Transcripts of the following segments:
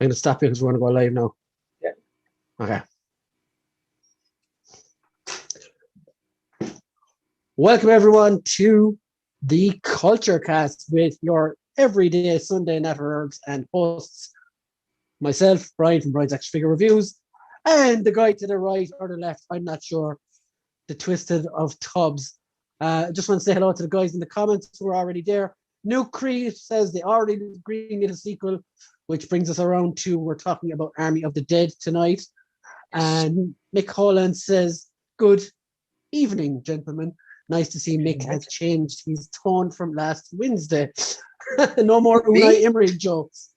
I'm going to stop you because we're going to go live now. Yeah. Okay. Welcome, everyone, to the Culture Cast with your everyday Sunday Natter and hosts, myself, Brian from Brian's Action Figure Reviews, and the guy to the right or the left, I'm not sure, the Twisted of Tubbs. Just want to say hello to the guys in the comments who are already there. New Creed says they already agreed a sequel, which brings us around to we're talking about Army of the Dead tonight. And Mick Holland says, good evening, gentlemen. Nice to see Mick has changed his tone from last Wednesday. No more Unai Emery jokes.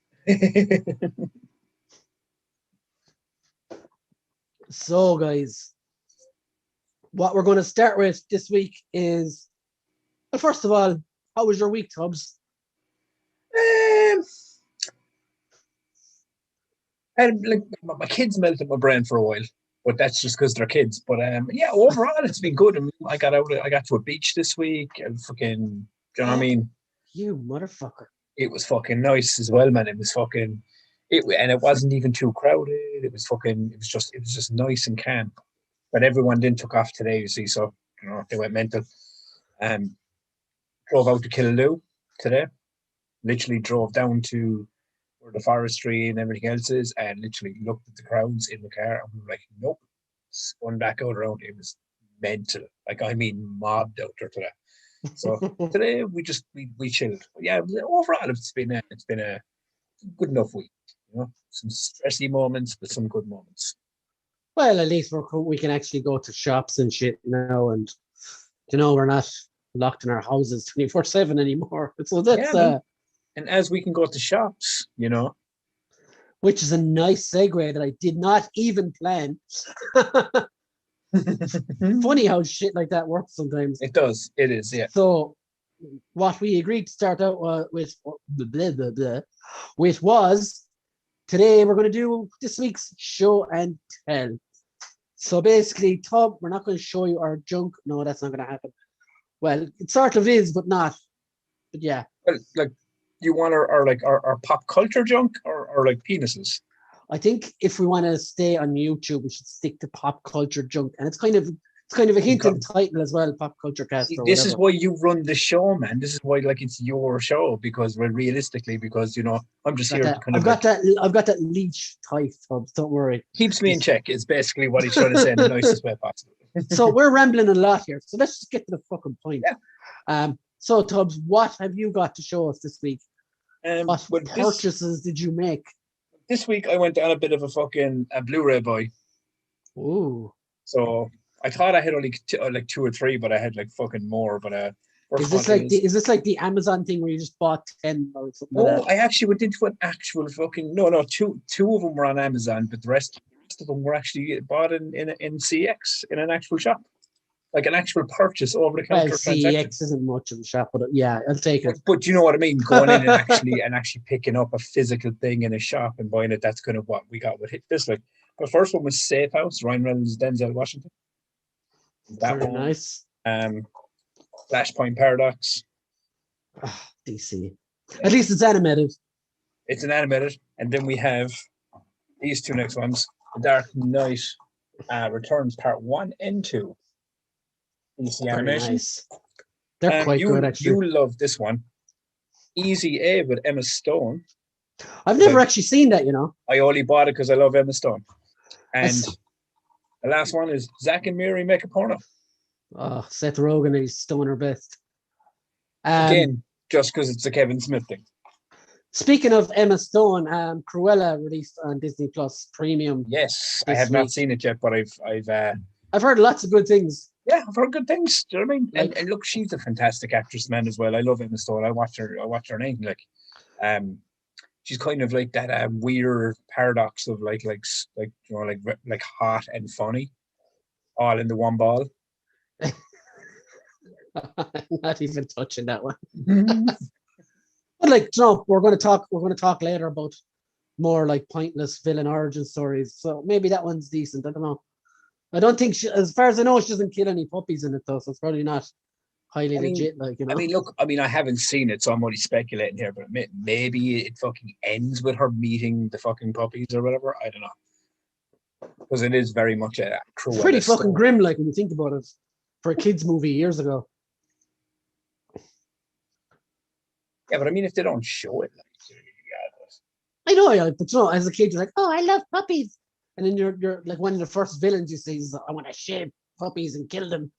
So, guys, what we're going to start with this week is, well, first of all, how was your week, Tubbs? My kids melted my brain for a while, but that's just because they're kids. But yeah, overall it's been good. I mean, I got to a beach this week and fucking, do you know what I mean? You motherfucker. It was fucking nice as well, man. It was fucking and it wasn't even too crowded. It was just nice and calm. But everyone then took off today, you see, so you know they went mental. Drove out to Killaloe today. Literally drove down to where the forestry and everything else is, and literally looked at the crowds in the car, and we were like, nope. Spun back out around. It was mental, like I mean, mobbed out there today. So today we chilled. But yeah, overall it's been a good enough week. You know, some stressy moments, but some good moments. Well, at least we can actually go to shops and shit now, and you know we're not locked in our houses 24/7 anymore. So that's and as we can go to shops, you know, which is a nice segue that I did not even plan. Funny how shit like that works sometimes. It does. It is, yeah. So what we agreed to start out with was today we're going to do this week's show and tell. So basically, Tom, we're not going to show you our junk. No, that's not going to happen. Well, it sort of is, but not. But yeah. Well, like, you want our pop culture junk or like penises? I think if we want to stay on YouTube, we should stick to pop culture junk, and it's kind of a hint in the title as well, pop culture cast. See, this is why you run the show, man. This is why, like, it's your show because, well, realistically, because you know, I'm just here to kind of. I've got that leech tight, Tubbs. Don't worry. Keeps me in check. Is basically what he's trying to say in the nicest way possible. So we're rambling a lot here. So let's just get to the fucking point. Yeah. So Tubbs, what have you got to show us this week? What purchases did you make? This week I went on a bit of a Blu-ray buy. Ooh. So I thought I had only like 2 or 3, but I had like fucking more. But is this like the Amazon thing where you just bought 10 or something? No, I actually went into an actual fucking two of them were on Amazon, but the rest of them were actually bought in CX in an actual shop. Like an actual purchase over the counter transaction. CX isn't much of a shop, but yeah, I'll take it. But you know what I mean? Going in and actually picking up a physical thing in a shop and buying it, that's kind of what we got with this. Like the first one was Safe House, Ryan Reynolds, Denzel Washington. That Very one. Nice. Flashpoint Paradox. DC. At least it's animated. It's an animated. And then we have these 2 next ones. The Dark Knight Returns Part 1 and 2. DC animation. Nice. They're quite good, actually. You love this one. Easy A with Emma Stone. I've never actually seen that, you know. I only bought it because I love Emma Stone. And the last one is Zack and Miri Make a Porno. Oh, Seth Rogen and his stoner best. Again, just because it's a Kevin Smith thing. Speaking of Emma Stone, Cruella released on Disney Plus Premium. Yes, I have not seen it yet, but I've heard lots of good things. Yeah, I've heard good things. Do you know what I mean? And look, she's a fantastic actress, man, as well. I love Emma Stone. I watch her name. Like, she's kind of like that weird paradox of like you know, like hot and funny, all in the one ball. Not even touching that one. But like, you know, we're going to talk later about more like pointless villain origin stories. So maybe that one's decent. I don't know. I don't think as far as I know, she doesn't kill any puppies in it though, so it's probably not highly I mean, legit, like, you know. I mean, look, I mean, I haven't seen it, so I'm only speculating here, but maybe it fucking ends with her meeting the fucking puppies or whatever. I don't know. Because it is very much a It's pretty Cruella fucking story. grim, like, when you think about it, for a kids' movie years ago. Yeah, but I mean, if they don't show it, like, I know, yeah, but you know, as a kid, you're like, oh, I love puppies. And then you're like, one of the first villains you see is, I want to shave puppies and kill them.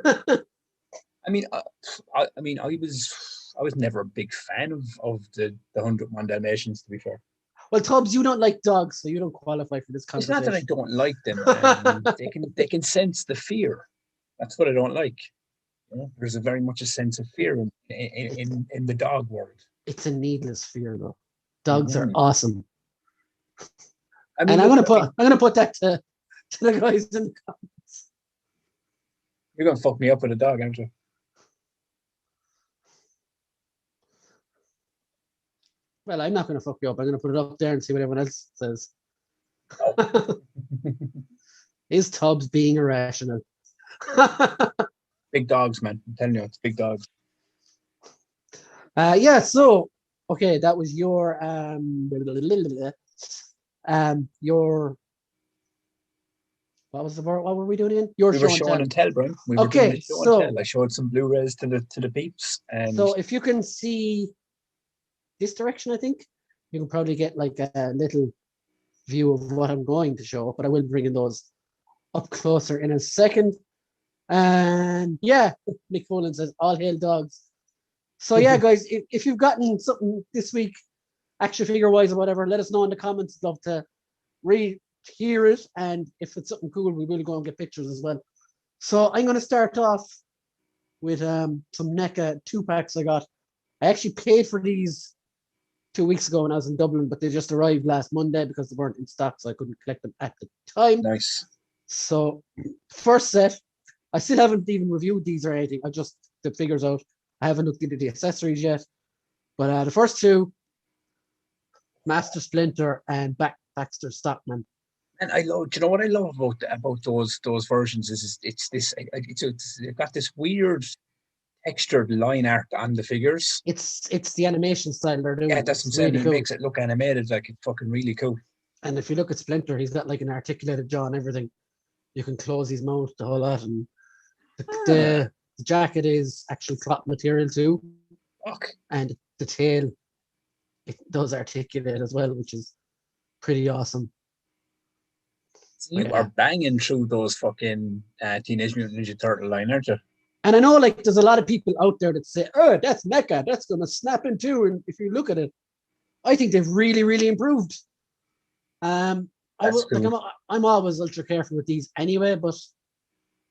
I mean, I was never a big fan of the 101 Dalmatians, to be fair. Well, Tubbs, you don't like dogs, so you don't qualify for this It's not that I conversation. don't like them. They can sense the fear. That's what I don't like. You know, there's a very much a sense of fear in the dog world. It's a needless fear, though. Dogs are Mhm. awesome. I mean, And I'm look, gonna put that to the guys in the comments. you're gonna fuck me up with a dog, aren't you? Well, I'm not gonna fuck you up. I'm gonna put it up there and see what everyone else says. Oh. Is Tubbs being irrational? Big dogs, man. I'm telling you, it's big dogs. Yeah, so okay, that was your what was the word? What were we doing again? Your We show were and showing tell. and tell, Brian. We were doing Okay, the show so and tell. I showed some Blu-rays to the peeps, and so if you can see this direction, I think you can probably get like a little view of what I'm going to show, but I will bring in those up closer in a second. And yeah, Nick Folin says, all hail dogs. So yeah, guys, if you've gotten something this week, action figure wise or whatever, let us know in the comments. Love to hear it. And if it's something cool, we will go and get pictures as well. So I'm going to start off with some NECA 2-packs I got. I actually paid for these 2 weeks ago when I was in Dublin, but they just arrived last Monday because they weren't in stock, so I couldn't collect them at the time. nice. So first set, I still haven't even reviewed these or anything. I just the figures out. I haven't looked into the accessories yet. But the first two, Master Splinter and Baxter Stockman. And I love. Do you know what I love about those versions is they've got this weird textured line art on the figures. It's the animation style they're doing. Yeah, that's what I'm It's saying. really It cool. makes it look animated, like it's fucking really cool. And if you look at Splinter, he's got like an articulated jaw and everything. You can close his mouth, the whole lot, and the jacket is actually cloth material too. Fuck. And the tail, it does articulate as well, which is pretty awesome. You are banging through those fucking Teenage Mutant Ninja Turtle line, aren't you? And I know, like, there's a lot of people out there that say, "Oh, that's NECA. That's gonna snap in two." And if you look at it, I think they've really, really improved. I'm always ultra careful with these anyway, but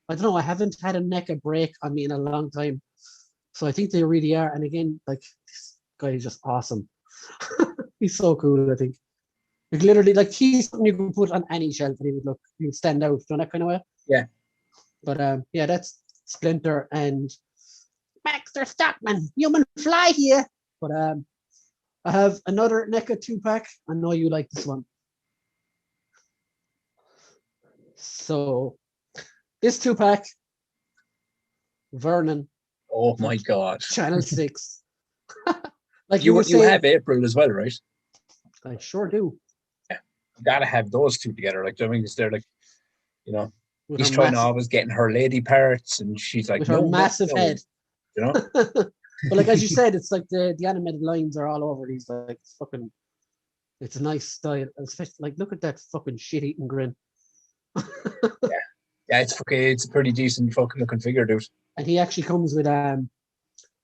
I don't know. I haven't had a NECA break on me in a long time, so I think they really are. And again, like, this guy is just awesome. He's so cool. I think. Like, literally, like, he's something you can put on any shelf and he would stand out, you know, that kind of way. Yeah. But yeah, that's Splinter and Baxter Stockman. Human fly here. But I have another NECA 2-pack. I know you like this one. So this 2-pack, Vernon. Oh my god. Channel 6. Like you were saying, have April as well, right? I sure do. Yeah. You gotta have those two together. Like, I mean, they're like, you know, With he's her trying to massive, always getting her lady parts, and she's like, with no, her massive no, head. you know. But like as you said, it's like the animated lines are all over these. Like, it's a nice style. Especially, like, look at that fucking shit-eating grin. Yeah, it's a pretty decent fucking looking figure, dude. And he actually comes with I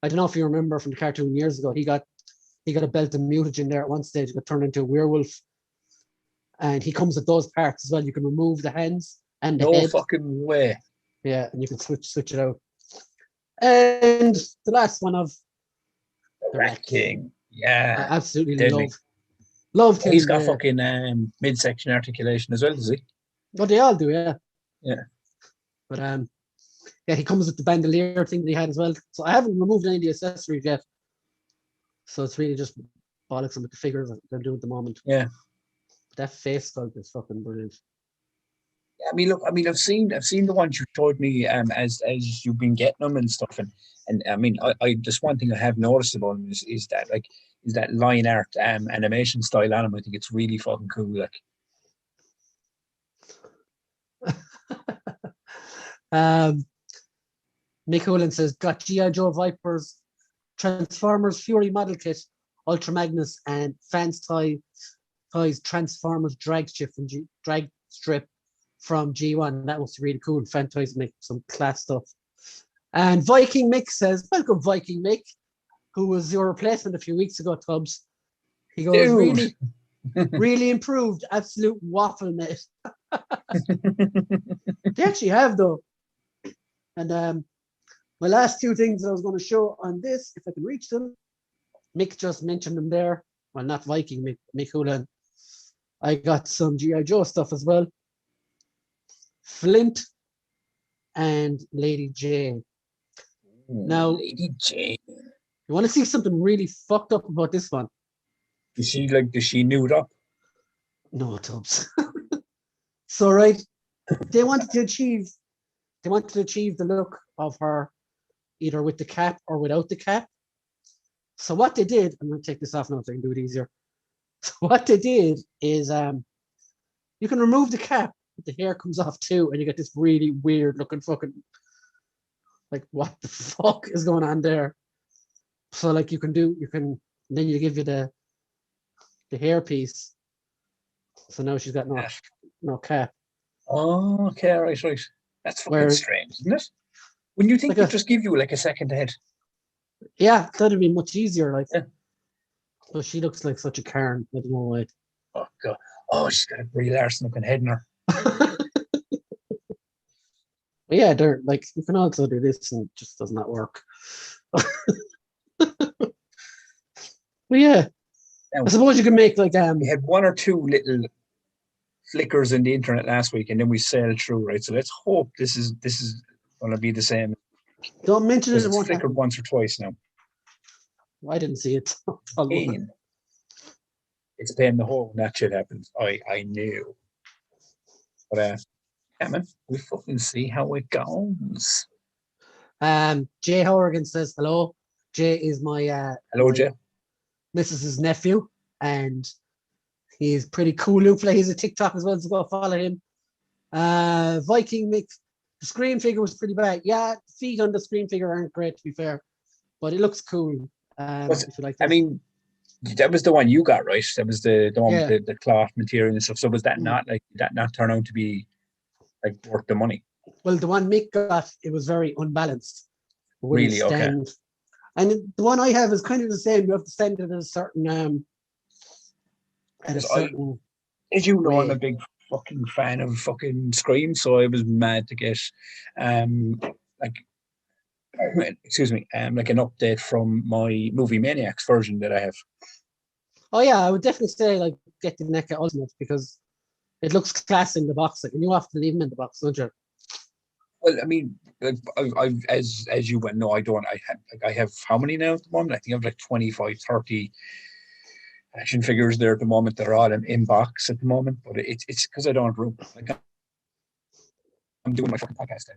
don't know if you remember from the cartoon years ago. He got a belt of mutagen there at one stage. He got turned into a werewolf, and he comes with those parts as well. You can remove the hands and the head. No fucking way. Yeah, and you can switch it out. And the last one of the Rat King. Yeah, I absolutely deadly. loved him. He's got fucking midsection articulation as well, does he? Well, they all do, yeah. Yeah. But yeah, he comes with the bandolier thing that he had as well. So I haven't removed any of the accessories yet. So it's really just bollocks with the figures that they're doing at the moment. Yeah. But that face sculpt is fucking brilliant. I mean, look, I mean, I've seen the ones you showed me as you've been getting them and stuff, and I mean, I just one thing I have noticed about them is that like is that line art animation style on them. I think it's really fucking cool. Like, Mick Olin says, got G.I. Joe Vipers, Transformers Fury model kit, Ultra Magnus, and Fans Toys Transformers drag strip from G1. That was really cool. Fan Toys make some class stuff. And Viking Mick says, welcome Viking Mick, who was your replacement a few weeks ago, Tubbs. He goes, dude. really improved. Absolute waffle, mate. They actually have, though. And my last two things I was going to show on this, if I can reach them, Mick just mentioned them there. Well, not Viking, Mick Hoolan. I got some G.I. Joe stuff as well. Flint and Lady Jane. Now, Lady Jane. You want to see something really fucked up about this one? Is she nude up? No, Tubbs. So, right, they wanted to achieve the look of her either with the cap or without the cap. So what they did, I'm going to take this off now so I can do it easier. So what they did is you can remove the cap, but the hair comes off too, and you get this really weird looking fucking, like, what the fuck is going on there? So like then you give you the hair piece. So now she's got no cap. Oh, okay, right. That's fucking strange, isn't it? When you think they just give you like a second head. Yeah, that'd be much easier. Like, yeah. So she looks like such a Karen. I don't know why. Oh god. Oh, she's got a Brie Larson looking head in her. But yeah, they're like, you can also do this and it just does not work. But yeah, now, I suppose you can make like we had one or two little flickers in the internet last week, and then we sailed through, right? So let's hope this is going to be the same. Don't mention it. It's flickered once or twice now. I didn't see it. It's a pain in the hole when that shit happens. I knew. But yeah, man, we fucking see how it goes. Jay Horrigan says hello. Jay is my hello, Jay. Mrs.'s nephew, and he's pretty cool. Look, he's a TikTok as well, so go follow him. Viking Mick, the screen figure was pretty bad. Yeah, the feet on the screen figure aren't great, to be fair, but it looks cool. If you like this. I mean, that was the one you got, right? That was the one with the cloth material and stuff. So was that not turn out to be like worth the money? Well, the one Mick got, it was very unbalanced. Really? Okay. And the one I have is kind of the same. You have to stand it at a certain as you know, I'm a big fucking fan of fucking Scream, so I was mad to get like an update from my Movie Maniacs version that I have. Oh yeah, I would definitely say like get the NECA Ultimate because it looks class in the box. Like, and you have to leave them in the box, don't you? Well, I mean, I as you went, no, I don't. I have how many now at the moment? I think I have like 25, 30 action figures there at the moment. They're all in box at the moment, but it's because I don't have room. Like, I'm doing my fucking podcast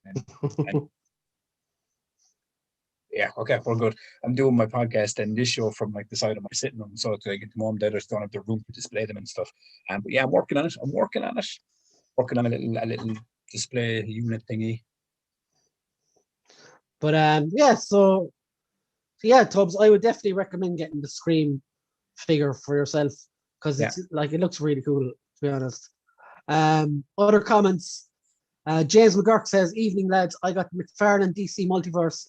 and yeah, okay, we're good. I'm doing my podcast and this show from like the side of my sitting room, so to get the mom there, I just don't have the room to display them and stuff. But yeah, I'm working on it. Working on a little display unit thingy. But yeah, so yeah, Tubbs, I would definitely recommend getting the Scream figure for yourself because it's like it looks really cool, to be honest. Other comments. James McGurk says, "Evening lads, I got the McFarlane DC Multiverse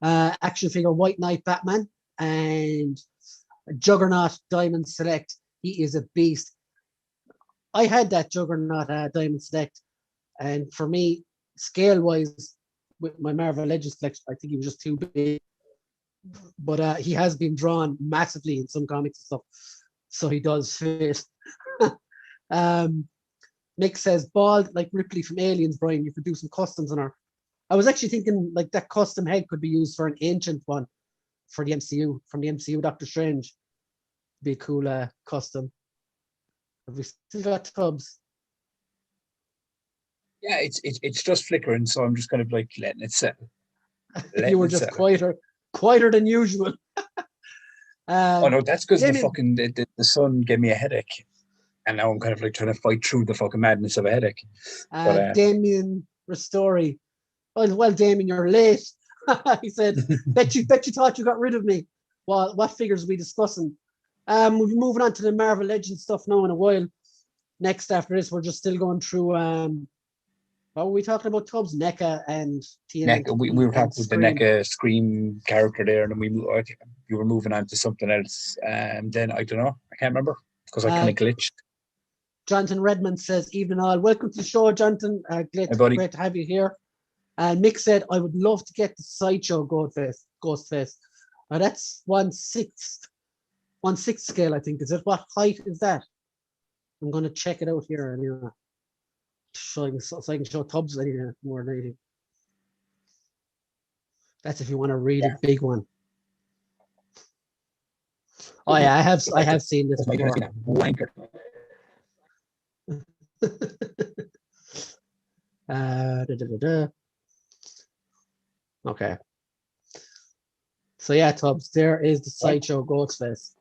action figure White Knight Batman and Juggernaut Diamond Select. He is a beast. I had that Juggernaut Diamond Select, and for me, scale wise, with my Marvel Legends collection, I think he was just too big. But he has been drawn massively in some comics and stuff, so he does fit." Nick says, "Bald like Ripley from Aliens, Brian. You could do some customs on her." I was actually thinking like that custom head could be used for an ancient one for the MCU, from the MCU Doctor Strange. Be a cool custom. Have we still got Tubbs? Yeah, it's just flickering, so I'm just kind of like letting it settle. You were just quieter than usual. Oh no, that's because the Damien, fucking the sun gave me a headache, and now I'm kind of like trying to fight through the fucking madness of a headache. But Damien Ristori. Well, Damien, you're late. He said, bet you thought you got rid of me. Well, what figures are we discussing? We'll be moving on to the Marvel Legends stuff now in a while. Next, after this, we're just still going through. What were we talking about? Tubbs, NECA, and TNA. we were talking with the NECA Scream character there, and then you were moving on to something else. And then I don't know, I can't remember because I kind of glitched. Jonathan Redmond says, "Evening all. Welcome to the show, Jonathan. Great to have you here." And Mick said, "I would love to get the Sideshow Ghostface. That's 1/6 scale, I think. Is it? What height is that? I'm going to check it out here anyway. So I can show Tubbs anything more than anything. That's if you want to read a big one. Oh yeah, I have seen this before. Okay. So yeah, Tubbs, there is the Sideshow Ghostface.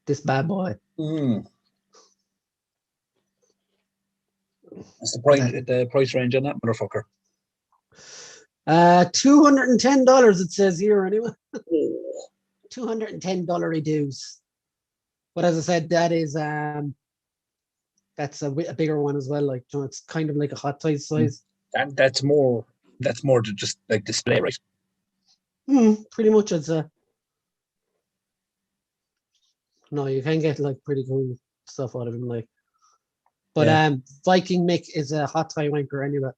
This bad boy. What's the price range on that motherfucker? $210 it says here anyway. $210 dues. But as I said, that is that's a bigger one as well. Like, you know, it's kind of like a hot toy size. That's more to just like display, right? Pretty much it's a. No, you can get like pretty cool stuff out of him, like. But Viking Mick is a hot toy wanker anyway.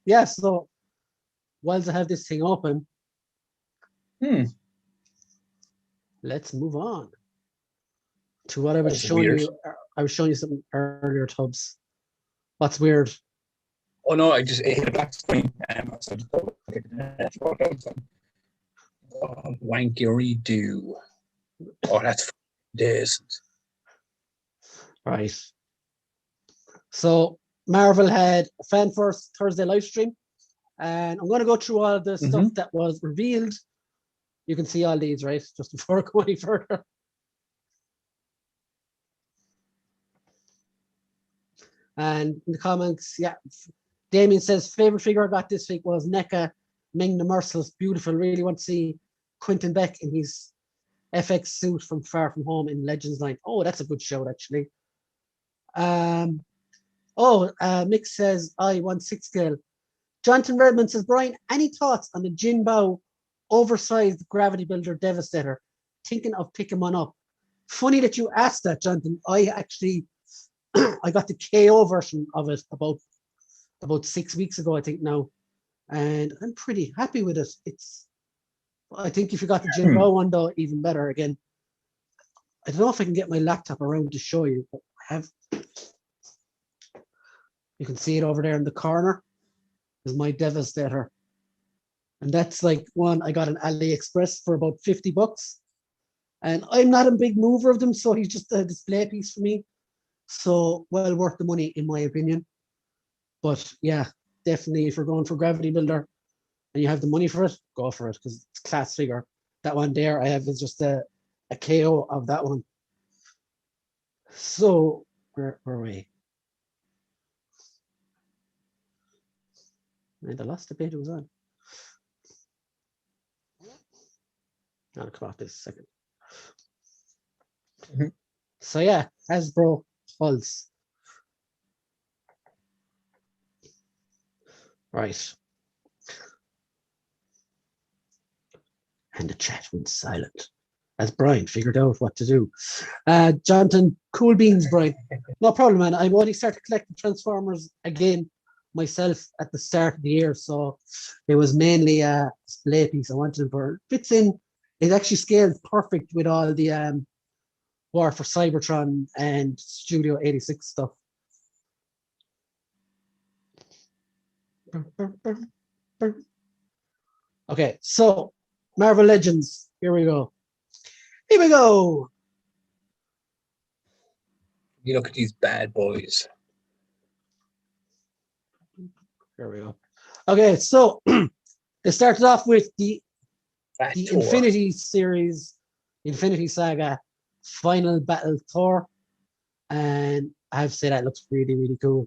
Yeah, so whilst I have this thing open, let's move on to what I was showing you. I was showing you something earlier, Tubbs. What's weird? Oh no, I just hit a black screen. Wankery do. Oh, that's decent. Right. So Marvel had a Fan First Thursday live stream, and I'm going to go through all the stuff that was revealed. You can see all these, right? Just before I go any further. And in the comments, yeah, Damien says favorite figure I got this week was NECA Ming the Merciless. Beautiful. Really want to see Quentin Beck in his FX suit from Far From Home in Legends line. Oh, that's a good shout, actually. Mick says I 1/6 scale. Jonathan Redmond says, Brian, any thoughts on the Jin Bao oversized gravity builder Devastator? Thinking of picking one up. Funny that you asked that, Jonathan. I actually I got the KO version of it about 6 weeks ago, I think now, and I'm pretty happy with it. I think if you got the Jin Bao one though, even better. Again, I don't know if I can get my laptop around to show you, but I have. You can see it over there in the corner. Is my Devastator, and that's like one I got on AliExpress for about $50. And I'm not a big mover of them, so he's just a display piece for me. So well worth the money, in my opinion. But yeah, definitely if you're going for Gravity Builder and you have the money for it, go for it because it's a class figure. That one there I have is just a KO of that one. So where were we? And the last debate was on. I'll come off this second. So yeah, Hasbro Pulse. Right. And the chat went silent as Brian figured out what to do. Jonathan, cool beans, Brian. No problem, man. I've only started collecting Transformers again myself at the start of the year, so it was mainly a display piece I wanted for. Fits in. It actually scales perfect with all the War for Cybertron and Studio 86 stuff. Okay, so Marvel Legends. Here we go. Here we go. You look at these bad boys. There we go. Okay, so it started off with the Fat Thor. Infinity series, Infinity Saga, Final Battle Thor, and I have to say that looks really, really cool.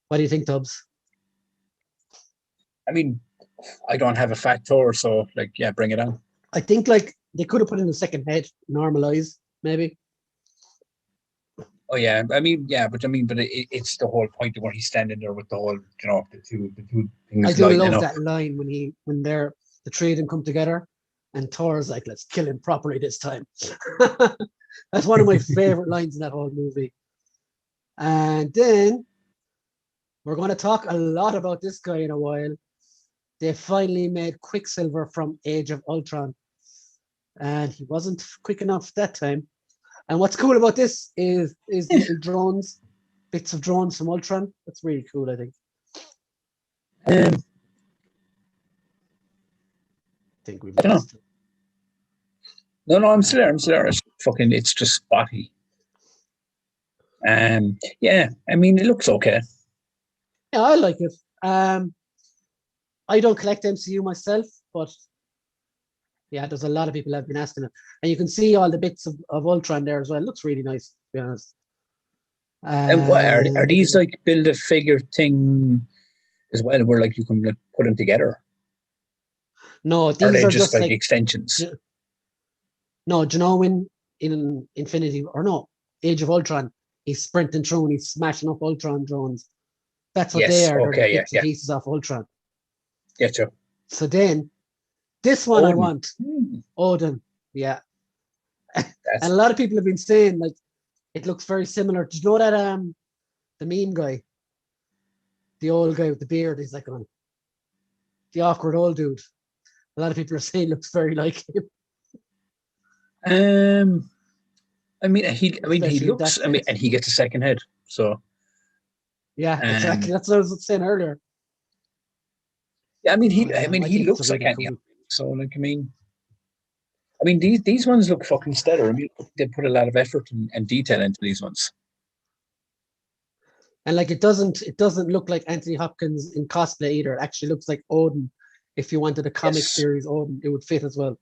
What do you think, Tubbs? I mean, I don't have a fat Thor, so like, yeah, bring it on. I think like they could have put in a second head, normalized, maybe. Oh yeah, I mean, yeah, but it's the whole point of where he's standing there with the whole, the two I things do lighting love up. that line when the three of them come together, and Thor's like, "Let's kill him properly this time." That's one of my favorite lines in that whole movie. And then we're going to talk a lot about this guy in a while. They finally made Quicksilver from Age of Ultron, and he wasn't quick enough that time. And what's cool about this is little drones, bits of drones from Ultron. That's really cool, I think. I think we've lost it. No, I'm still there. It's just spotty. Yeah, I mean, it looks okay. Yeah, I like it. I don't collect MCU myself, but yeah, there's a lot of people that have been asking it. And you can see all the bits of Ultron there as well. It looks really nice, to be honest. And what are these like build a figure thing as well, where like you can like, put them together? No, Or these are are just just like extensions. No, do you know when in Infinity or no Age of Ultron, he's sprinting through and he's smashing up Ultron drones. That's what they are. Okay, they're the bits and pieces off Ultron. Getcha. So then, this one Odin. I want. Odin, yeah. And a lot of people have been saying like it looks very similar. Do you know that the meme guy, the old guy with the beard? He's like the awkward old dude. A lot of people are saying looks very like him. I mean, he looks. I mean, and he gets a second head. So yeah, exactly. That's what I was saying earlier. Yeah, I mean, he looks like Andy. Cool. So, like, I mean, these ones look fucking stellar. I mean, they put a lot of effort and detail into these ones. And like, it doesn't look like Anthony Hopkins in cosplay either. It actually looks like Odin. If you wanted a comic series Odin, it would fit as well.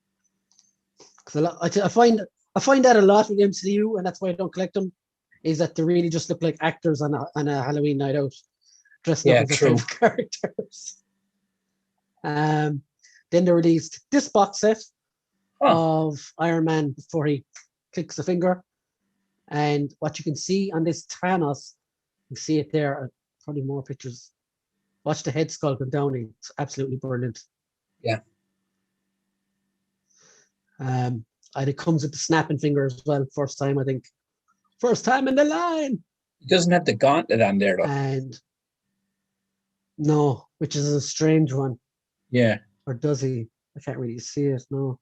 Because I find that a lot with MCU, and that's why I don't collect them. Is that they really just look like actors on a Halloween night out, dressed up as their favorite characters. Then they released this box set of Iron Man before he clicks the finger, and what you can see on this Thanos, you see it there. Probably more pictures. Watch the head sculpt down. It's absolutely brilliant. Yeah. And it comes with the snapping finger as well. First time, I think. First time in the line. He doesn't have the gauntlet on there, though. And no, which is a strange one. Yeah. Or does he? I can't really see it. No.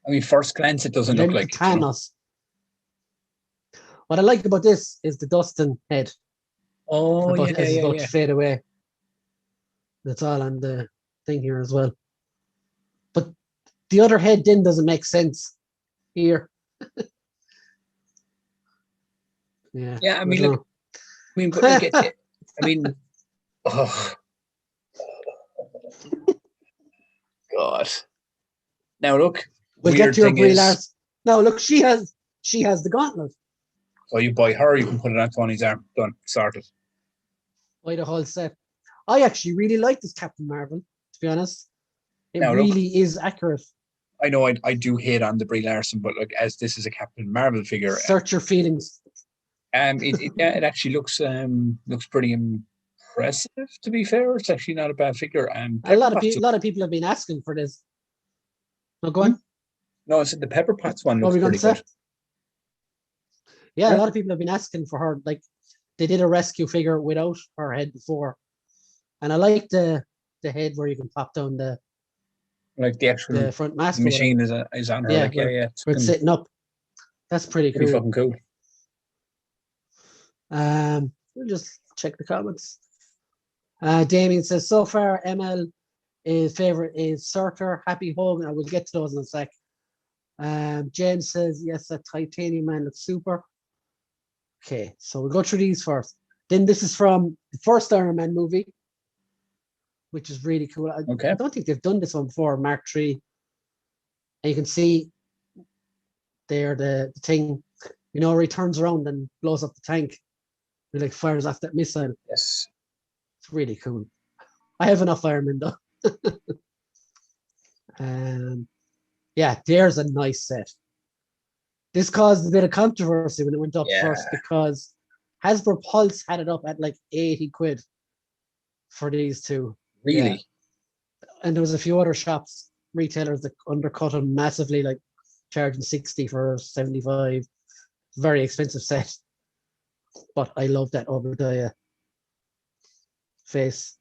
I mean, first glance, it doesn't look like Thanos. What I like about this is the Dustin head. Oh, yeah, as it's about to fade away. That's all on the thing here as well. But the other head then doesn't make sense here. Yeah. Yeah, I mean, look. I mean, oh. God. Now look. We'll get to your Brie Larson. Now look, she has the gauntlet. So you buy her, you can put it on Tony's arm. Done. Sorted. Buy the whole set. I actually really like this Captain Marvel, to be honest. It really is accurate. I know I do hate on the Brie Larson, but look, as this is a Captain Marvel figure. Search your feelings. It actually looks pretty impressive, to be fair. It's actually not a bad figure. A lot of people have been asking for this. No, go on. No, I said the Pepper Potts one looks pretty good. Yeah, a lot of people have been asking for her. Like, they did a rescue figure without her head before, and I like the head where you can pop down the actual front mask machine is on her. Yeah, where it's sitting up. That's pretty cool. Fucking cool. We'll just check the comments. Damien says, so far ML is favorite is Surtur, Happy Hogan. I will get to those in a sec. James says, yes, that titanium man looks super. Okay, so we'll go through these first. Then this is from the first Iron Man movie, which is really cool. I don't think they've done this one before, Mark III. And you can see there the thing, where he turns around and blows up the tank. He like fires off that missile. Yes. It's really cool. I have enough Iron Man though. Yeah, there's a nice set. This caused a bit of controversy when it went up first because Hasbro Pulse had it up at like 80 quid for these two. Really? Yeah. And there was a few other shops, retailers that undercut them massively, like charging 60 for 75. Very expensive set. But I love that Obadiah face.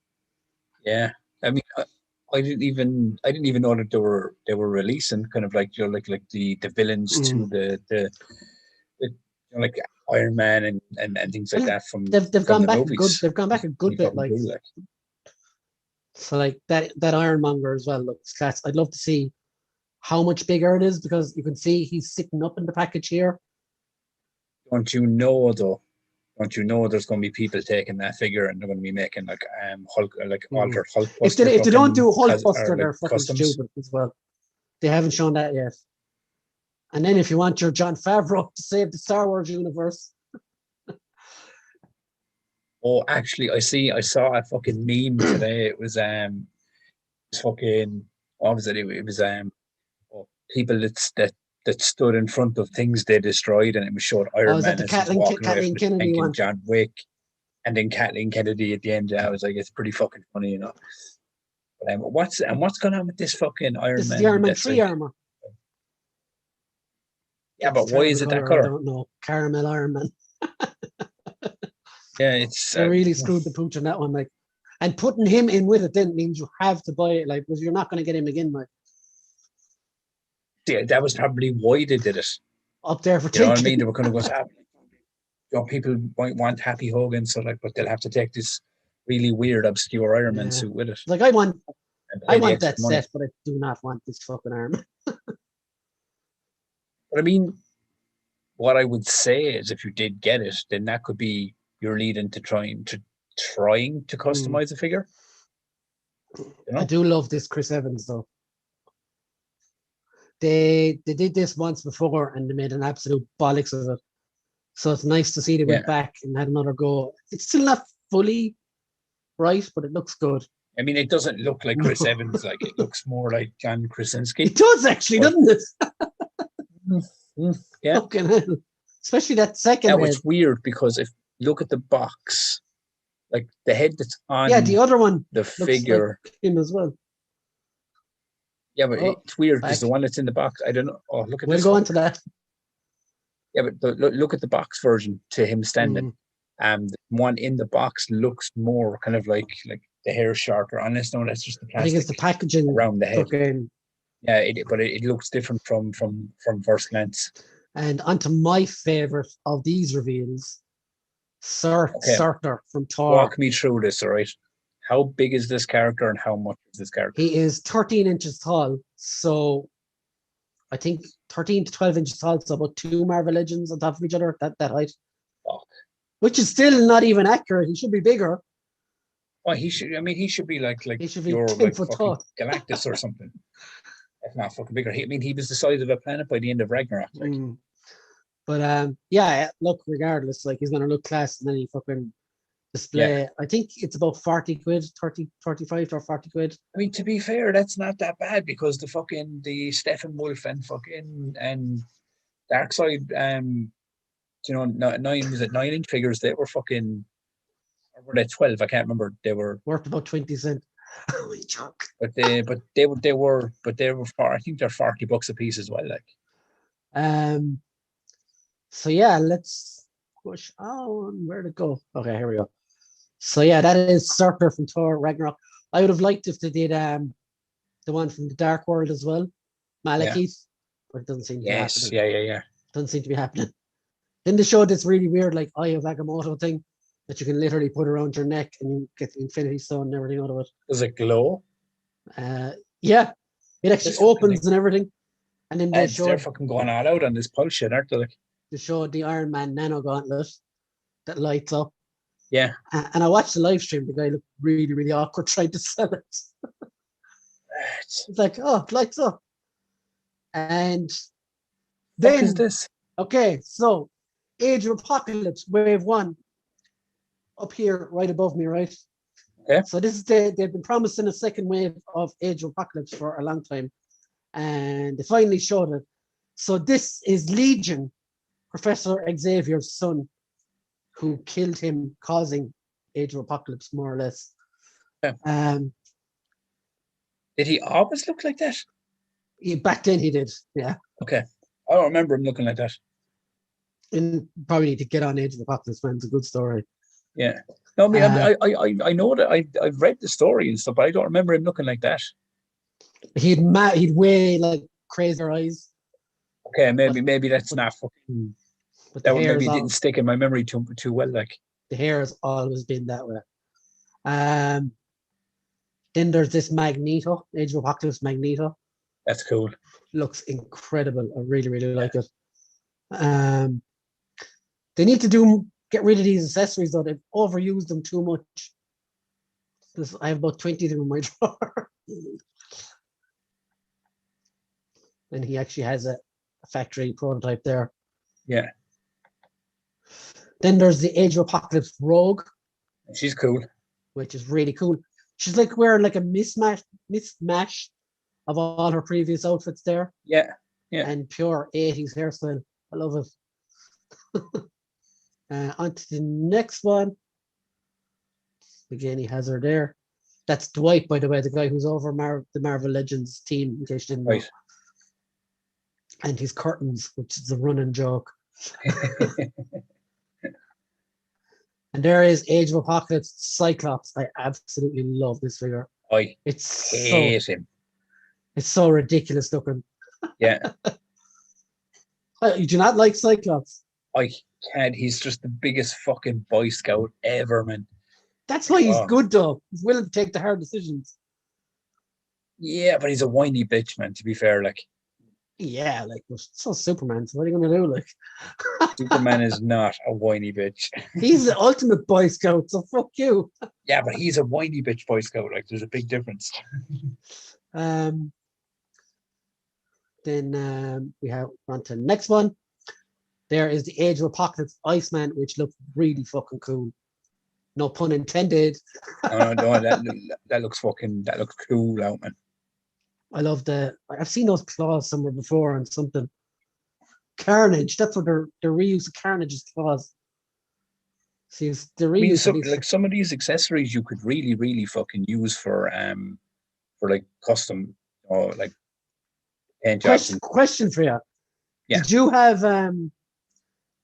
Yeah. I mean, I didn't even know that they were releasing kind of like like the villains to the like Iron Man and things like that from they've gone back movies. a good they've gone back a good bit like. So like that Ironmonger as well looks class. I'd love to see how much bigger it is because you can see he's sitting up in the package here. Don't you know there's going to be people taking that figure and they're going to be making like Hulk, like altered Hulkbuster. If they don't do Hulkbuster, they're like fucking customs. stupid as well. They haven't shown that yet. And then if you want your Jon Favreau to save the Star Wars universe. Oh, actually, I saw a fucking meme today. It was fucking, what was it? It was people that stood in front of things they destroyed, and it was showing Iron Man as he's walking away from Kennedy one. John Wick, and then Kathleen Kennedy at the end. I was like, it's pretty fucking funny, But what's going on with this fucking Iron Man? This is the Iron Man 3 armor. Yeah, but why is it that color? I don't know. Caramel Iron Man. Yeah, it's they really screwed the pooch on that one, like, and putting him in with it then means you have to buy it, like, because you're not going to get him again, like. Yeah, that was probably why they did it. Up there for you know what I mean? They were going to go. People might want Happy Hogan, so like, but they'll have to take this really weird, obscure Iron Man suit with it. Like I want that set, but I do not want this fucking armor. But I mean, what I would say is, if you did get it, then that could be your lead into trying to customize a figure. I do love this Chris Evans though. They did this once before and they made an absolute bollocks of it. So it's nice to see they went back and had another go. It's still not fully right, but it looks good. I mean, it doesn't look like Chris Evans. Like, it looks more like John Krasinski. It does actually, doesn't it? Yeah. Fucking hell. Especially that second head. Was weird because if you look at the box, like the head that's on the other one the figure like him as well. Yeah, but it's weird because the one that's in the box, I don't know. Oh, look at this. We'll go into that. Yeah, but look at the box version to him standing. The one in the box looks more kind of like the hair shorter. Unless no, that's just the plastic. I think it's the packaging around the head. Yeah, but it looks different from first glance. And onto my favorite of these reveals, Surtur from Thor. Walk me through this, all right? How big is this character and how much is this character? He is 13 inches tall. So I think 13 to 12 inches tall. So about 2 Marvel Legends on top of each other, that height. Fuck. Which is still not even accurate. He should be bigger. Well, he should be like he should be your 10 foot tall. Galactus or something. If not fucking bigger. He was the size of a planet by the end of Ragnarok. Like. But look, regardless, like he's gonna look class and then he fucking display. Yeah. I think it's about 40 quid, 30, 35 or 40 quid. I mean, to be fair, that's not that bad because the Stephen Wolf and Darkseid, 9-inch figures, they were fucking, or were they 12? I can't remember. They were worth about 20 cents. But they were I think they're $40 a piece as well. Like, so yeah, let's push on. Where'd it go? Okay, here we go. So yeah, that is Surtur from Thor Ragnarok. I would have liked if they did the one from the Dark World as well, Malekith, but it doesn't seem to be happening. Yeah. Doesn't seem to be happening. Then they showed this really weird like Eye of Agamotto thing that you can literally put around your neck and you get the Infinity Stone and everything out of it. Does it glow? Yeah, it actually opens and everything. And then And they're fucking going all out on this pulse shit, aren't they? Like, they showed the Iron Man nano gauntlet that lights up. yeah. And I watched the live stream. The guy looked really, really awkward trying to sell it. It's like, oh, it lights up. And then, what is this? Okay, so Age of Apocalypse, Wave 1, up here, right above me, right? Okay. So this is they've been promising a second wave of Age of Apocalypse for a long time. And they finally showed it. So this is Legion, Professor Xavier's son, who killed him, causing Age of Apocalypse, more or less. Yeah. Did he always look like that? Back then he did, yeah. Okay. I don't remember him looking like that. And probably need to get on Age of Apocalypse, man. It's a good story. Yeah. No, I mean, I know that I've read the story and stuff, but I don't remember him looking like that. He'd way like crazier eyes. Okay, maybe that's not fucking. But That one maybe didn't stick in my memory too well. Like, the hair has always been that way. Then there's this Magneto, Age of Apocalypse Magneto. That's cool. Looks incredible. I really, really like it. They need to get rid of these accessories though. They've overused them too much. I have about 20 of them in my drawer. And he actually has a factory prototype there. Yeah. Then there's the Age of Apocalypse Rogue. She's cool. Which is really cool. She's like wearing like a mismatch of all her previous outfits there. Yeah. Yeah. And pure 80s hairstyle. I love it. On to the next one. Again, he has her there. That's Dwight, by the way, the guy who's over the Marvel Legends team, in case you didn't know. Right. And his curtains, which is a running joke. And there is Age of Apocalypse Cyclops. I absolutely love this figure. I hate him. It's so ridiculous looking. Yeah. You do not like Cyclops? I can't. He's just the biggest fucking Boy Scout ever, man. That's why he's good, though. He's willing to take the hard decisions. Yeah, but he's a whiny bitch, man, to be fair. Like, yeah, like, so Superman. So what are you going to do? Like, Superman is not a whiny bitch. He's the ultimate Boy Scout, so fuck you. Yeah, but he's a whiny bitch Boy Scout. Like, there's a big difference. Then we have on to the next one. There is the Age of Apocalypse Iceman, which looks really fucking cool. No pun intended. no, that looks cool out, man. I love I've seen those claws somewhere before on something. Carnage, that's what they're reuse of Carnage's claws. See, they're reuse. Like some of these accessories you could really, really fucking use for like custom or like paint jobs. Question for you. Yeah. Did you have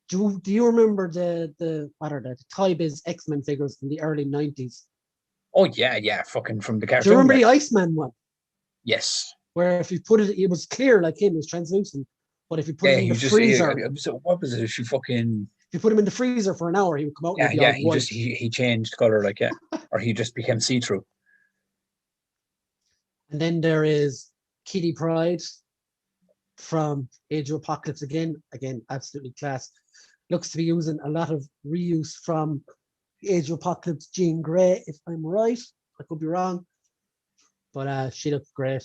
do you remember the Toy Biz X-Men figures in the early 90s? Oh yeah, fucking from the cartoon. Do you remember the Iceman one? Yes. Where if you put it was clear like him, it was translucent. But if you put it in the freezer, so what was it? If you put him in the freezer for an hour, he would come out. Yeah, he changed color, like, yeah, or he just became see-through. And then there is Kitty Pryde from Age of Apocalypse again, absolutely class. Looks to be using a lot of reuse from Age of Apocalypse Jean Grey, if I'm right. I could be wrong, but she looks great.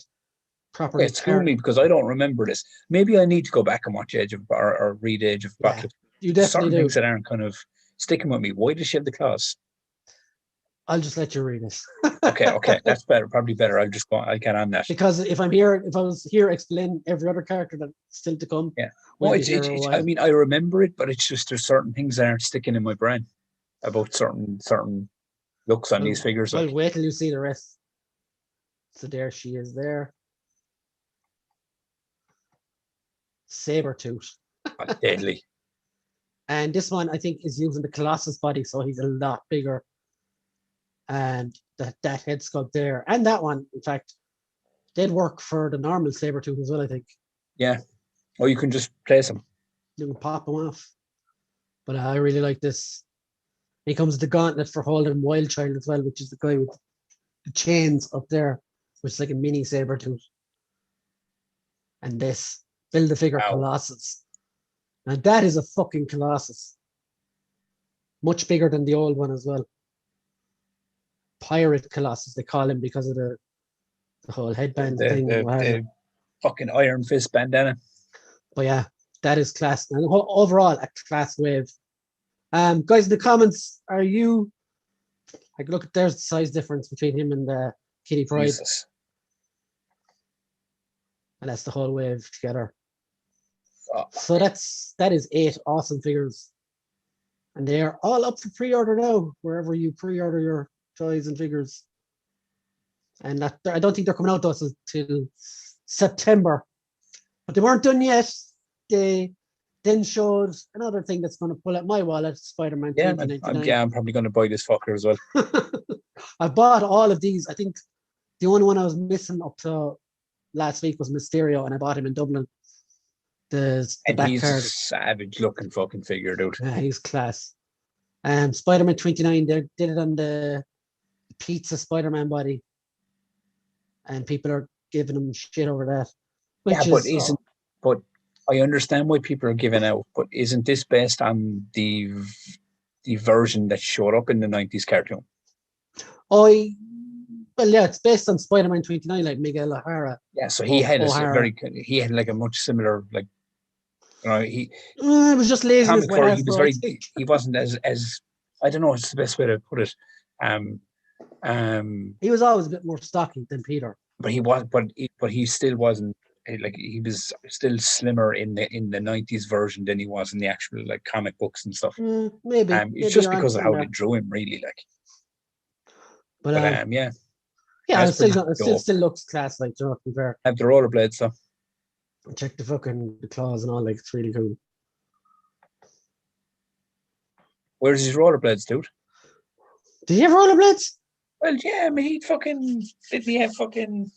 Properly. It's screwed me because I don't remember this. Maybe I need to go back and watch Age of or read Age of Apocalypse. You definitely do. Things that aren't kind of sticking with me. Why does she have the claws? I'll just let you read it. Okay, that's better. Probably better. I'll get on that. Because if I was here explaining every other character that's still to come. Yeah. Well, I mean, I remember it, but it's just there's certain things that aren't sticking in my brain about certain looks on these figures. Well, wait till you see the rest. So there she is there. Sabretooth. Deadly. And this one, I think, is using the Colossus body, so he's a lot bigger. And that head sculpt there, and that one, in fact, they'd work for the normal Sabretooth as well, I think. Yeah. Or you can just place them. You can pop them off. But I really like this. He comes with the gauntlet for holding Wild Child as well, which is the guy with the chains up there, which is like a mini Sabretooth. And this. Build-A-Figure Wow. Colossus. And that is a fucking Colossus. Much bigger than the old one as well. Pirate Colossus, they call him because of the whole headband thing. The fucking Iron Fist bandana. But yeah, that is class. And overall, a class wave. Guys in the comments, are you... Like, look, there's the size difference between him and the Kitty Pryde. Jesus. And that's the whole wave together. Oh. So that is 8 awesome figures. And they are all up for pre-order now, wherever you pre-order your toys and figures. And that, I don't think they're coming out to us until September. But they weren't done yet. They then showed another thing that's going to pull out my wallet, Spider-Man 2099. I'm probably going to buy this fucker as well. I bought all of these. I think the only one I was missing up to last week was Mysterio, and I bought him in Dublin. The back he's card. a savage looking fucking figure, dude. Yeah, he's class. Spider-Man 29, they did it on the pizza Spider-Man body. And people are giving him shit over that. But I understand why people are giving out, but isn't this based on the version that showed up in the 90s cartoon? Well, yeah, it's based on Spider-Man 29, like Miguel O'Hara. Yeah, so he had like a much similar, like, you know, it was just laziness. He wasn't as I don't know what's the best way to put it. He was always a bit more stocky than Peter. But he still wasn't, like, he was still slimmer in the 90s version than he was in the actual, like, comic books and stuff. Maybe it's just because of how they drew him, really, like. But yeah. Yeah, it still looks class, like, to be fair. Have the rollerblades, so. Check the fucking claws and all, like, it's really cool. Where's his rollerblades, dude? Did he have rollerblades? Well, yeah, I mean, did he have fucking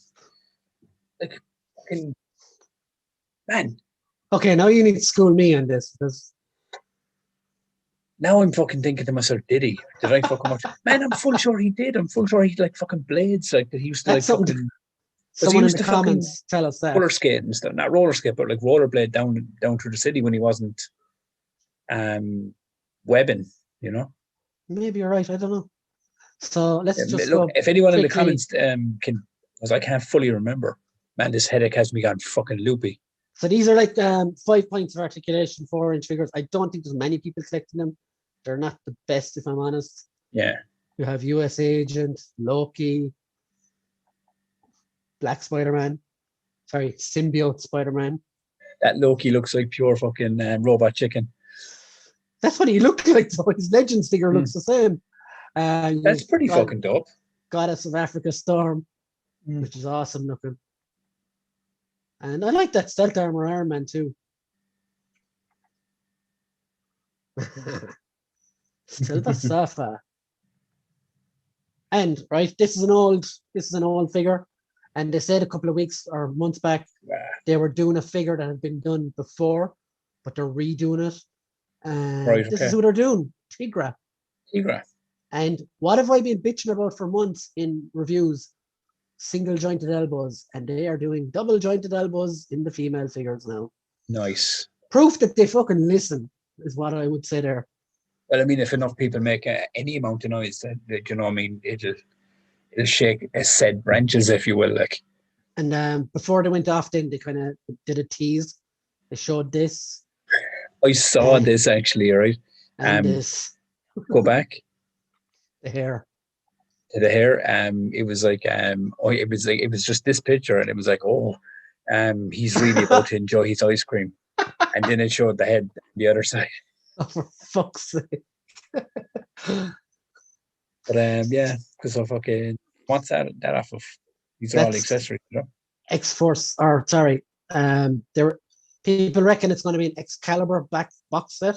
man? Okay, now you need to school me on this, because now I'm fucking thinking to myself, did I fucking watch? Man, I'm full sure he did. I'm full sure he like fucking blades, like that he used to like fucking. Someone in the comments tell us that. Roller skate and stuff, not roller skate, but like rollerblade down through the city when he wasn't webbing, you know. Maybe you're right. I don't know. So let's just look. If anyone quickly in the comments can, because I can't fully remember. Man, this headache has me gone fucking loopy. So these are like 5 points of articulation, 4-inch figures. I don't think there's many people collecting them. They're not the best, if I'm honest. Yeah. You have US Agent, Loki, Black Spider-Man. Sorry, Symbiote Spider-Man. That Loki looks like pure fucking robot chicken. That's what he looked like, though. His Legends figure looks the same. That's pretty fucking dope. Goddess of Africa Storm, which is awesome looking. And I like that Stealth Armor Iron Man too. Silver Safa. And right, this is an old figure. And they said a couple of weeks or months back they were doing a figure that had been done before, but they're redoing it. And this is what they're doing. Tigra. And what have I been bitching about for months in reviews? Single jointed elbows, and they are doing double jointed elbows in the female figures now. Nice. Proof that they fucking listen is what I would say there. Well, I mean, if enough people make any amount of noise, that you know, I mean, it'll shake a said branches, if you will, like. And before they went off, then they kind of did a tease. They showed this. I saw this actually, right? And this. Go back. The hair. The hair. It was like it was just this picture, and it was like, he's really about to enjoy his ice cream. And then it showed the head on the other side. Oh, for fuck's sake. But yeah, because I fucking what's that off of? These are all accessories, you know. X-Force, or sorry, people reckon it's going to be an Excalibur box set,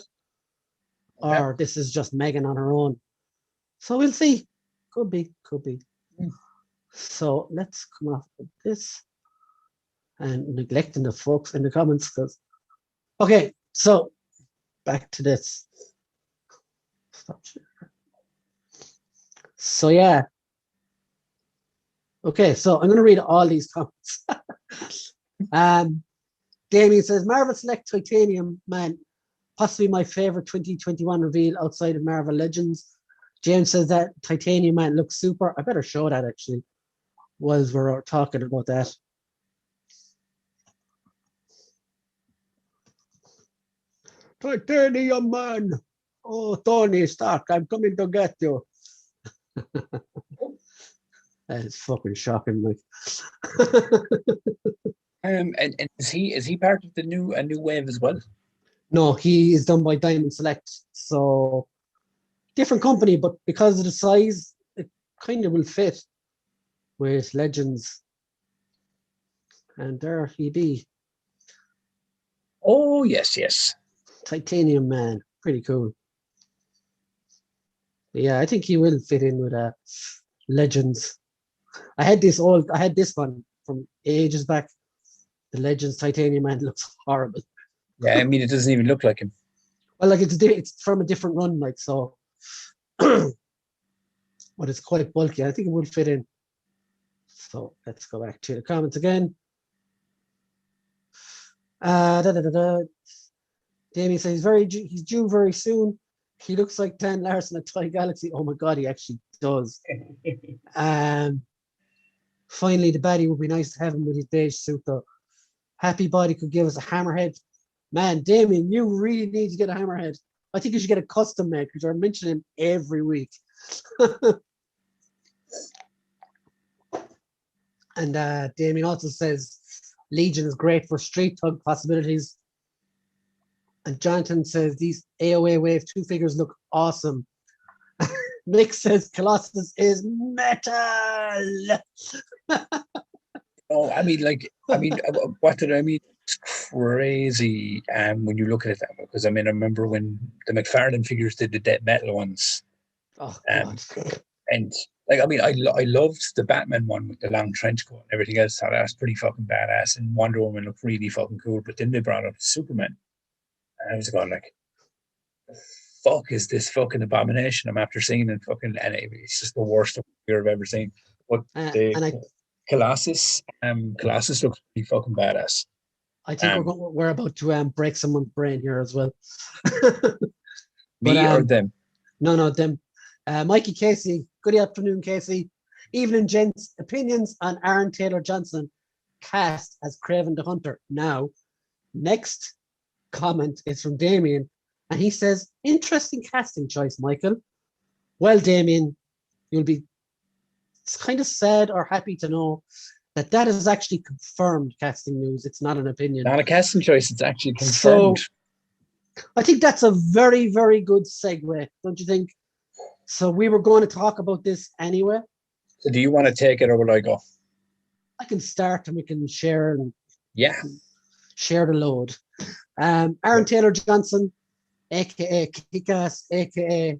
or this is just Megan on her own. So we'll see. Could be. So let's come off of this and neglecting the folks in the comments, because okay, so back to this. Stop sharing. So yeah. Okay, so I'm going to read all these comments. Damien says Marvel Select Titanium Man, possibly my favorite 2021 reveal outside of Marvel Legends. James says that Titanium Man looks super. I better show that actually while we're talking about that. Titanium Man. Oh, Tony Stark, I'm coming to get you. That's fucking shocking, like. And is he part of a new wave as well? No, he is done by Diamond Select, so different company, but because of the size, it kind of will fit with Legends. And there he be. Oh yes. Titanium Man, pretty cool. Yeah, I think he will fit in with Legends. I had this one from ages back. The Legends Titanium Man looks horrible. Yeah, I mean it doesn't even look like him. Well, like it's from a different run, like so. But it's quite bulky. I think it would fit in. So let's go back to the comments again. Damien says he's due very soon. He looks like Dan Larson at Toy Galaxy. Oh my god, he actually does. Finally, the baddie would be nice to have him with his beige suit though. Happy Body could give us a hammerhead. Man, Damien, you really need to get a hammerhead. I think you should get a custom made because you're mentioning him every week. And Damien also says Legion is great for street tug possibilities. And Jonathan says these AOA Wave 2 figures look awesome. Nick says Colossus is metal. Oh, I mean, what did I mean? It's crazy when you look at it that way. Because I mean, I remember when the McFarlane figures did the Dead Metal ones. Oh, God. And like, I mean, I loved the Batman one with the long trench coat and everything else. So that was pretty fucking badass. And Wonder Woman looked really fucking cool. But then they brought up Superman. And I was going like, the fuck is this fucking abomination I'm after seeing? And fucking, and it's just the worst figure I've ever seen. But Colossus looks pretty fucking badass. I think we're about to break someone's brain here as well. Me or them? No, them. Mikey Casey, good afternoon, Casey. Evening, gents. Opinions on Aaron Taylor Johnson cast as Kraven the Hunter. Now, next comment is from Damien, and he says, interesting casting choice, Michael. Well, Damien, you'll be kind of sad or happy to know that is actually confirmed casting news. It's not an opinion. Not a casting choice. It's actually confirmed. So I think that's a very, very good segue, don't you think? So we were going to talk about this anyway. So do you want to take it or will I go? I can start and we can share and share the load. Aaron Taylor Johnson, aka Kick-Ass, aka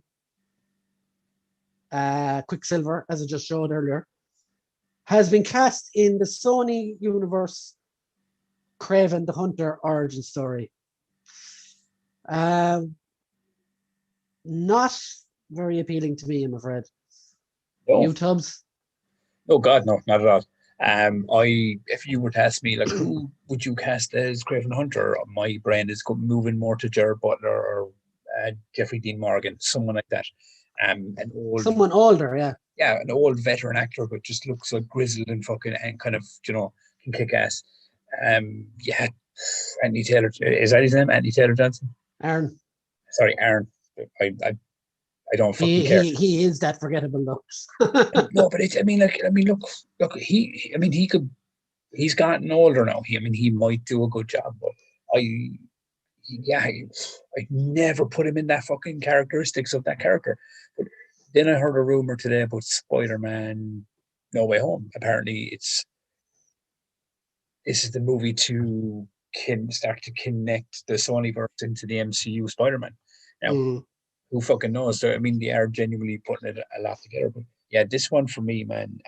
Quicksilver, as I just showed earlier, has been cast in the Sony Universe Kraven the Hunter origin story. Not very appealing to me, I'm afraid. No. You, Tubbs? Oh God, no, not at all. If you were to ask me, like, who would you cast as Kraven the Hunter? My brain is moving more to Jared Butler or Jeffrey Dean Morgan, someone like that. Someone older, yeah. Yeah, an old veteran actor, but just looks like grizzled and fucking and kind of, can kick ass. Anthony Taylor, is that his name? Anthony Taylor Johnson? Aaron. Sorry, Aaron. I don't fucking care. He is that forgettable though. No, but look. He's gotten older now. He might do a good job, but I never put him in that fucking characteristics of that character. But then I heard a rumor today about Spider-Man No Way Home. Apparently, this is the movie to start to connect the Sonyverse into the MCU Spider-Man. Now, who fucking knows? So, they are genuinely putting it a lot together. But yeah, this one for me, man.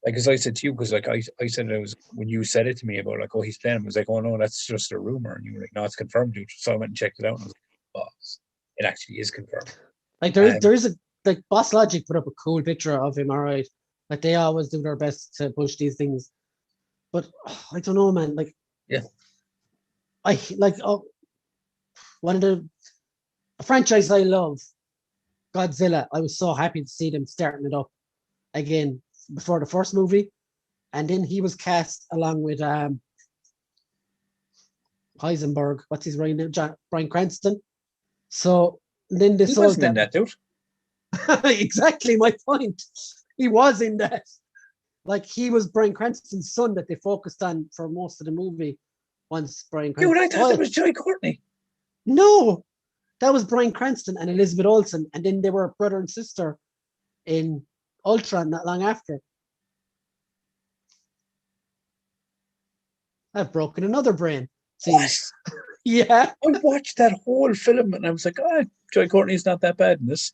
Like as I said to you, because like I said, it was when you said it to me about like, oh, he's playing him. I was like, oh no, that's just a rumor, and you were like, no, it's confirmed, dude. So I went and checked it out, and I was like, oh, it actually is confirmed. Like there is a like Boss Logic put up a cool picture of him. All right, like they always do their best to push these things, but I don't know, man. Like Yeah. I like one of a franchise I love, Godzilla. I was so happy to see them starting it up again before the first movie, and then he was cast along with Heisenberg. What's his right name? Bryan Cranston. So then they He sold wasn't in that, dude. exactly my point. He was in that. Like he was Bryan Cranston's son that they focused on for most of the movie. Once Bryan Dude, Cranston. I thought that was Joey Courtney. No, that was Bryan Cranston and Elizabeth Olsen, and then they were brother and sister in Ultron not long after. I've broken another brain. What? Yeah. I watched that whole film and I was like, oh, Joey Courtney's not that bad in this.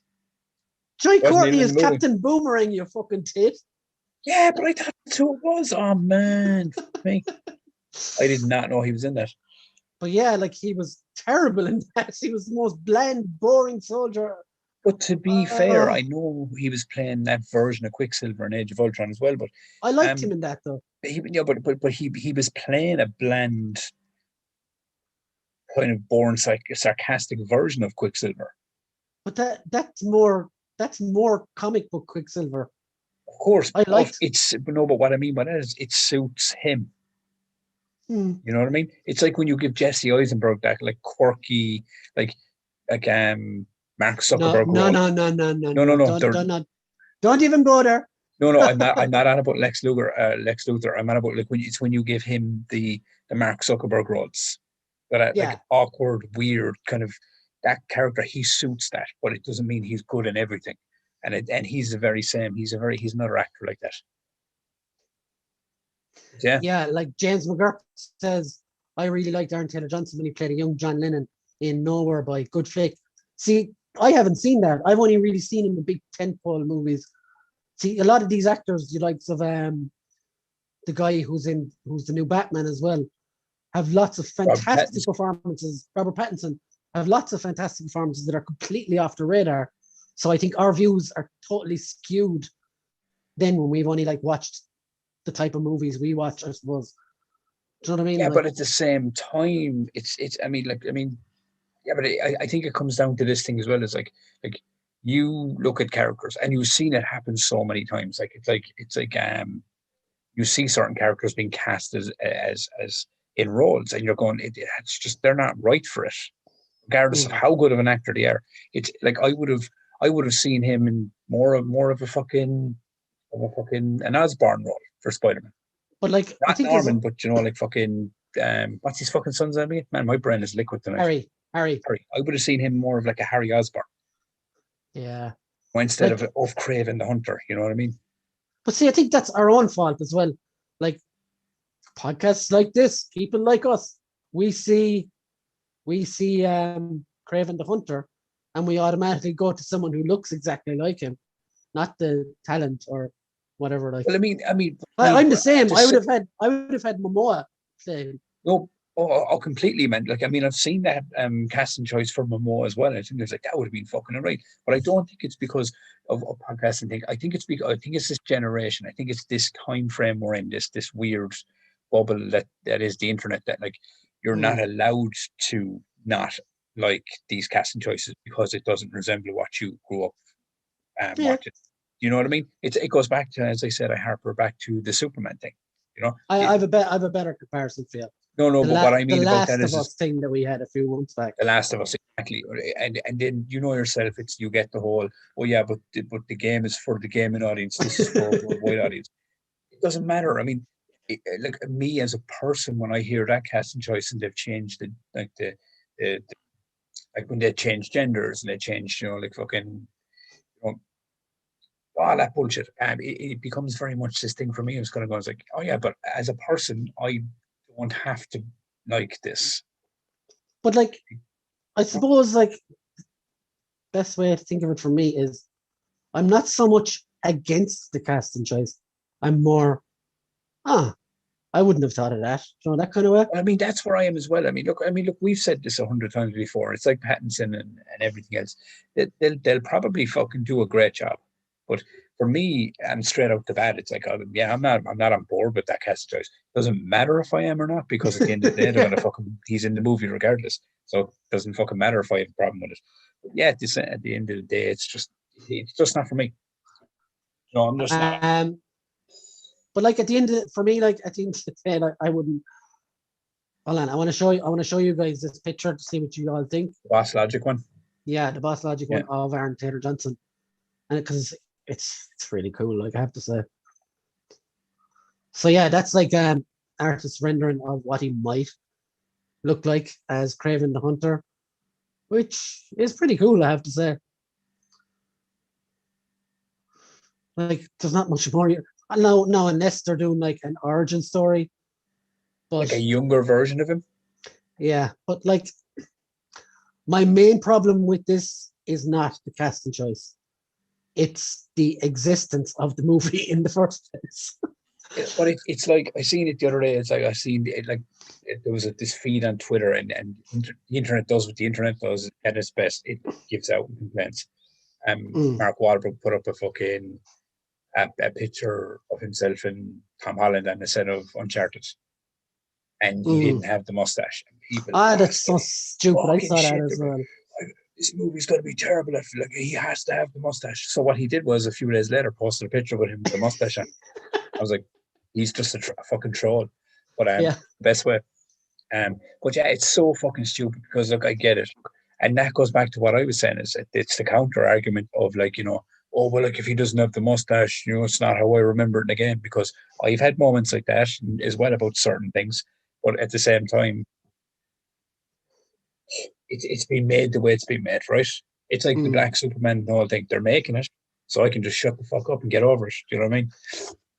Joey Wasn't Courtney even in is the movie. Captain Boomerang, you fucking tit. Yeah, but I thought that's who it was. Oh, man. Me. I did not know he was in that. But yeah, like he was terrible in that. He was the most bland, boring soldier. But to be fair, I know he was playing that version of Quicksilver in Age of Ultron as well. But I liked him in that though. but he was playing a bland, kind of boring, sarcastic version of Quicksilver. But that's more comic book Quicksilver. Of course, I liked but what I mean by that is it suits him. You know what I mean? It's like when you give Jesse Eisenberg that like quirky, like Mark Zuckerberg role. No. Don't even go there. No, I'm not on about Lex Luthor. I'm on about like when you give him the Mark Zuckerberg roles. That like awkward, weird kind of that character, he suits that, but it doesn't mean he's good in everything. And he's the very same. He's another actor like that. Yeah. Yeah, like James McGurk says, I really liked Aaron Taylor Johnson when he played a young John Lennon in Nowhere by Good Flick. See, I haven't seen that. I've only really seen him in the big tentpole movies. See, a lot of these actors, the likes of the guy who's the new Batman as well, have lots of fantastic performances. Robert Pattinson have lots of fantastic performances that are completely off the radar. So I think our views are totally skewed then when we've only like watched the type of movies we watch, I suppose. Do you know what I mean? Yeah, like, but at the same time, yeah, but I think it comes down to this thing as well. It's like you look at characters and you've seen it happen so many times. It's like you see certain characters being cast as in roles, and you're going, it's just they're not right for it, regardless of how good of an actor they are. It's like I would have seen him in more of a fucking an Osborn role for Spider-Man. But like not I think Norman, but like fucking what's his fucking son's name again? Man, my brain is liquid tonight. Harry. I would have seen him more of like a Harry Osborn. Yeah. Instead of Craven the Hunter, you know what I mean? But see, I think that's our own fault as well. Like podcasts like this, people like us, we see Craven the Hunter, and we automatically go to someone who looks exactly like him, not the talent or whatever. Like, well, I mean, I'm the same. I would have had Momoa playing. No, completely, man. Like, I mean, I've seen that casting choice for Momoa as well. I think there's like that would have been fucking right, but I don't think it's because of podcasting thing. I think it's this generation. I think it's this time frame we're in. This weird bubble that is the internet. That like you're not allowed to not like these casting choices because it doesn't resemble what you grew up watching. You know what I mean? It goes back to, as I said, I harper back to the Superman thing. You know, I have a better comparison for you. No, but what I mean about that is the Last of Us thing that we had a few months back. The Last of Us, exactly. And then you know yourself, you get the whole, but the game is for the gaming audience. This is for a worldwide audience. It doesn't matter. I mean, like me as a person, when I hear that casting choice and they've changed like when they changed genders and they changed, like fucking, all that bullshit. It becomes very much this thing for me. It's kind of going, it's like, oh yeah, but as a person, I don't have to like this. But like, I suppose like best way to think of it for me is I'm not so much against the casting choice. I'm more, I wouldn't have thought of that. That kind of way. I mean, that's where I am as well. I mean, look, we've said this 100 times before. It's like Pattinson and everything else. They'll probably fucking do a great job. But for me, and straight out the bat, it's like, yeah, I'm not on board with that cast choice. Doesn't matter if I am or not, because at the end of the day, they're gonna he's in the movie regardless. So it doesn't fucking matter if I have a problem with it. But yeah, at the end of the day, it's just not for me. No, I'm just not. But like at the end for me, like at the end of the day, like, I wouldn't. Hold on, I want to show you guys this picture to see what you all think. The Boss Logic one. Yeah, the Boss Logic one of Aaron Taylor Johnson, and because it's really cool, like I have to say. So yeah, that's like artist rendering of what he might look like as Kraven the Hunter, which is pretty cool, I have to say. Like, there's not much more. No, unless they're doing like an origin story, but like a younger version of him. Yeah, but like, my main problem with this is not the casting choice; it's the existence of the movie in the first place. But it's like I seen it the other day. It's like I seen it, like there was this feed on Twitter, and the internet does what the internet does at its best. It gives out complaints. Mark Wahlberg put up a fucking a picture of himself and Tom Holland on the set of Uncharted, and he didn't have the mustache. And people, that's so stupid. I saw that as well. This movie's going to be terrible. I feel like he has to have the mustache. So what he did was a few days later posted a picture with him with the mustache on. I was like, he's just a fucking troll. But best way. But yeah, it's so fucking stupid because look, I get it. And that goes back to what I was saying, is it's the counter argument of like, oh, well, like if he doesn't have the mustache, it's not how I remember it again, because I've had moments like that as well about certain things. But at the same time, it's been made the way it's been made, right? It's like the Black Superman and the whole thing. They're making it, so I can just shut the fuck up and get over it. Do you know what I mean?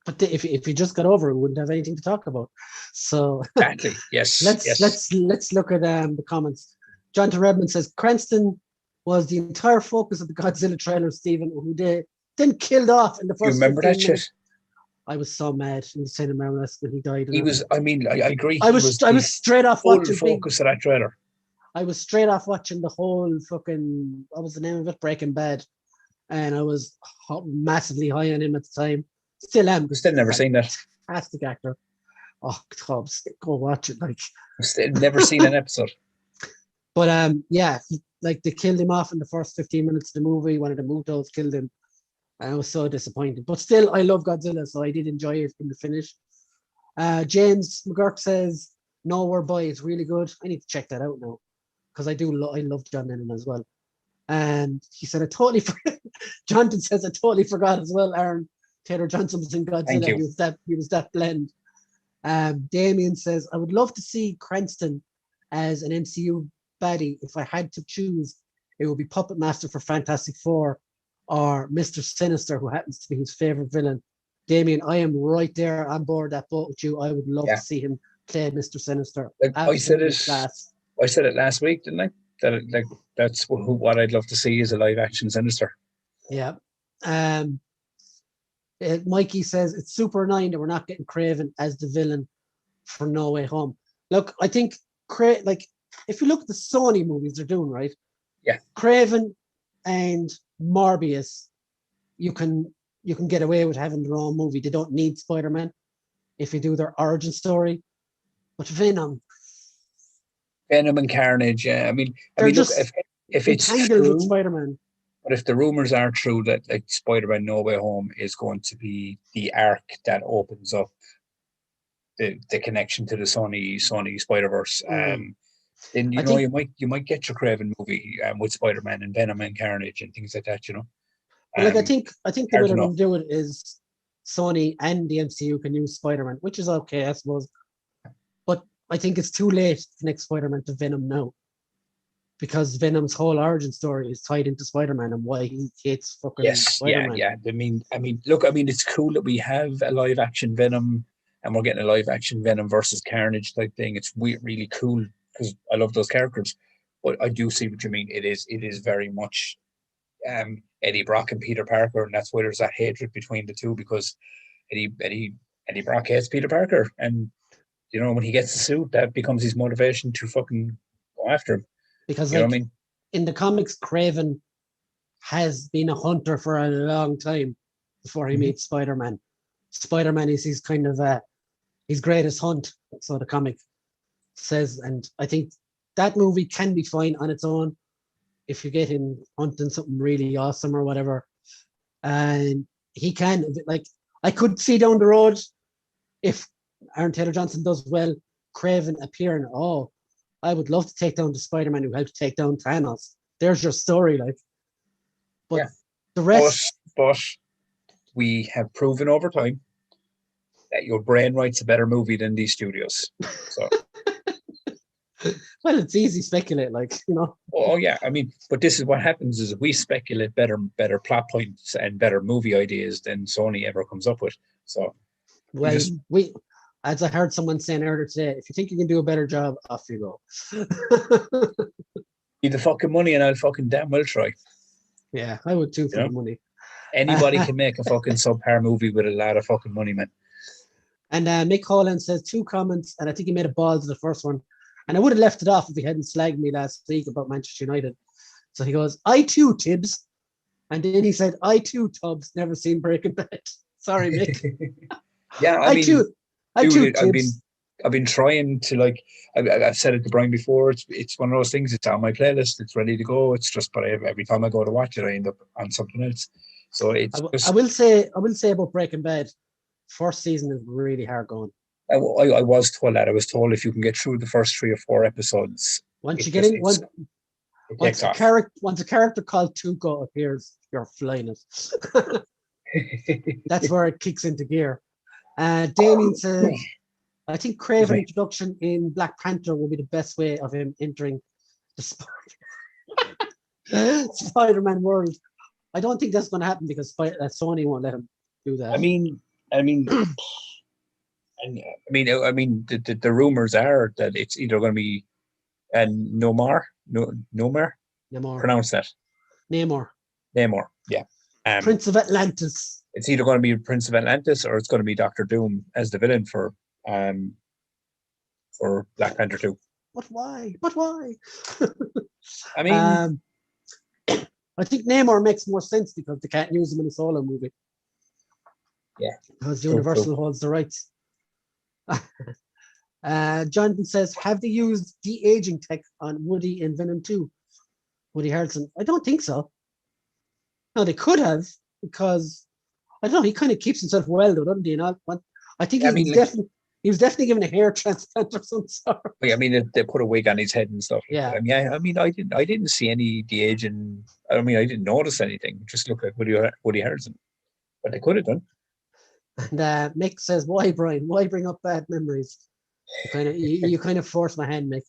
But if you just got over it, we wouldn't have anything to talk about. So exactly, yes. Let's look at the comments. Jonathan Redmond says Cranston was the entire focus of the Godzilla trailer, Stephen, who they then killed off in the first. You remember that shit? I was so mad in the cinema when he died. He was. I mean, I agree. I was straight off watching focus of that trailer. I was straight off watching the whole fucking, what was the name of it? Breaking Bad. And I was massively high on him at the time. Still am. I've still never seen that. Fantastic actor. Oh, God, go watch it. Like, I've still never seen an episode. But yeah, they killed him off in the first 15 minutes of the movie. One of the Mutos killed him. I was so disappointed. But still, I love Godzilla, so I did enjoy it in the finish. James McGurk says, No We're By is really good. I need to check that out now, because I love John Lennon as well. And he said, Jonathan says, I totally forgot as well, Aaron Taylor Johnson was in Godzilla. He was that blend. Damien says, I would love to see Cranston as an MCU baddie. If I had to choose, it would be Puppet Master for Fantastic Four or Mr. Sinister, who happens to be his favorite villain. Damien, I am right there on board that boat with you. I would love to see him play Mr. Sinister. I said it last week, didn't I? That's what I'd love to see is a live action Sinister. Yeah. Mikey says it's super annoying that we're not getting Kraven as the villain for No Way Home. Look, I think if you look at the Sony movies they're doing, right? Yeah. Kraven and Morbius, you can get away with having their own movie. They don't need Spider-Man if you do their origin story. But Venom and Carnage, yeah. I mean, look, if it's true, with Spider-Man. But if the rumors are true that like Spider-Man No Way Home is going to be the arc that opens up the connection to the Sony Spider-Verse, then you might get your Kraven movie with Spider-Man and Venom and Carnage and things like that, I think the way they're going to do it is Sony and the MCU can use Spider-Man, which is okay, I suppose. But I think it's too late to connect Spider-Man to Venom now, because Venom's whole origin story is tied into Spider-Man and why he hates fucking Spider-Man. Yeah. I mean, look, it's cool that we have a live action Venom and we're getting a live action Venom versus Carnage type thing. It's really cool because I love those characters. But I do see what you mean. It is very much Eddie Brock and Peter Parker, and that's why there's that hatred between the two, because Eddie Brock hates Peter Parker, and when he gets the suit, that becomes his motivation to fucking go after him. Because in the comics, Kraven has been a hunter for a long time. before he meets Spider-Man. Spider-Man is his kind of his greatest hunt, so the comic says, and I think that movie can be fine on its own if you get him hunting something really awesome or whatever. And he can, like, I could see down the road if Aaron Taylor Johnson does well, Craven appearing. Oh, I would love to take down the Spider-Man who helped take down Thanos. There's your story, like. But the rest. But we have proven over time that your brain writes a better movie than these studios. So. Well, it's easy to speculate, like, you know. Oh yeah, I mean, but this is what happens: is we speculate better plot points and better movie ideas than Sony ever comes up with. So, well, we, as I heard someone saying earlier today, if you think you can do a better job, off you go. Need the fucking money, and I'll fucking damn well try. Yeah, I would too for the money. Anybody can make a fucking subpar movie with a lot of fucking money, man. And Mick Holland says 2 comments, and I think he made a balls of the first one. And I would have left it off if he hadn't slagged me last week about Manchester United. So he goes, I too, Tibbs. And then he said, I too, Tubbs, never seen Breaking Bad. Sorry, Mick. Yeah, I too, Tibbs. I've been trying to, like, I've said it to Brian before. It's one of those things. It's on my playlist. It's ready to go. It's just, but every time I go to watch it, I end up on something else. So it's. I will say about Breaking Bad, first season is really hard going. I was told that. I was told if you can get through the first 3 or 4 episodes, once you get in, once a character called Tuco appears, you're flying it. That's where it kicks into gear. Damien says, I think Craven introduction in Black Panther will be the best way of him entering the Spider-Man world. I don't think that's going to happen because Sony won't let him do that. I mean, the rumors are that it's either going to be Namor. Pronounce that. Namor. Yeah. Prince of Atlantis. It's either going to be Prince of Atlantis or it's going to be Doctor Doom as the villain for Black Panther 2. But why? I mean, I think Namor makes more sense because they can't use him in a solo movie. Yeah. Because Universal holds the rights. Jonathan says, have they used de-aging tech on Woody in Venom 2? Woody Harrelson? I don't think so. No, they could have, because I don't know, he kind of keeps himself well though, doesn't he? I think he was definitely given a hair transplant of some sort. I mean, they put a wig on his head and stuff. Yeah. I didn't see any de-aging. I mean, I didn't notice anything. It just looked like Woody Harrelson. But they could have done. And Mick says, why, Brian? Why bring up bad memories? You kind of forced my hand, Mick.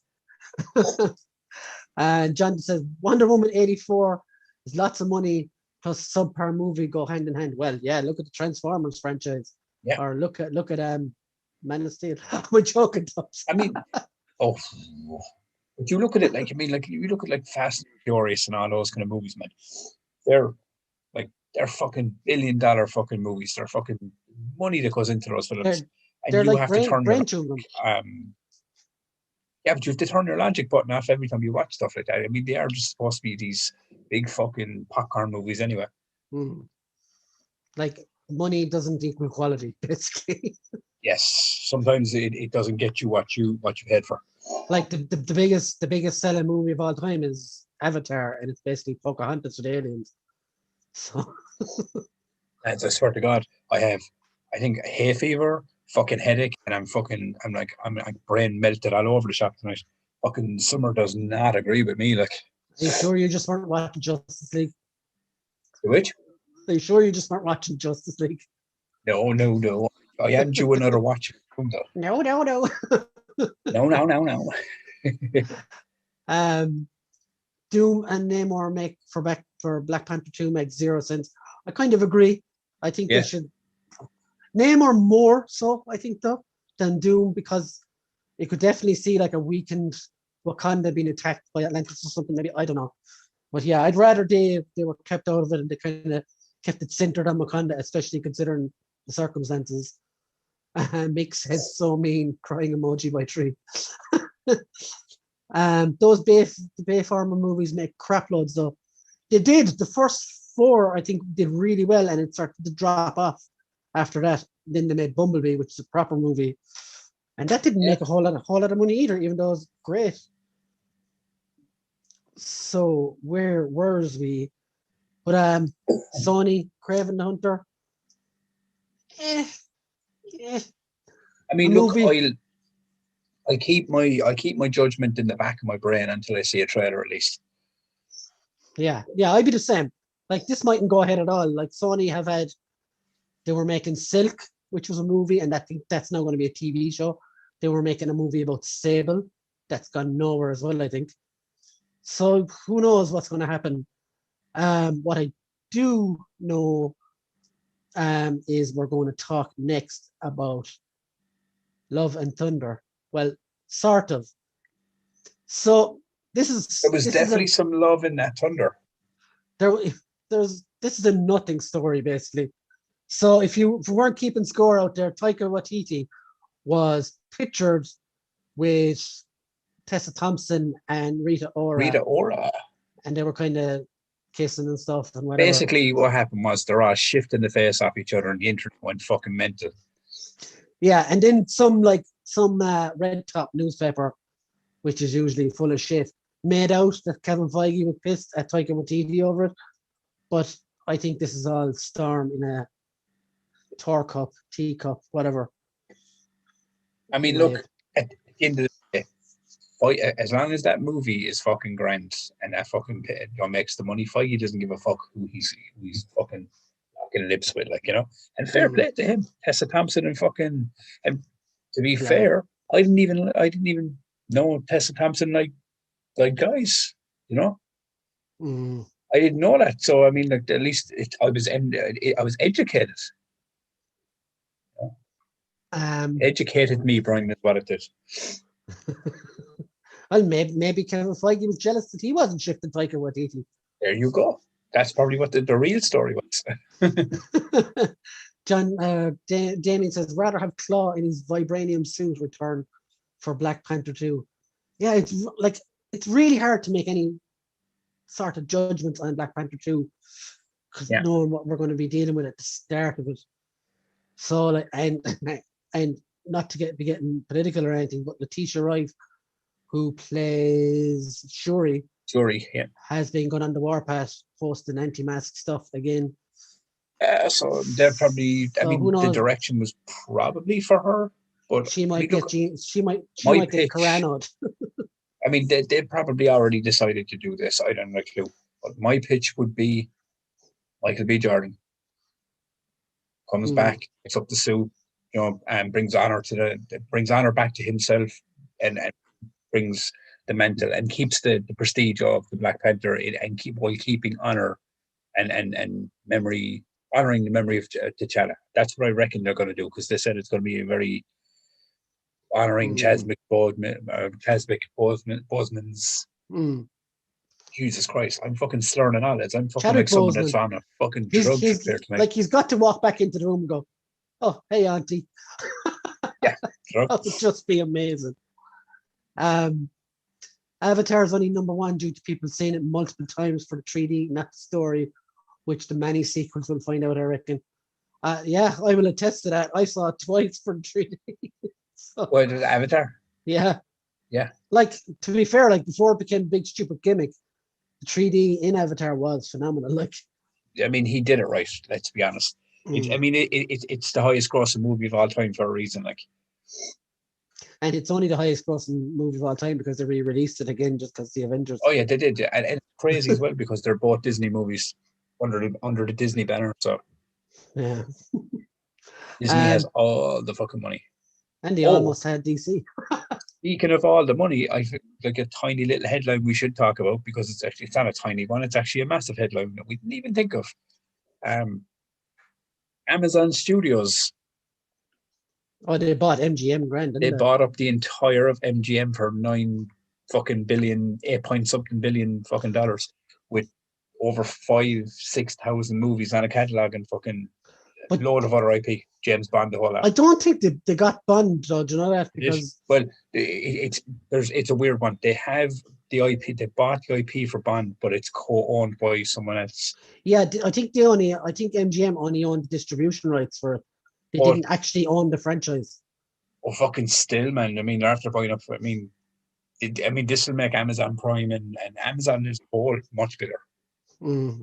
And John says, Wonder Woman 84 is lots of money plus subpar movie go hand in hand. Well, yeah, look at the Transformers franchise. Yeah. Or look at Man of Steel. We're joking. I mean, but you look at it you look at like Fast and Furious and all those kind of movies, man. They're fucking $1 billion fucking movies. They're fucking money that goes into those films. They're like brain children. Yeah, but you have to turn your logic button off every time you watch stuff like that. I mean, they are just supposed to be these big fucking popcorn movies anyway. Like, money doesn't equal quality, basically. Yes, sometimes it doesn't get you what you paid for. Like the biggest selling movie of all time is Avatar, and it's basically Pocahontas with aliens. So, I swear to God, I think hay fever, fucking headache, and I'm like brain melted all over the shop tonight. Fucking summer does not agree with me. Like, are you sure you just weren't watching Justice League? Which? Are you sure you just weren't watching Justice League? No. I am due another watch. No. No. Doom and Namor make for Black Panther 2 makes 0 sense. I kind of agree. I think they should Namor more so, I think, though, than Doom, because you could definitely see like a weakened Wakanda being attacked by Atlantis or something. Maybe, I don't know. But yeah, I'd rather they were kept out of it and they kind of kept it centered on Wakanda, especially considering the circumstances. Mick says so mean, crying emoji by 3. Those Bay Farmer movies make crap loads though. They did. The first 4, I think, did really well, and it started to drop off after that. Then they made Bumblebee, which is a proper movie, and that didn't make a whole lot of money either, even though it was great. So where's we? But Sony, Kraven the Hunter. I mean, look, I keep my judgment in the back of my brain until I see a trailer at least. Yeah, I'd be the same. Like, this mightn't go ahead at all. Like, Sony they were making Silk, which was a movie, and I think that's now going to be a TV show. They were making a movie about Sable. That's gone nowhere as well, I think. So who knows what's going to happen. What I do know is we're going to talk next about Love and Thunder. Well, sort of. So this was definitely some love in that thunder. This is a nothing story, basically. So if you weren't keeping score out there, Taika Waititi was pictured with Tessa Thompson and Rita Ora. And they were kind of kissing and stuff and whatever. Basically, what happened was they're all shifting the face off each other and the internet went fucking mental. Yeah, and then some red top newspaper, which is usually full of shit, made out that Kevin Feige was pissed at Taika Waititi over it. But I think this is all storm in a cup, teacup, whatever. I mean, look, at the end of the day, as long as that movie is fucking grand and that fucking makes the money, Feige doesn't give a fuck who he's fucking locking lips with, like, you know. And fair play to him, Tessa Thompson and fucking. And to be fair, I didn't even know Tessa Thompson like guys, you know. I didn't know that, so I mean, like, at least I was educated. Educated me, Brian, is what it did. Well, maybe Kevin Feige was jealous that he wasn't shifting Taika Waititi. There you go. That's probably what the real story was. John Damien says, rather have Claw in his vibranium suit return for Black Panther 2. Yeah, it's really hard to make any sort of judgments on Black Panther 2 because knowing what we're going to be dealing with at the start of it. So, like, and not to be getting political or anything, but Letitia Wright, who plays Shuri, has been going on the warpath posting anti-mask stuff again. So they're probably. I mean, the direction was probably for her, but she might get Carano'd. I mean, they probably already decided to do this. I don't know a clue. But my pitch would be Michael B. Jordan comes back, picks up the suit, you know, and brings honor back to himself, and brings the mantle and keeps the prestige of the Black Panther, and while keeping honor and memory, honoring the memory of T'Challa. That's what I reckon they're going to do, because they said it's going to be a very honoring Chadwick Boseman's. Jesus Christ, I'm fucking slurring and all that. I'm fucking like someone that's on a fucking drug trip there tonight. Like, he's got to walk back into the room and go, "Oh, hey, auntie." Yeah, that would just be amazing. Avatar is only #1 due to people seeing it multiple times for the 3D, not the story, which the many sequels will find out, I reckon. Yeah, I will attest to that. I saw it twice for the 3D. What is Avatar? Yeah. Yeah. Like, to be fair, like, before it became a big stupid gimmick, the 3D in Avatar was phenomenal. Like, I mean, he did it right. Let's be honest. I mean, it's the highest grossing movie of all time for a reason. Like, and it's only the highest grossing movie of all time because they re-released it again just because the Avengers. Oh yeah, they did, and it's crazy as well because they're both Disney movies under the Disney banner. So yeah, Disney has all the fucking money, and they almost had DC. Speaking of all the money, I think like a tiny little headline we should talk about, because it's not a tiny one. It's actually a massive headline that we didn't even think of. Amazon Studios. Oh, they bought MGM grand. They bought up the entire of MGM for $8-something billion fucking dollars, with over 5,000-6,000 movies on a catalog and fucking load of other IP. James Bond, the whole lot. I don't think they got Bond, though. Do you know that? Because it's a weird one. They have the IP. They bought the IP for Bond, but it's co-owned by someone else. Yeah, I think MGM only owned the distribution rights for it. They But, didn't actually own the franchise. oh, fucking still, man. I mean, after buying up, this will make Amazon Prime and Amazon is all much bigger.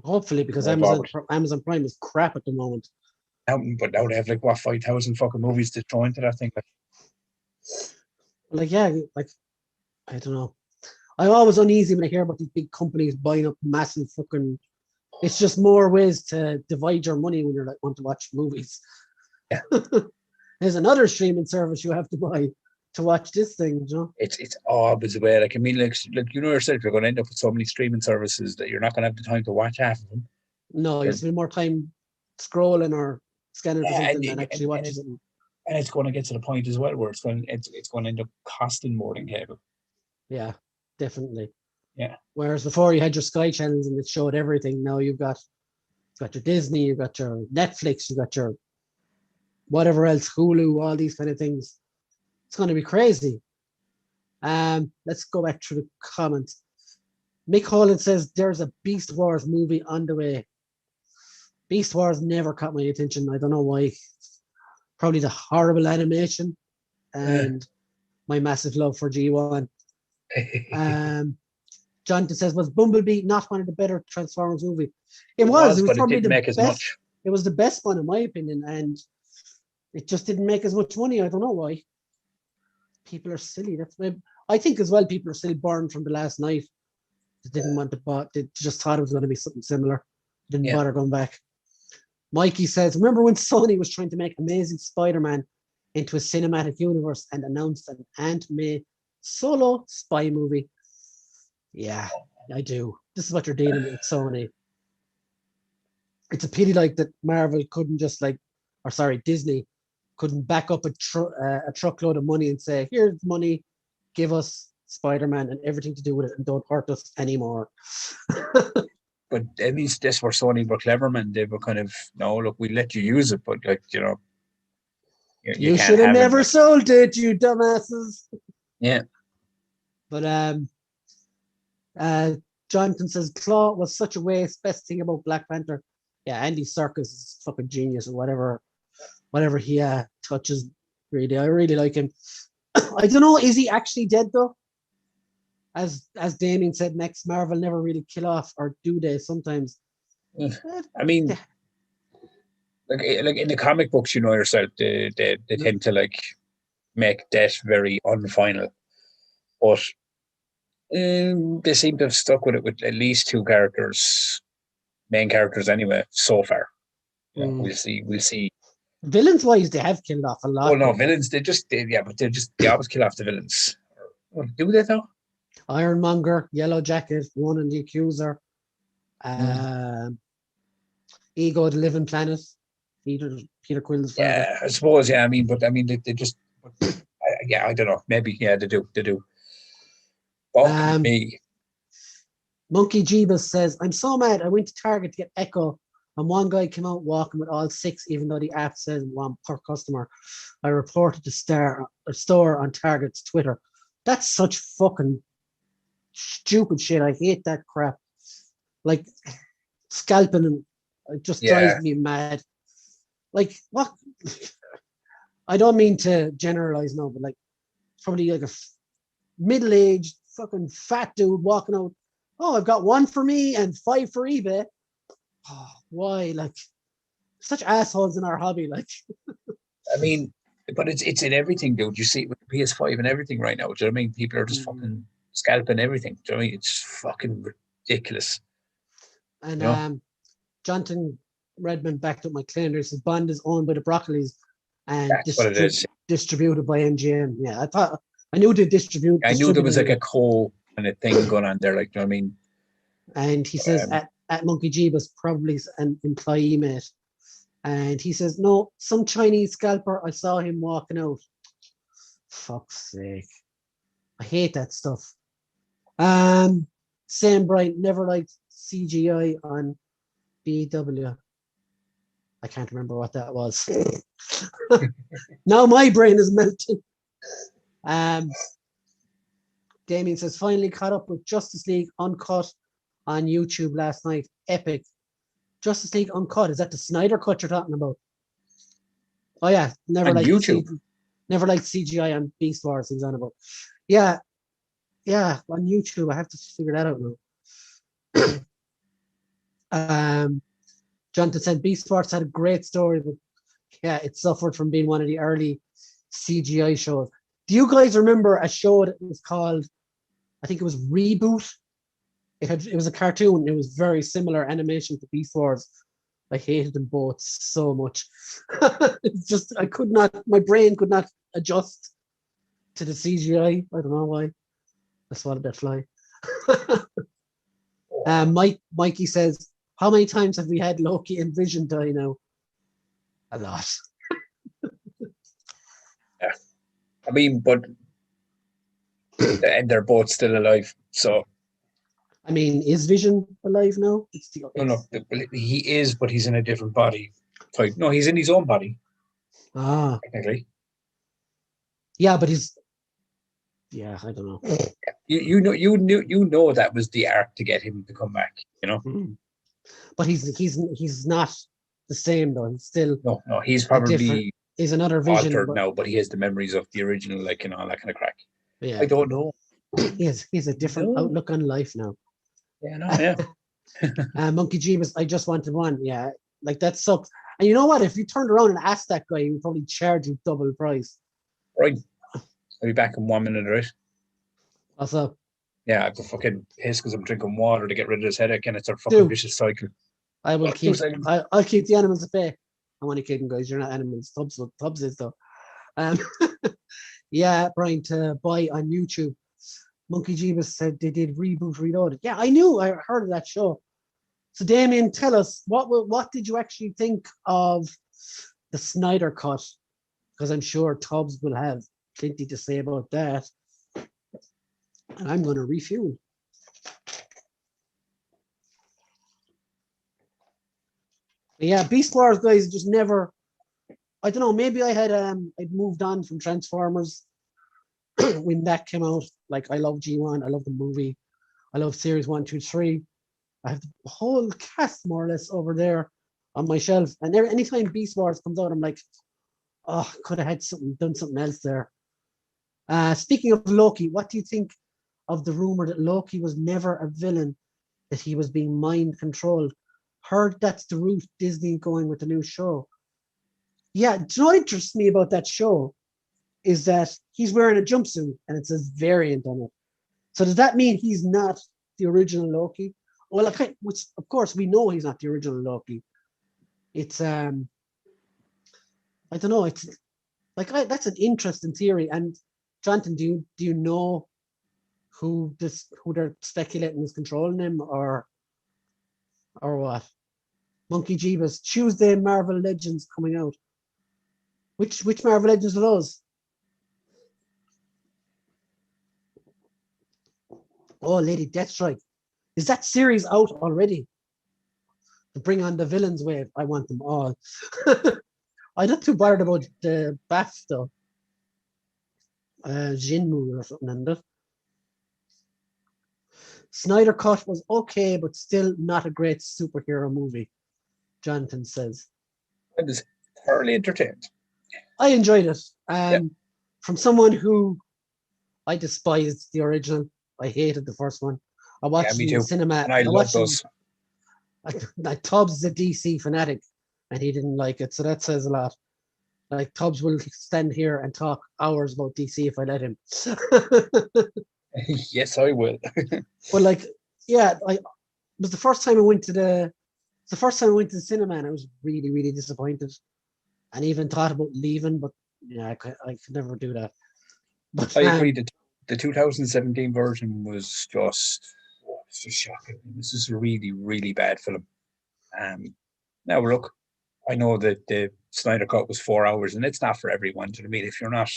Hopefully, because No Amazon Prime is crap at the moment. But now they have like what 5,000 fucking movies to throw into that thing. Like, yeah, like I don't know. I'm always uneasy when I hear about these big companies buying up massive fucking. It's just more ways to divide your money when you're like want to watch movies. Yeah. There's another streaming service you have to buy to watch this thing, you know. It's always the way. Like you know yourself, you're going to end up with so many streaming services that you're not going to have the time to watch half of them. No, you spend more time scrolling or scanning for something than actually watching something. And it's going to get to the point as well where it's going to end up costing more than cable. Yeah, definitely. Yeah. Whereas before you had your Sky channels and it showed everything. Now you've got your Disney, you've got your Netflix, you've got your whatever else, Hulu, all these kind of things. It's going to be crazy. Let's go back to the comments. Mick Holland says there's a Beast Wars movie on the way. Beast Wars never caught my attention. I don't know why. Probably the horrible animation and my massive love for G1. Jonathan says, was Bumblebee not one of the better Transformers movie? It was but probably it didn't make best. as much. It was the best one in my opinion, and it just didn't make as much money. I don't know why. People are silly. I think as well. People are still burned from the last night. They didn't want to buy. They just thought it was going to be something similar. Didn't bother going back. Mikey says, remember when Sony was trying to make Amazing Spider-Man into a cinematic universe and announced an Aunt May solo spy movie? Yeah, I do. This is what you're dealing with Sony. It's a pity like that Marvel couldn't just Disney couldn't back up a truckload of money and say, here's money, give us Spider-Man and everything to do with it and don't hurt us anymore. But at least this were Sony were clever, man. They were kind of, no, look, we let you use it, but like, you know. You should have never sold it, you dumbasses. Yeah. But Jonathan says Claw was such a waste. Best thing about Black Panther. Yeah, Andy Serkis is fucking genius or whatever he touches. Really, I really like him. I don't know, is he actually dead though? As Damien said, next Marvel never really kill off, or do they sometimes? I mean, like in the comic books, you know yourself, they tend to like make death very unfinal, but they seem to have stuck with it with at least two characters, main characters anyway, so far. We'll see. Villains wise, they have killed off a lot. Oh no, villains, they always kill off the villains. Do they though? Ironmonger, Yellow Jacket, Ronan the Accuser, Ego the Living Planet, Peter Quill's father. Yeah, I suppose. Yeah, they just. I don't know. Maybe they do. Me. Monkey Jeebus says, "I'm so mad. I went to Target to get Echo, and one guy came out walking with all 6, even though the app says one per customer. I reported the store on Target's Twitter. That's such fucking stupid shit. I hate that crap. Like scalping them, it just drives me mad. Like what? I don't mean to generalize now, but like probably like a middle-aged fucking fat dude walking out. Oh, I've got 1 for me and 5 for eBay. Oh, why? Like such assholes in our hobby. Like, I mean, but it's in everything, dude. You see it with the PS5 and everything right now. Do you know what I mean? People are just fucking scalping everything. Do you know what I mean? It's fucking ridiculous. And Jonathan Redmond backed up my claim. This Bond is owned by the Broccolis and distributed by MGM. Yeah, I knew they distribute. I knew there was like a co and a thing going on there. Like, you know what I mean? And he says at Monkey Jeebus probably an employee mate. And he says, no, some Chinese scalper, I saw him walking out. Fuck's sake. I hate that stuff. Sam Bryant never liked CGI on BW. I can't remember what that was. Now my brain is melting. Damien says, finally caught up with Justice League Uncut on YouTube last night. Epic. Justice League Uncut, is that the Snyder cut you're talking about? Oh yeah, never On liked YouTube. never liked CGI on Beast Wars he's on about. Yeah, on YouTube. I have to figure that out now. Jonathan said Beast Wars had a great story, but yeah, it suffered from being one of the early CGI shows. Do you guys remember a show that was called, I think it was Reboot? It was a cartoon. It was very similar animation to Beast Wars. I hated them both so much. It's just my brain could not adjust to the CGI. I don't know why. I swallowed that fly. Mikey says, how many times have we had Loki and Vision die now? A lot. Yeah. I mean, but and they're both still alive. So I mean, is Vision alive now? no, he is, but he's in a different body. No, he's in his own body. Technically. Yeah, but I don't know. You know that was the arc to get him to come back. You know. But he's not the same though. He's still no. He's probably he's another Vision altered now, but he has the memories of the original, like, and all that kind of crack. Yeah, I don't know. He's a different outlook on life now. Yeah, no, yeah. Monkey Jeebus, I just wanted one. Yeah, like that sucks. And you know what? If you turned around and asked that guy, he would probably charge you double price. Right. I'll be back in 1 minute, right? What's up? Yeah, I have to fucking piss because I'm drinking water to get rid of this headache, and it's a fucking vicious cycle. I'll keep the animals at bay. I'm only kidding, guys. You're not animals. Tubbs is though. Yeah, Brian, to buy on YouTube. Monkey Jeebus said they did Reboot Reloaded. Yeah, I heard of that show. So Damien, tell us, what did you actually think of the Snyder cut? Because I'm sure Tubbs will have plenty to say about that. And I'm going to refuel. Yeah, Beast Wars, guys, just never. I don't know. Maybe I'd moved on from Transformers when that came out. Like, I love G1. I love the movie. I love Series 1, 2, 3. I have the whole cast more or less over there on my shelf. And anytime Beast Wars comes out, I'm like, oh, could have done something else there. Speaking of Loki, what do you think of the rumor that Loki was never a villain, that he was being mind controlled? Heard that's the route Disney going with the new show. Yeah, do you know what interests me about that show is that he's wearing a jumpsuit and it says variant on it. So does that mean he's not the original Loki? Well, which of course we know he's not the original Loki. It's I don't know. It's like that's an interesting theory. And Jonathan, do you know who they're speculating is controlling him, or what? Monkey Jeebus, Tuesday Marvel Legends coming out. Which Marvel Legends are those? Oh, Lady Deathstrike. Is that series out already? To bring on the villains wave, I want them all. I'm not too bothered about the Baxter. Jinmu or something in it. Snyder Cut was okay, but still not a great superhero movie, Jonathan says. I was thoroughly entertained. I enjoyed it. From someone who I despised the original. I hated the first one. I watched it in the cinema. And I love those. Like Tubbs is a DC fanatic, and he didn't like it, so that says a lot. Like Tubbs will stand here and talk hours about DC if I let him. Yes, I will. But like, yeah, it was the first time I went to the cinema, and I was really, really disappointed, and even thought about leaving. But yeah, I could never do that. But I agree. The 2017 version was just shocking. This is a really, really bad film. Now look, I know that the Snyder Cut was 4 hours, and it's not for everyone. Do you know what I mean? If you're not,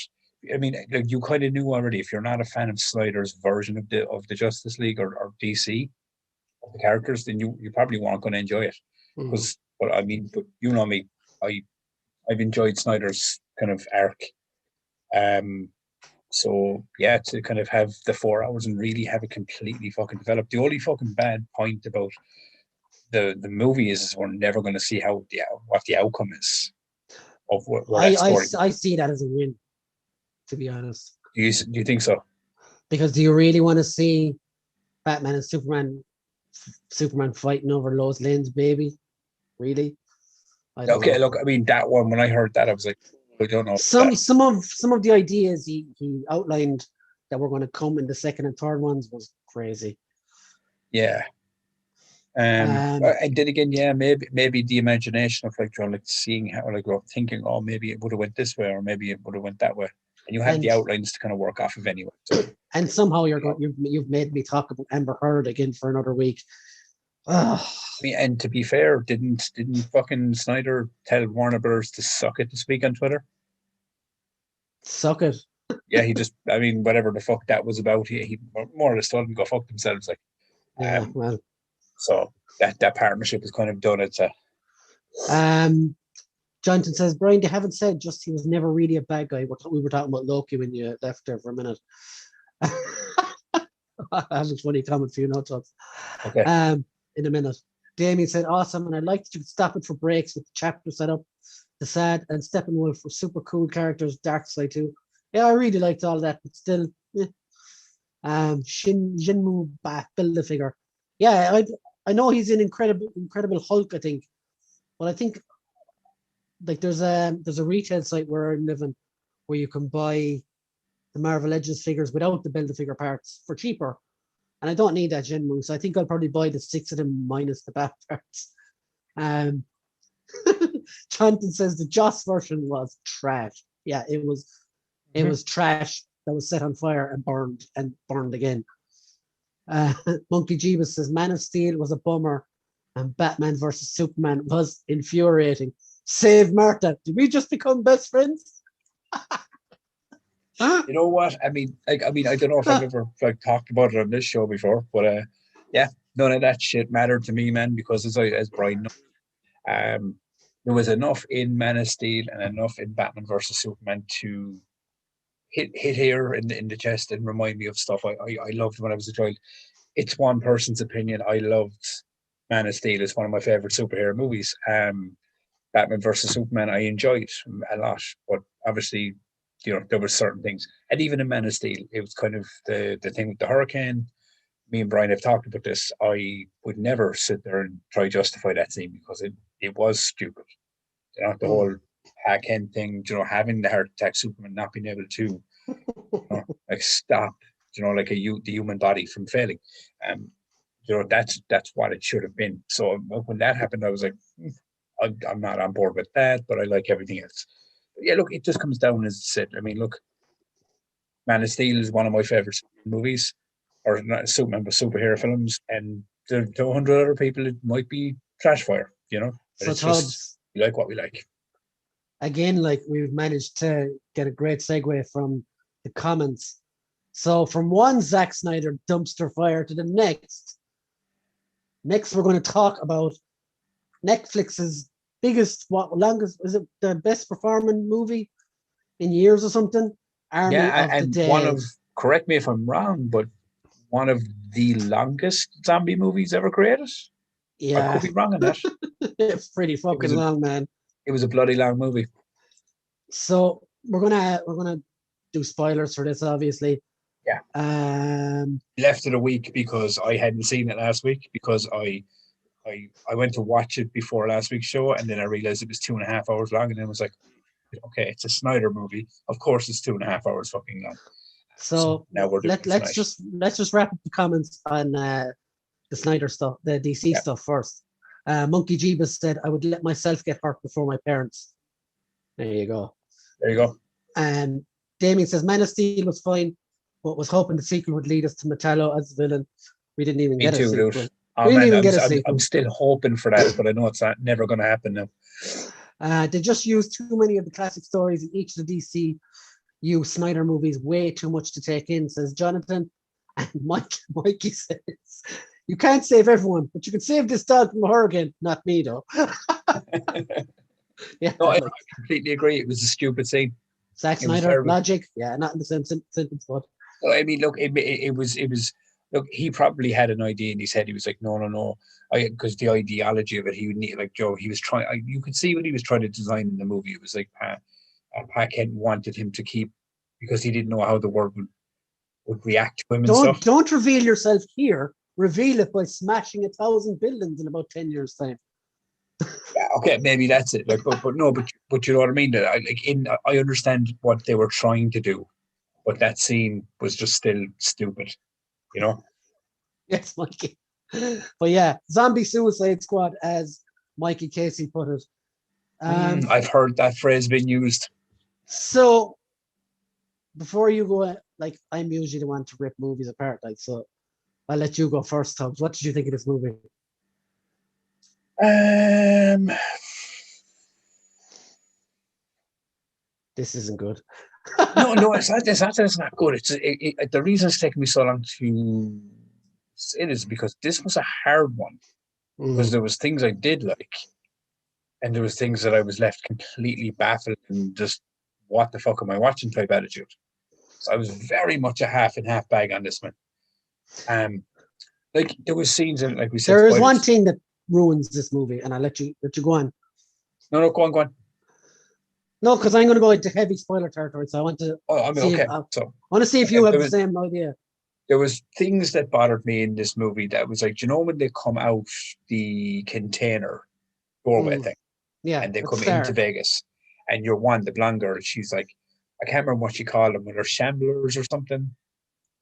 you kind of knew already. If you're not a fan of Snyder's version of the Justice League or DC of the characters, then you probably weren't going to enjoy it. But you know me, I've enjoyed Snyder's kind of arc. So yeah, to kind of have the 4 hours and really have it completely fucking developed. The only fucking bad point about the movie is we're never going to see what the outcome is of where that story. I see that as a win, to be honest. Do you think so? Because do you really want to see Batman and Superman fighting over Lois Lane's baby? Really? I don't Okay, know. look, I mean that one. When I heard that, I was like, I don't know. Some of the ideas he outlined that were going to come in the second and third ones was crazy. Yeah. And then again, yeah, maybe the imagination of like seeing how thinking, oh, maybe it would have went this way, or maybe it would have went that way, and you have the outlines to kind of work off of anyway. So. And somehow you've made me talk about Amber Heard again for another week. I mean, and to be fair, didn't fucking Snyder tell Warner Bros. To suck it this week on Twitter? Suck it. Yeah, he just, I mean, whatever the fuck that was about, he more or less told them to go fuck themselves. Like, yeah, well. So that partnership is kind of done. It's a. Jonathan says, Brian, they haven't said just he was never really a bad guy. We were talking about Loki when you left there for a minute. I have a funny comment for you, no thoughts. Okay. In a minute. Damien said, awesome, and I like that you could stop it for breaks with the chapter setup, the Sad and Steppenwolf for super cool characters, Darkseid too. Yeah, I really liked all that, but still, Jinmu Build-A-Figure. Yeah, I know he's an incredible Hulk, I think, but I think like there's a retail site where I'm living where you can buy the Marvel Legends figures without the Build-A-Figure parts for cheaper. And I don't need that Jinmu, so I think I'll probably buy the 6 of them minus the bat parts. Jonathan says the Joss version was trash. Yeah, it was trash that was set on fire and burned again. Monkey Jeebus says Man of Steel was a bummer and Batman versus Superman was infuriating. Save Martha. Did we just become best friends? You know what? I mean, I don't know if I've ever talked about it on this show before, but yeah, none of that shit mattered to me, man, because as Brian knows, there was enough in Man of Steel and enough in Batman versus Superman to hit here in the chest and remind me of stuff I loved when I was a child. It's one person's opinion. I loved Man of Steel. It's one of my favorite superhero movies. Batman versus Superman, I enjoyed a lot, but obviously, there were certain things, and even in Man of Steel, it was kind of the thing with the hurricane. Me and Brian have talked about this. I would never sit there and try to justify that scene because it was stupid. The whole Kent thing, having the heart attack, Superman not being able to, stop, the human body from failing. That's what it should have been. So when that happened, I was like, I'm not on board with that, but I like everything else. But yeah, look, it just comes down as I said. I mean, look, Man of Steel is one of my favorite movies, or not Superman, but superhero films, and there are 100 other people it might be trash fire, But so it's just we like what we like. Again, like we've managed to get a great segue from the comments. So from one Zack Snyder dumpster fire to the next. Next, we're going to talk about Netflix's longest, is it the best performing movie in years or something? Army of the Dead. Correct me if I'm wrong, but one of the longest zombie movies ever created. Yeah. I could be wrong on that. It's pretty fucking long, man. It was a bloody long movie. So we're gonna do spoilers for this, obviously. Yeah. Left it a week because I hadn't seen it last week because I went to watch it before last week's show and then I realized it was 2.5 hours long and then I was like, okay, it's a Snyder movie. Of course it's 2.5 hours fucking long. So now we're let's just wrap up the comments on the Snyder stuff, the DC stuff first. Monkey Jeebus said, I would let myself get hurt before my parents. There you go. And Damien says, Man of Steel was fine, but was hoping the sequel would lead us to Metallo as the villain. We didn't even get a sequel. I'm still hoping for that, but I know it's never going to happen now. They just used too many of the classic stories in each of the DCU Snyder movies, way too much to take in, says Jonathan. And Mikey says, you can't save everyone, but you can save this dog from a hurricane. Not me, though. Yeah, no, I completely agree. It was a stupid scene. Zack It was Snyder, terrible. logic, yeah, not in the same sentence, but I mean, look, it was. Look, he probably had an idea in his head. He was like, no, because the ideology of it, he would need like Joe. He was trying. You could see what he was trying to design in the movie. It was like Packhead wanted him to keep because he didn't know how the world would react to him and stuff. don't reveal yourself here. Reveal it by smashing 1,000 buildings in about 10 years' time. Yeah, okay, maybe that's it. Like, but no, but you know what I mean. I understand what they were trying to do, but that scene was just still stupid. You know. Yes, Mikey. But yeah, Zombie Suicide Squad, as Mikey Casey put it. I've heard that phrase being used. So before you go, like, I'm usually the one to rip movies apart, like, so I'll let you go first, Tubbs. What did you think of this movie? This isn't good. No, it's not. It's not good. The reason it's taken me so long to say it is because this was a hard one. Because there was things I did like, and there was things that I was left completely baffled and just, what the fuck am I watching type attitude. So I was very much a half and half bag on this one. Like there was scenes in, like we said, there is spoilers. one thing that ruins this movie, and I'll let you go on. No, go on. No, because I'm going to go into heavy spoiler territory, so I want to. Oh, I mean, okay. I want to see if you have the same idea. There was things that bothered me in this movie that was like, you know, when they come out the container doorway thing, yeah, and they come into Vegas, and you're the blonde girl. She's like, I can't remember what she called them, whether shamblers or something.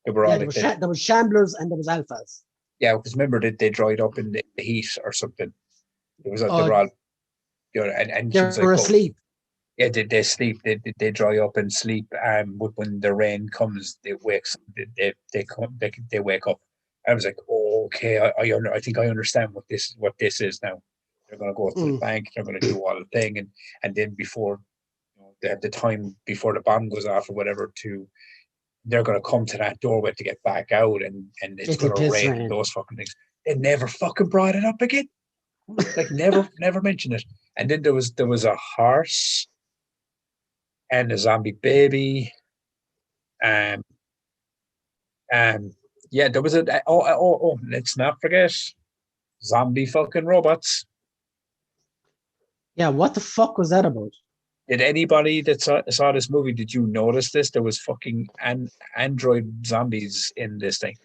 They were all there was shamblers and there was alphas. Yeah, because remember that they dried up in the heat or something. It was they were all, you know, and they were asleep. Yeah, they sleep. They dry up and sleep. When the rain comes, they wake up. I was like, oh, okay, I think I understand what this is now. They're going to go to the bank. They're going to do all the thing, and then before, you know, they have the time before the bomb goes off or whatever they're going to come to that doorway to get back out, and it's going to rain and those fucking things. They never fucking brought it up again. Like never mentioned it. And then there was a horse and a zombie baby. Yeah, there was let's not forget zombie fucking robots. Yeah, what the fuck was that about? Did anybody that saw this movie, did you notice this? There was fucking android zombies in this thing,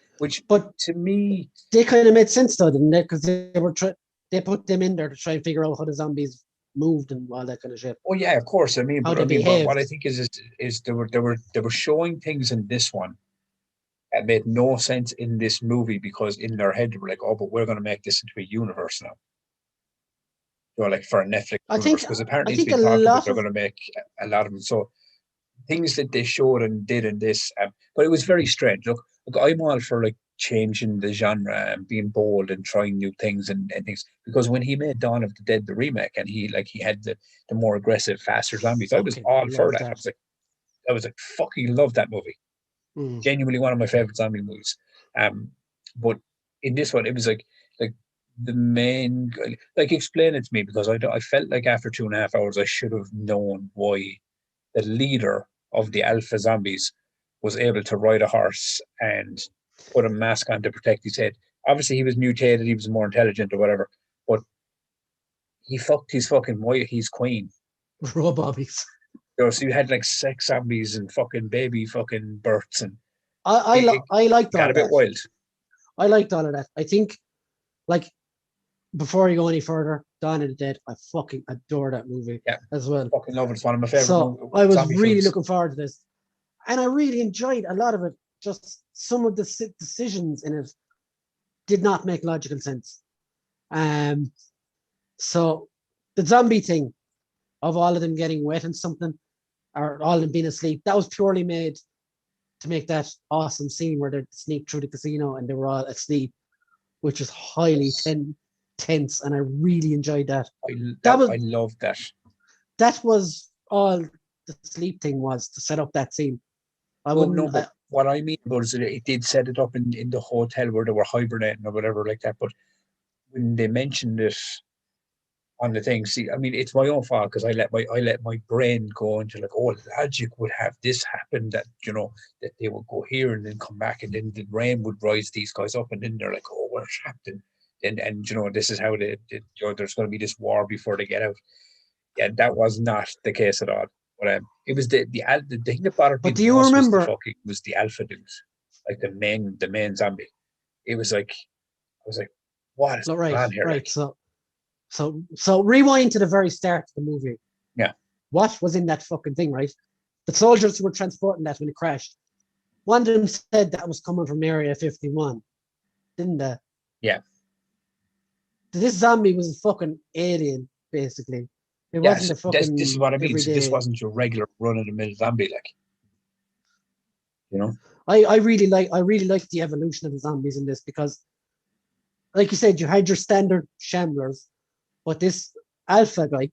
but to me, they kind of made sense though, didn't they? Because they put them in there to try and figure out how the zombies moved and all that kind of shit. Oh yeah, of course. But what I think is they were showing things in this one that made no sense in this movie, because in their head they were like, oh, but we're going to make this into a universe now. You know, like for a Netflix universe, because apparently it's been talked about they're going to make a lot of them. So things that they showed and did in this, but it was very strange. Look, I'm all for like changing the genre and being bold and trying new things and things. Because when he made Dawn of the Dead, the remake, and he had the more aggressive, faster zombies, I was all for that. I was like, fucking love that movie. Genuinely one of my favorite zombie movies. But in this one, it was like the main, like, explain it to me, because I felt like after 2.5 hours I should have known why the leader of the alpha zombies was able to ride a horse and put a mask on to protect his head. Obviously he was mutated, he was more intelligent or whatever, but he fucked his fucking wife, his queen. Robobbies. You know, so you had like sex zombies and fucking baby fucking births, and I liked all got a bit wild. I liked all of that. I think, like, before you go any further, Dawn of the Dead, I fucking adore that movie as well. Fucking love it. It's one of my favorite. So I was really looking forward to this, and I really enjoyed a lot of it. Just some of the decisions in it did not make logical sense. So the zombie thing of all of them getting wet and something, or all of them being asleep, that was purely made to make that awesome scene where they sneaked through the casino and they were all asleep, which is highly tense, and I really enjoyed that. I loved that. That was all the sleep thing was, to set up that scene. But what I mean about is it did set it up in the hotel where they were hibernating or whatever like that. But when they mentioned it on the thing. See, I mean, it's my own fault because I let my brain go into like, oh, logic would have this happen, that that they would go here and then come back, and then the rain would rise these guys up, and then they're like, oh, we're trapped, and this is how there's going to be this war before they get out. Yeah, that was not the case at all. But it was the thing that bothered me But do the you most remember? was the alpha dudes, like the main zombie. It was like, I was like, what is going on here? Right. So rewind to the very start of the movie. Yeah. What was in that fucking thing, right? The soldiers who were transporting that when it crashed. One of them said that was coming from Area 51, didn't they? Yeah. This zombie was a fucking alien, basically. It wasn't a fucking. This is what I mean. So this everyday. wasn't your regular run-of-the-mill zombie, like. I really like the evolution of the zombies in this, because, like you said, you had your standard shamblers, but this alpha guy,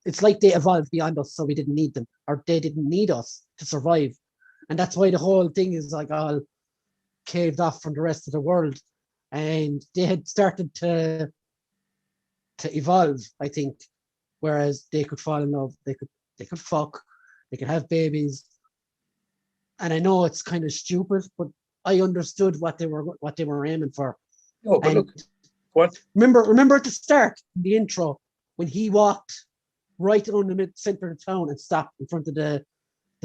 it's like they evolved beyond us, so we didn't need them, or they didn't need us to survive, and that's why the whole thing is like all caved off from the rest of the world, and they had started to evolve, I think, whereas they could fall in love, they could fuck, they could have babies. And I know it's kind of stupid, but I understood what they were aiming for. No, but look, what? Remember at the start, the intro, when he walked right down the center of town and stopped in front of the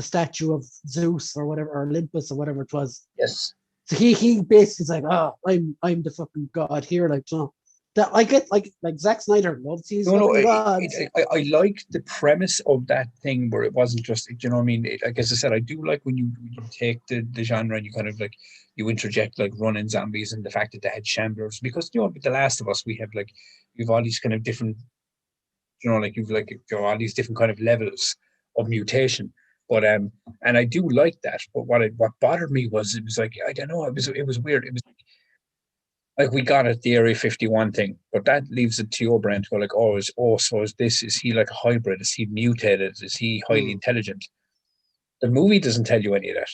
statue of Zeus or whatever, or Olympus or whatever it was. Yes. So he basically is like, oh, I'm the fucking god here, like, that I get, like Zack Snyder loves these fucking gods. I like the premise of that thing where it wasn't just, what I mean? Like, as I said, I do like when you take the genre and you kind of like, you interject like running zombies and the fact that they had shamblers, because with The Last of Us, we've all these kind of different, like you've all these different kind of levels of mutation. But and I do like that. But what bothered me was, it was like, I don't know, it was weird. It was like we got at the Area 51 thing, but that leaves it to your brain to go like, is he like a hybrid? Is he mutated? Is he highly intelligent? The movie doesn't tell you any of that.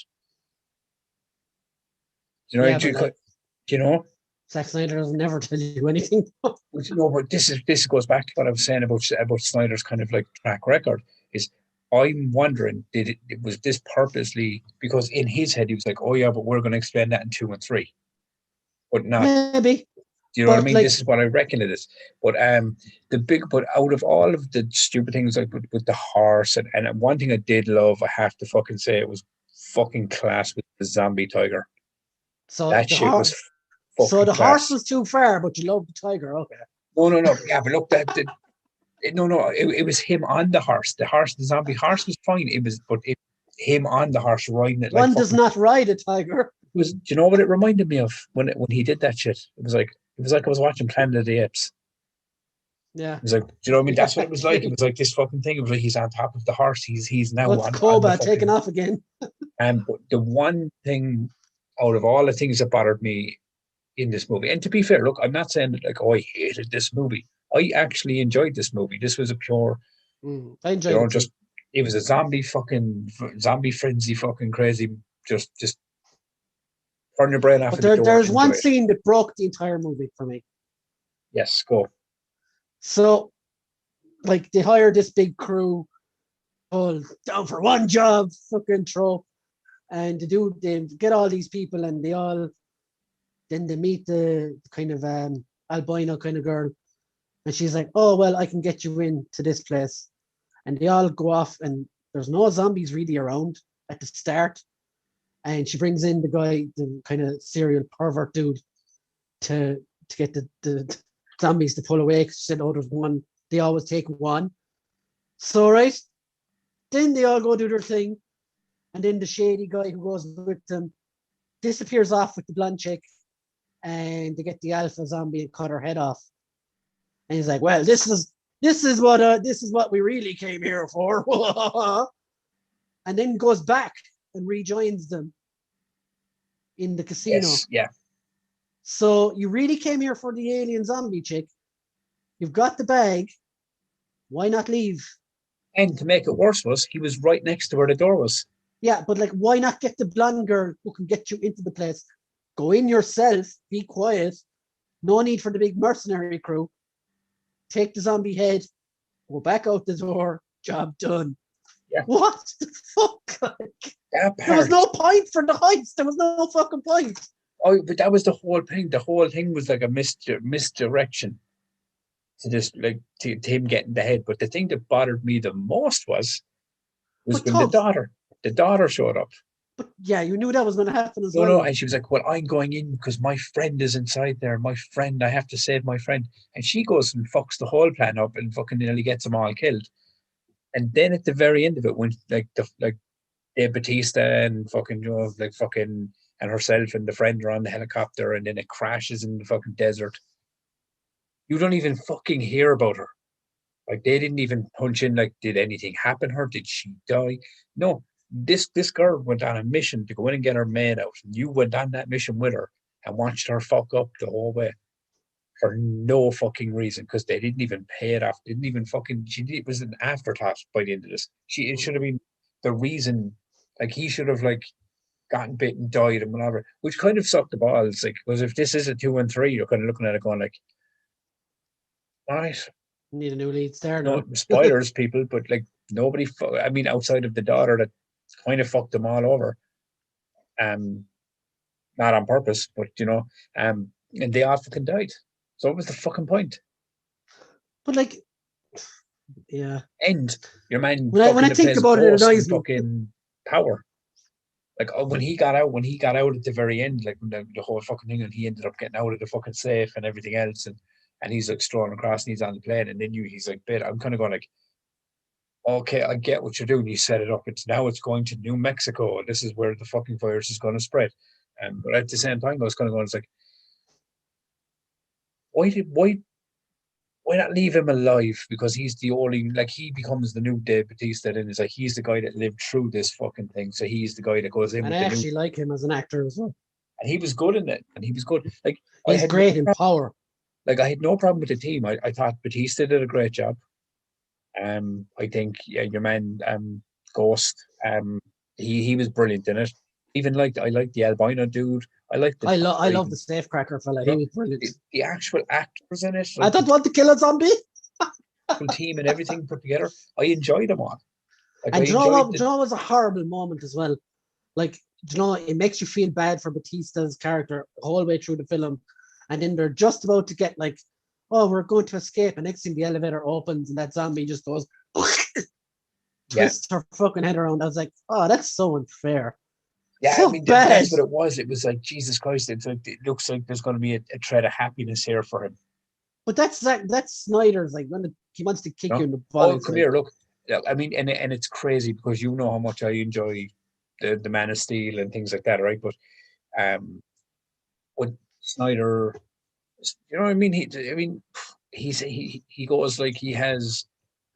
Zack Snyder doesn't never tell you anything. No, but this goes back to what I was saying about Snyder's kind of like track record. Is I'm wondering, was this purposely, because in his head he was like, oh yeah, but we're going to explain that in 2 and 3. But not. Maybe. Do you know what I mean? This is what I reckon it is. But but out of all of the stupid things, like with the horse, and one thing I did love, I have to fucking say, it was fucking class with the zombie tiger. So that shit was fucking so the class. Horse was too far, but you love the tiger. Okay. No. Yeah, but look, it was him on the horse. The zombie horse was fine. Him on the horse riding it. One does not ride a tiger. Do you know what it reminded me of when he did that shit? It was like I was watching Planet of the Apes. Yeah. It was like, do you know what I mean? That's what it was like. It was like this fucking thing. It was like he's on top of the horse. He's now on Koba taking off again. And the one thing out of all the things that bothered me in this movie, and to be fair, look, I'm not saying that like, oh, I hated this movie. I actually enjoyed this movie. This was a pure, I enjoyed it. It was a zombie frenzy, fucking crazy. Just turn your brain off. But there's one scene that broke the entire movie for me. Yes, go. So, like, they hire this big crew, all down for one job, fucking throw, and they get all these people, and then they meet the kind of albino kind of girl, and she's like, oh, well, I can get you into this place. And they all go off, and there's no zombies really around at the start. And she brings in the guy, the kind of serial pervert dude, to get the zombies to pull away, because she said, oh, there's one. They always take one. So, right, then they all go do their thing. And then the shady guy who goes with them disappears off with the blonde chick, and they get the alpha zombie and cut her head off. And he's like, well, this is what we really came here for. And then goes back and rejoins them in the casino. Yes, yeah. So you really came here for the alien zombie chick. You've got the bag. Why not leave? And to make it worse he was right next to where the door was. Yeah, but like, why not get the blonde girl who can get you into the place? Go in yourself, be quiet. No need for the big mercenary crew. take the zombie head, go back out the door, job done. Yeah. What the fuck? Like, That there was part. no point for the heist. There was no fucking point. Oh, but that was the whole thing. The whole thing was like a misdirection to just like to him getting the head. But the thing that bothered me the most was But when the tough. daughter showed up. But yeah, you knew that was going to happen as No, well. and she was like, "Well, I'm going in because my friend is inside there. My friend, I have to save my friend." And she goes and fucks the whole plan up and fucking nearly gets them all killed. And then at the very end of it, when like Dave Batista and fucking and herself and the friend are on the helicopter, and then it crashes in the fucking desert. You don't even fucking hear about her. Like they didn't even punch in. Like, did anything happen to her? Did she die? No. This girl went on a mission to go in and get her man out. And you went on that mission with her and watched her fuck up the whole way for no fucking reason because they didn't even pay it off. Didn't even fucking. It was an afterthought by the end of this. It should have been the reason. Like he should have like gotten bit and died and whatever, which kind of sucked the balls. Like, because if this is a 2 and 3, you're kind of looking at it going like, all right, Need a new lead star no now. spoilers, people, but like nobody. I mean, outside of the daughter that kind of fucked them all over, not on purpose, but and they all fucking died. So what was the fucking point? But like, yeah. And your man When I fucking think plays about it, it Ghost annoys and me. fucking Power. Like when he got out at the very end, like when the whole fucking thing, and he ended up getting out of the fucking safe and everything else, and he's like strolling across and he's on the plane, and then he's like, "Bit." I'm kind of going like, "Okay, I get what you're doing. You set it up. It's going to New Mexico. This is where the fucking virus is going to spread." But at the same time, I was kind of going, "It's like, why not leave him alive? Because he's the only, like, he becomes the new Dave Batista. Then it's like he's the guy that lived through this fucking thing, so he's the guy that goes in And with I the new." actually like him as an actor as well. And he was good in it, and he was good. Like He's great in Power. Like I had no problem with the team. I thought Batista did a great job. I think your man Ghost, he was brilliant in it. I liked the albino dude. I liked the I love the Safecracker fella. He was brilliant. the actual actors in it. I don't want to kill a zombie. The team and everything put together. I enjoyed them all. Like, And do you know what was a horrible moment as well? Like, it makes you feel bad for Batista's character the whole way through the film. And then they're just about to get like, oh, we're going to escape. And next thing the elevator opens and that zombie just goes, twists her fucking head around. I was like, oh, that's so unfair. Yeah, so I mean, bad. That's what it was. It was like, Jesus Christ, it looks like there's going to be a thread of happiness here for him. But that's Snyder's, like, when he wants to kick you in the butt. Oh, come here, look. I mean, and it's crazy because you know how much I enjoy the Man of Steel and things like that, right? But what Snyder, you know what I mean? He goes like he has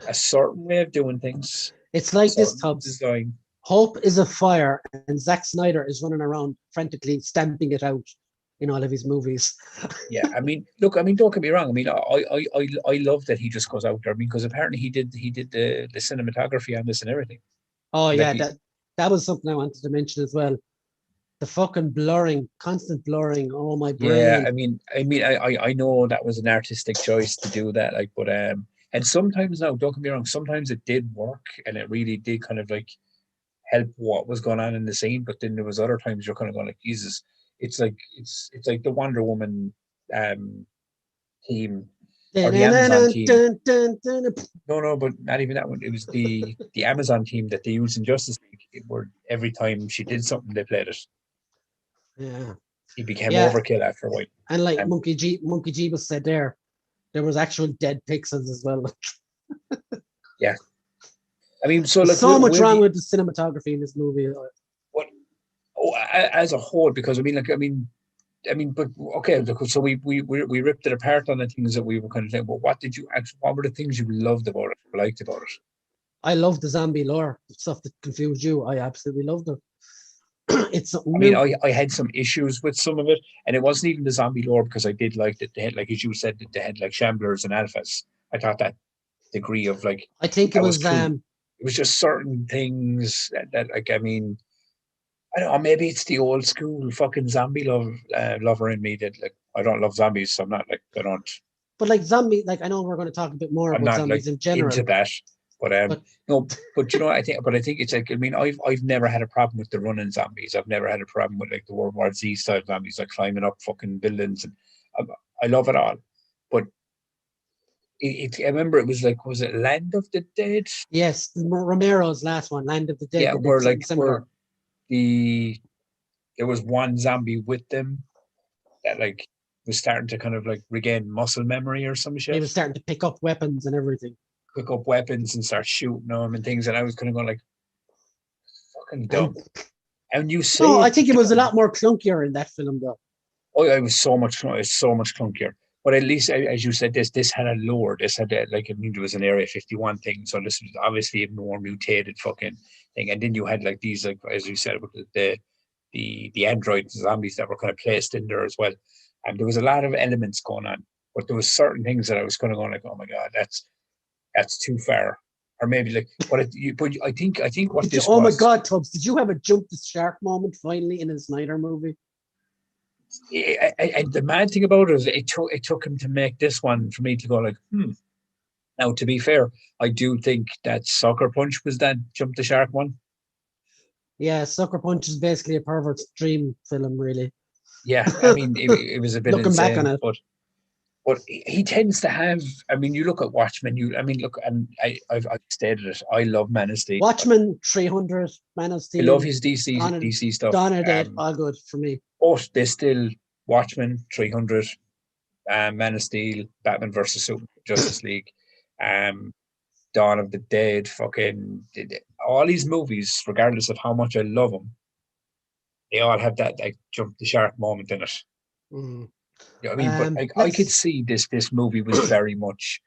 a certain way of doing things. It's like this, Tubbs. Design. Hope is a fire, and Zack Snyder is running around frantically stamping it out in all of his movies. Yeah, I mean, look, don't get me wrong. I mean, I love that he just goes out there. I mean, because apparently he did the cinematography on this and everything. Oh yeah, that was something I wanted to mention as well. The fucking blurring, constant blurring. Oh my brain. Yeah, I know that was an artistic choice to do that, like, but and sometimes now, don't get me wrong, sometimes it did work and it really did kind of like help what was going on in the scene. But then there was other times you're kind of going like, Jesus, it's like the Wonder Woman team or the Amazon team. No, but not even that one. It was the Amazon team that they used in Justice League, where every time she did something, they played it. Yeah, he became overkill after a while. And like Monkey G was said there was actual dead pixels as well. Yeah, I mean, so there's like so much wrong with the cinematography in this movie. What? Oh, as a whole, because but okay. So we ripped it apart on the things that we were kind of saying. But what were the things you loved about it, or liked about it? I love the zombie lore, stuff that confused you. I absolutely loved it. It's something new. I mean, I had some issues with some of it, and it wasn't even the zombie lore, because I did like that they had, like as you said, that they had like shamblers and alphas. I thought that degree of like, I think it was cool. It was just certain things that like, I mean, I don't know, maybe it's the old school fucking zombie lover in me that, like, I don't love zombies, so I'm not like, I don't. But like zombie, like I know we're going to talk a bit more I'm about not like zombies in general. into that, but But no, but I think it's like, I mean, I've never had a problem with the running zombies. I've never had a problem with like the World War Z style zombies, like climbing up fucking buildings, and I love it all. But I remember it was like, was it Land of the Dead? yes, Romero's last one, Land of the Dead, Yeah, they where did something like similar. where there was one zombie with them that like was starting to kind of like regain muscle memory or some He shit, was starting to pick up weapons and everything. pick up weapons and start shooting them and things. And I was kind of going like, fucking And dumb. And you no, I saved the think it was a film. lot more clunkier in that film, though. Oh, it was so much clunkier. But at least, as you said, this had a lore. This had like, I mean, there was an Area 51 thing, so this was obviously a more mutated fucking thing. And then you had like these, like as you said, with the android zombies that were kind of placed in there as well. And there was a lot of elements going on, but there was certain things that I was kind of going like, oh my god, that's too far, or maybe like, but I think what this Oh my was. God, Tubbs, did you have a jump the shark moment finally in a Snyder movie? And the mad thing about it is it took him to make this one for me to go like, Now, to be fair, I do think that Sucker Punch was that Jump the Shark one. Yeah, Sucker Punch is basically a pervert's dream film, really. Yeah, I mean, it was a bit Looking back on insane, it. but he tends to have. I mean, you look at Watchmen. I mean, look, and I've stated it. I love Man of Steel. Watchmen 300, Man of I love Steel, his DC stuff. Dawn of the Dead, all good for me. But they still Watchmen 300, Man of Steel, Batman versus Superman, Justice League, Dawn of the Dead, fucking all these movies, regardless of how much I love them, they all have that like jump the shark moment in it. Mm. You know what I mean? But like, I could see this movie was very much,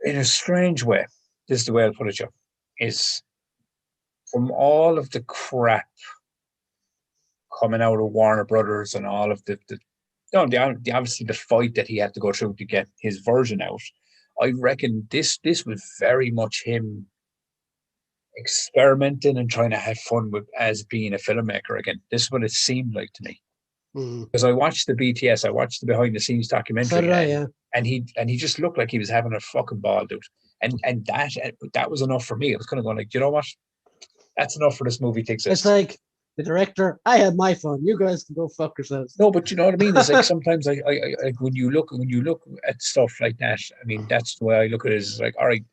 in a strange way, this is the way I'll put it, Joe, is from all of the crap coming out of Warner Brothers and all of the obviously the fight that he had to go through to get his version out. I reckon this was very much him experimenting and trying to have fun with as being a filmmaker again. This is what it seemed like to me. Because I watched the BTS, I watched the behind the scenes documentary, So did I, yeah. and he just looked like he was having a fucking ball, dude. And that was enough for me. I was kind of going like, you know what? That's enough for this movie to exist. It's like the director, I had my fun. You guys can go fuck yourselves. No, but you know what I mean? It's like sometimes I when you look at stuff like that, I mean, that's the way I look at it, is like, all right,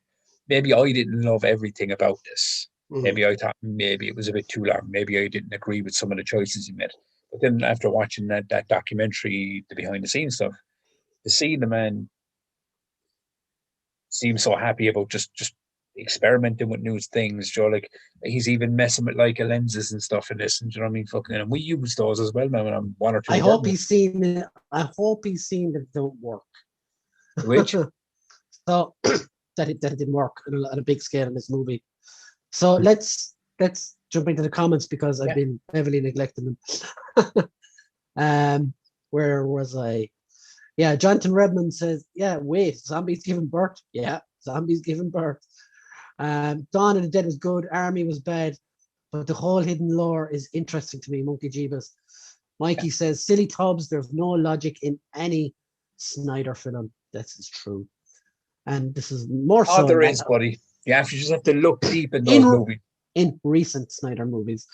maybe I didn't love everything about this. Maybe I thought maybe it was a bit too long. Maybe I didn't agree with some of the choices he made. But then after watching that documentary, the behind the scenes stuff, to see the man seem so happy about just experimenting with new things, Joe. Like he's even messing with like lenses and stuff in this, and you know what I mean? Fucking, and we use those as well now. When I'm one or two. I hope he's seen it. I hope he's seen that it don't work. Which? So that it didn't work on a big scale in this movie. So let's jump into the comments because I've been heavily neglecting them. Where was I? Yeah, Jonathan Redmond says, yeah, wait, zombies giving birth. Yeah, zombies giving birth. Dawn of the Dead was good, Army was bad, but the whole hidden lore is interesting to me, Monkey Jeebus. Mikey says, silly Tubbs, there's no logic in any Snyder film. This is true. And this is more so. Oh, there is, buddy. You just have to look deep in those movies. In recent Snyder movies.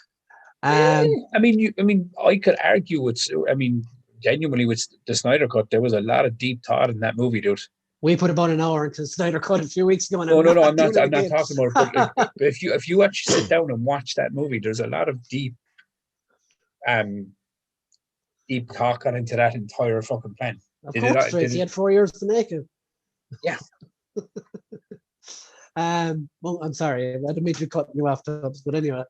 I mean, I could argue it's, I mean, genuinely with the Snyder Cut, there was a lot of deep thought in that movie, dude. We put about an hour into the Snyder Cut a few weeks ago. And I'm not talking about it. But like, if you actually sit down and watch that movie, there's a lot of deep talk gone into that entire fucking plan. Of course, he had 4 years to make it. Yeah. Well, I'm sorry, I didn't mean to cut you off, Tubbs, but anyway.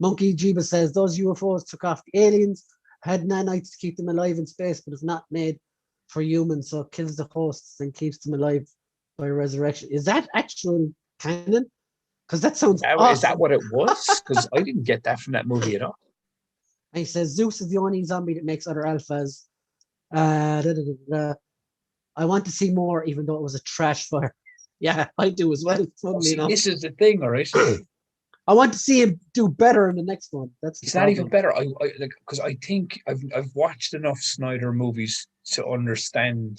Monkey Jeeba says those UFOs took off the aliens, had nanites to keep them alive in space, but it's not made for humans, so it kills the hosts and keeps them alive by resurrection. Is that actual canon? Because that sounds awesome. Is that what it was? Because I didn't get that from that movie at all. And he says Zeus is the only zombie that makes other alphas. I want to see more, even though it was a trash fire. Yeah, I do as well. This is the thing, all right? I want to see him do better in the next one. It's not even better. I like, because I think I've watched enough Snyder movies to understand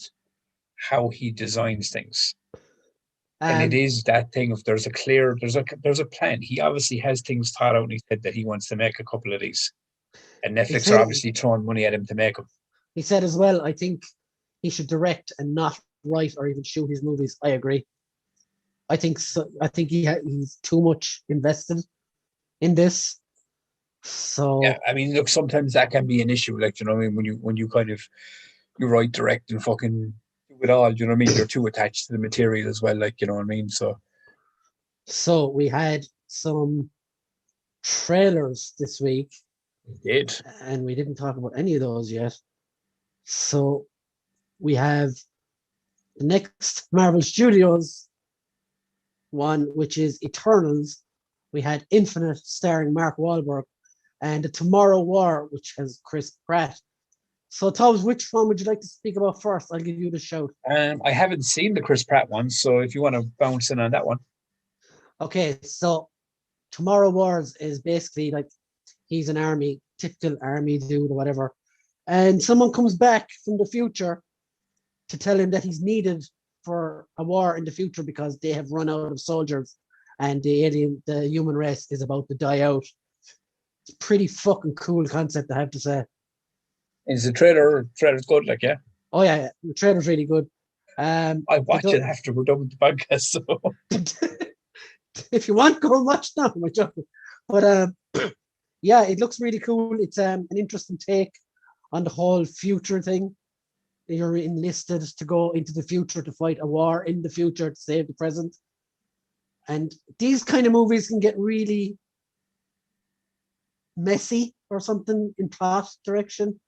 how he designs things. And it is that thing of there's a plan. He obviously has things thought out in his head that he wants to make a couple of these. And Netflix are obviously throwing money at him to make them. He said as well, I think he should direct and not write or even shoot his movies. I agree. I think so. I think he's too much invested in this. So yeah, I mean, look, sometimes that can be an issue. Like, you know what I mean? When you kind of you write, direct, and fucking do it all, you know what I mean? You're too attached to the material as well, like, you know what I mean? So we had some trailers this week. We did. And we didn't talk about any of those yet. So we have the next Marvel Studios one, which is Eternals. We had Infinite starring Mark Wahlberg, and The Tomorrow War, which has Chris Pratt. So, Thomas, which one would you like to speak about first? I'll give you the shout. I haven't seen the Chris Pratt one, so if you want to bounce in on that one. Okay, so Tomorrow Wars is basically like he's an army, typical army dude or whatever, and someone comes back from the future to tell him that he's needed for a war in the future because they have run out of soldiers and the human race is about to die out. It's a pretty fucking cool concept, I have to say. Is the trailer's good, like, yeah? Oh, yeah, the trailer's really good. I watch it after we're done with the podcast, so... If you want, go and watch now, my joking. But yeah, it looks really cool. It's an interesting take on the whole future thing. You're enlisted to go into the future to fight a war in the future to save the present. And these kind of movies can get really messy or something in plot direction.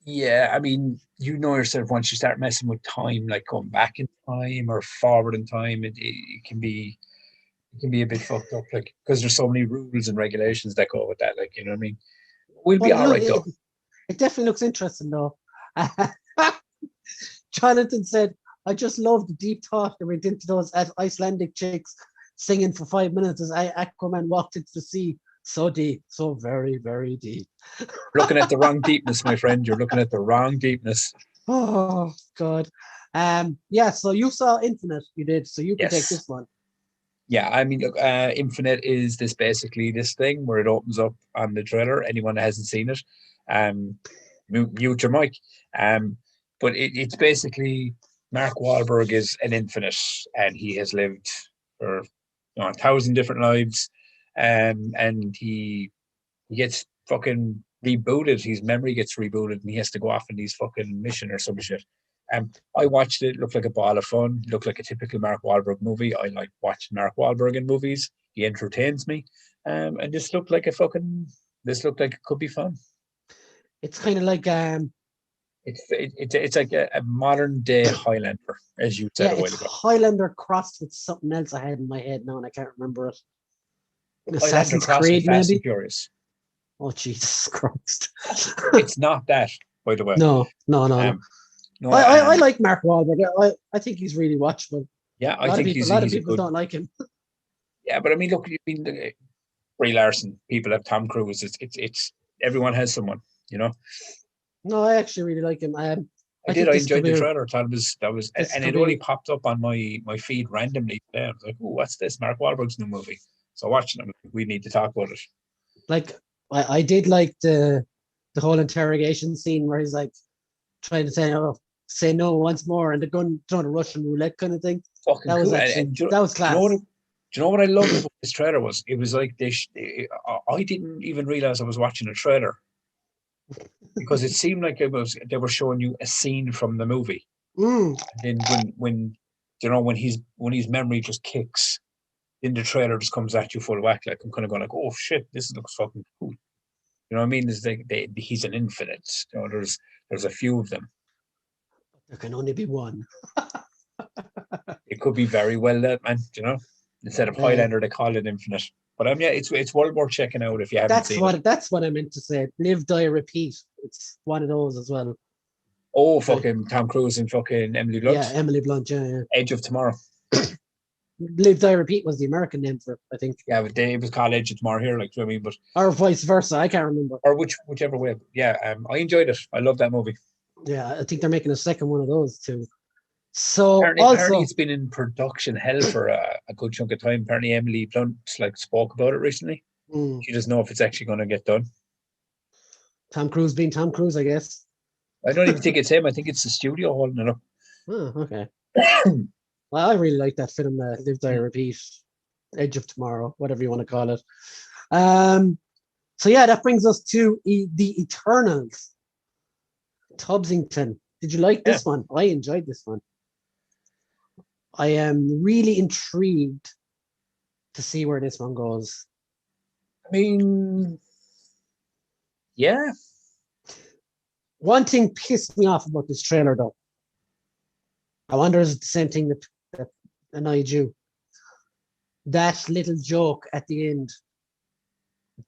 Yeah, I mean, you know yourself, once you start messing with time, like going back in time or forward in time, it can be a bit fucked up, like, because there's so many rules and regulations that go with that, like, you know what I mean? We'll be all right, though. It definitely looks interesting, though. Jonathan said, I just love the deep thought that went into those Icelandic chicks singing for 5 minutes as Aquaman walked into the sea. So deep, so very, very deep. Looking at the wrong deepness, my friend. You're looking at the wrong deepness. Oh, God. Yeah, so you saw Infinite, you did, so you can take this one. Yeah, I mean, look, Infinite is this thing where it opens up on the trailer. Anyone that hasn't seen it, mute your mic. But it's basically Mark Wahlberg is an infinite, and he has lived for 1,000 different lives, and he gets fucking rebooted. His memory gets rebooted, and he has to go off on these fucking mission or some shit. I watched it. Looked like a ball of fun. Looked like a typical Mark Wahlberg movie. I like watching Mark Wahlberg in movies. He entertains me. And this looked like it could be fun. It's kind of like it's like a modern day Highlander, as you said a while ago. Highlander crossed with something else I had in my head now, and I can't remember it. Assassin's Creed, maybe. Furious. Oh, Jesus Christ! It's not that, by the way. No. I like Mark Wahlberg. I think he's really watchable. Yeah, a lot of people don't like him. Yeah, but I mean, look, Brie Larson. People have Tom Cruise. It's everyone has someone, you know. No, I actually really like him. I enjoyed the trailer. I thought that was, and it only popped up on my feed randomly today. I was like, "Oh, what's this? Mark Wahlberg's new movie." So watching it, we need to talk about it. Like, I did like the whole interrogation scene where he's like trying to say no once more, and the gun throwing a Russian roulette kind of thing. Fucking that was cool. actually that was class. Do you know what I loved about this trailer was? It was like I didn't even realize I was watching a trailer. Because it seemed like they were showing you a scene from the movie. And then when his memory just kicks, then the trailer just comes at you full whack. Like, I'm kind of going like, oh shit, this looks fucking cool. You know what I mean? It's like he's an infinite. You know, there's a few of them. There can only be one. It could be very well that, man. You know, instead of Highlander, they call it Infinite. But yeah, it's well worth checking out if you haven't seen it. That's what I meant to say. Live, die, repeat. It's one of those as well. Oh, fucking Tom Cruise and fucking Emily Blunt. Yeah, Emily Blunt. Yeah. Edge of Tomorrow. Live, die, repeat was the American name for it, I think. Yeah, but it was called Age of Tomorrow here, like, you know what I mean? But or vice versa, I can't remember. Or whichever way. Yeah, I enjoyed it. I love that movie. Yeah, I think they're making a second one of those too. So Apparently also, it's been in production hell for a good chunk of time. Apparently Emily Blunt spoke about it recently. mm, She doesn't know if it's actually going to get done. Tom Cruise being Tom Cruise, I guess. I don't even think it's him. I think it's the studio holding it up. Oh, okay. Well, I really like that film, Live Die Repeat, Edge of Tomorrow, whatever you want to call it. So yeah, that brings us to the Eternals. Tubbsington. Did you like Yeah. this one? I enjoyed this one. I am really intrigued to see where this one goes. I mean, yeah. One thing pissed me off about this trailer, though. I wonder if it's the same thing that annoyed you. That little joke at the end.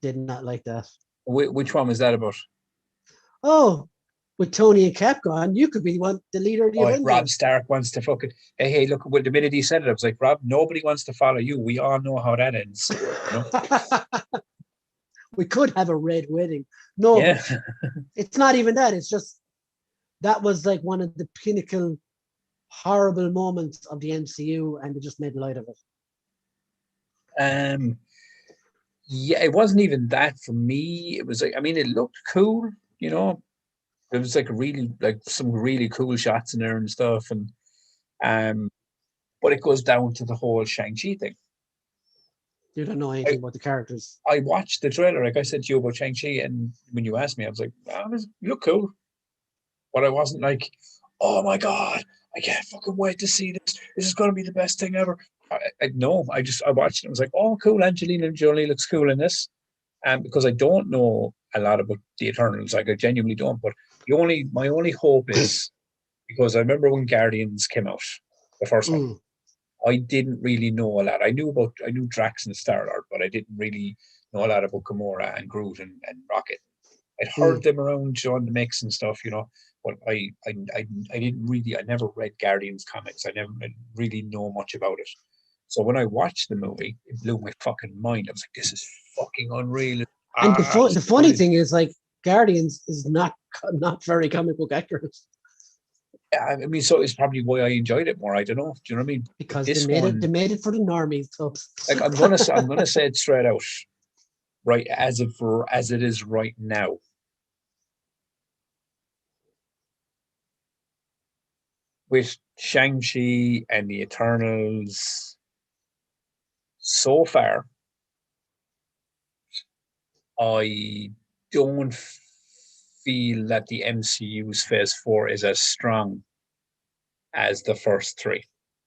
Did not like that. Which one was that about? Oh, with Tony and Cap gone, you could be the leader of the Avengers. Rob Stark wants to fucking hey, look, well, the minute he said it, I was like, Rob, nobody wants to follow you. We all know how that ends. You know? We could have a red wedding. No, yeah. It's not even that. It's just that was like one of the pinnacle horrible moments of the MCU, and they just made light of it. Yeah, it wasn't even that for me. It was like, I mean, it looked cool, you know. It was some really cool shots in there and stuff, and but it goes down to the whole Shang-Chi thing. You don't know anything about the characters. I watched the trailer, like I said to you about Shang-Chi, and when you asked me, I was like, you look cool. But I wasn't like, oh my God, I can't fucking wait to see this. This is going to be the best thing ever. No, I watched it and was like, oh, cool, Angelina Jolie looks cool in this. And because I don't know a lot about the Eternals, like I genuinely don't, but my only hope is, because I remember when Guardians came out, the first one, I didn't really know a lot. I knew Drax and Star-Lord, but I didn't really know a lot about Gamora and Groot and Rocket. I'd heard them around on the mix and stuff, you know, but I didn't really, I never read Guardians comics. I didn't really know much about it. So when I watched the movie, it blew my fucking mind. I was like, this is fucking unreal. And the funny thing is, like, Guardians is not very comic book accurate. Yeah, I mean, so it's probably why I enjoyed it more. I don't know. Do you know what I mean? Because they made it for the normies, Tubbs. Like I'm gonna say it straight out, right, as it is right now. With Shang-Chi and the Eternals, so far, I don't feel that the MCU's Phase 4 is as strong as the first three.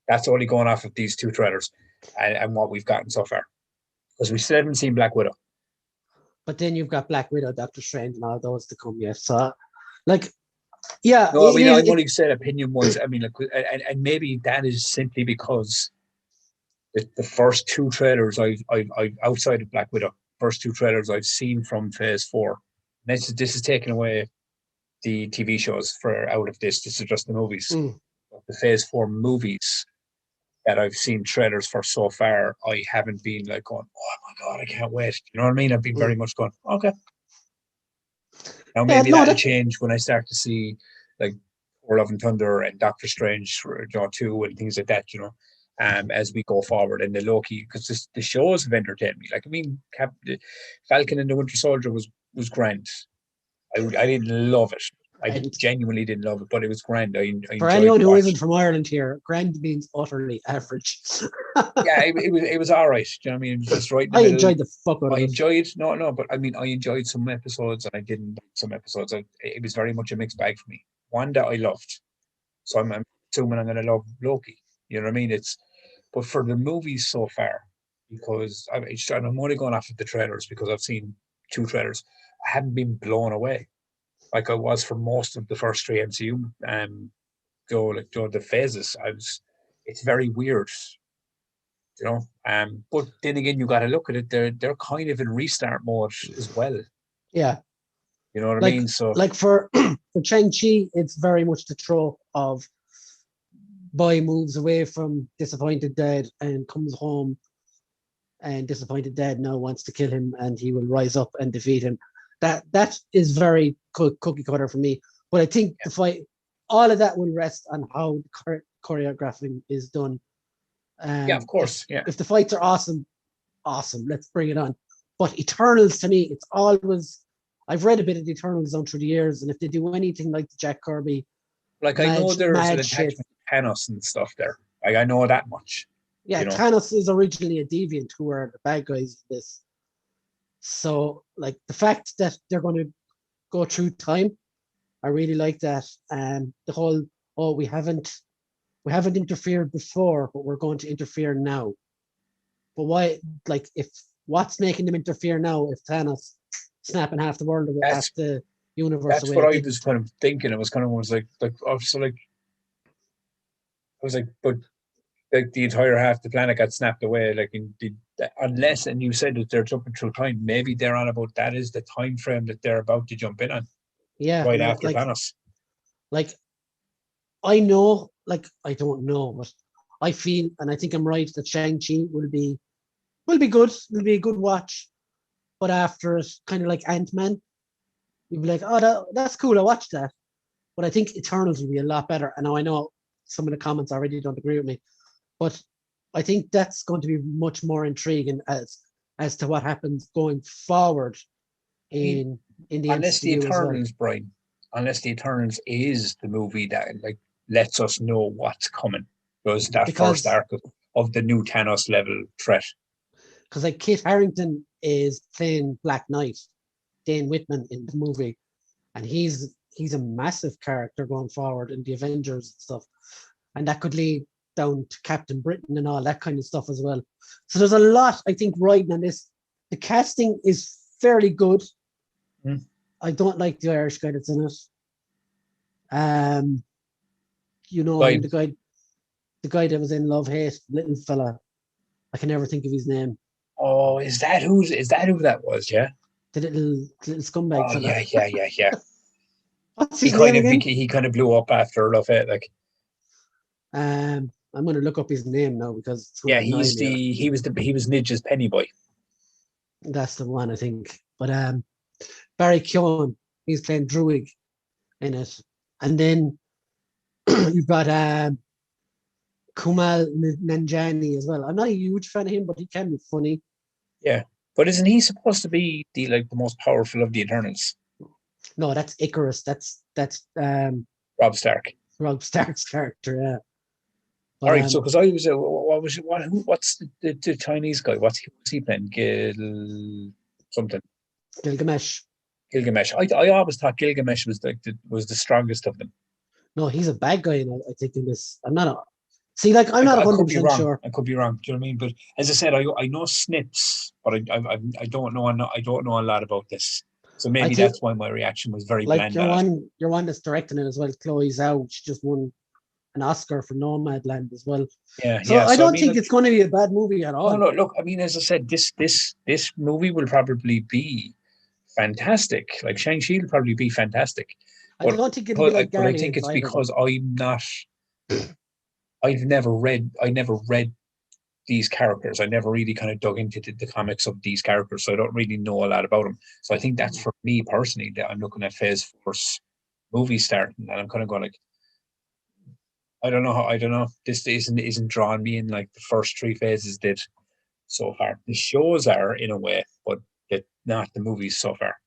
That's only going off of these two trailers and what we've gotten so far. Because we still haven't seen Black Widow. But then you've got Black Widow, Doctor Strange, and all those to come yet. So, like, yeah. No, I mean, I've only said opinion-wise. I mean, like, and maybe that is simply because the first two trailers I've outside of Black Widow, first two trailers I've seen from Phase 4. This is taking away the TV shows out of this. This is just the movies. The Phase 4 movies that I've seen trailers for so far, I haven't been like going, oh my God, I can't wait. You know what I mean? I've been very much going, okay. Now maybe that'll change when I start to see like Thor Love and Thunder and Doctor Strange 2 and things like that, you know, as we go forward. And the Loki, because the shows have entertained me. Like, I mean, Falcon and the Winter Soldier was grand. I didn't love it. I genuinely didn't love it, but it was grand. For anyone who isn't from Ireland here, grand means utterly average. Yeah, it was all right. Do you know what I mean? It was just right in the middle. enjoyed the fuck out of it. But I mean, I enjoyed some episodes and I didn't like some episodes. It was very much a mixed bag for me. Wanda I loved, so I'm assuming I'm going to love Loki. You know what I mean? But for the movies so far, because I'm only going off of the trailers because I've seen 2 trailers. I haven't been blown away like I was for most of the first 3 MCU the phases. It's very weird, you know. But then again, you got to look at it. They're kind of in restart mode as well. Yeah, you know what I mean. So, like for Shang-Chi, it's very much the trope of boy moves away from disappointed dad and comes home, and disappointed dad now wants to kill him, and he will rise up and defeat him. That is very cookie cutter for me. But I think the fight, all of that will rest on how the choreographing is done. Yeah, of course. If the fights are awesome, let's bring it on. But Eternals, to me, it's always, I've read a bit of the Eternals down through the years, and if they do anything like the Jack Kirby, like I know there's an attachment to Thanos and stuff there. Like I know that much. Yeah, Thanos is originally a deviant who are the bad guys in this. So, like, the fact that they're going to go through time, I really like that. And the whole, we haven't interfered before, but we're going to interfere now. But why, like, if what's making them interfere now if Thanos snapping half the world away, half the universe that's away? That's what I was kind of thinking. It was kind of but like the entire half the planet got snapped away. Like unless, and you said that they're jumping through time, maybe they're on about that is the time frame that they're about to jump in on. Yeah, right after Thanos. Like, I know, like, I don't know, but I feel, and I think I'm right, that Shang-Chi will be good. It'll be a good watch. But after it, kind of like Ant-Man, you'll be like, oh, that's cool. I watched that. But I think Eternals will be a lot better. And I know some of the comments already don't agree with me, but I think that's going to be much more intriguing as to what happens going forward in the unless the Eternals, well. Brian, unless the Eternals is the movie that like lets us know what's coming. Because first arc of the new Thanos level threat. Because like Kit Harington is playing Black Knight, Dane Whitman in the movie, and he's a massive character going forward in the Avengers and stuff, and that could lead down to Captain Britain and all that kind of stuff as well. So there's a lot, I think, riding on this. The casting is fairly good. I don't like the Irish guy that's in it. The guy that was in Love Hate, little fella. I can never think of his name. Oh, is that who that was? Yeah, the little scumbag fella. Yeah. What's his name again? He kind of blew up after Love Hate, like. I'm going to look up his name now because he was Nidge's Pennyboy. That's the one, I think. But Barry Keoghan, he's playing Druig in it, and then you've got Kumail Nanjiani as well. I'm not a huge fan of him, but he can be funny. Yeah, but isn't he supposed to be the most powerful of the Eternals? No, that's Icarus. That's Rob Stark. Rob Stark's character. Yeah. But, all right, so because I was what's the Chinese guy? What's he playing? Gilgamesh. I always thought Gilgamesh was the strongest of them. No, he's a bad guy. I think in this, I'm not 100% sure. I could be wrong. Do you know what I mean? But as I said, I know snips, but I don't know a lot about this. So maybe that's why my reaction was very bland. Your one that's directing it as well, Chloe Zhao. She just won an Oscar for Nomadland as well. Yeah, so I don't think it's going to be a bad movie at all. No, look, I mean, as I said, this movie will probably be fantastic. Like Shang-Chi will probably be fantastic. I don't think it'll be like Guardians. But I think it's because I'm not. I never read these characters. I never really kind of dug into the comics of these characters, so I don't really know a lot about them. So I think that's for me personally that I'm looking at Phase 4's movie starting, and I'm kind of going like, I don't know. This isn't drawing me in like the first three phases did so far. The shows are in a way, but not the movies so far.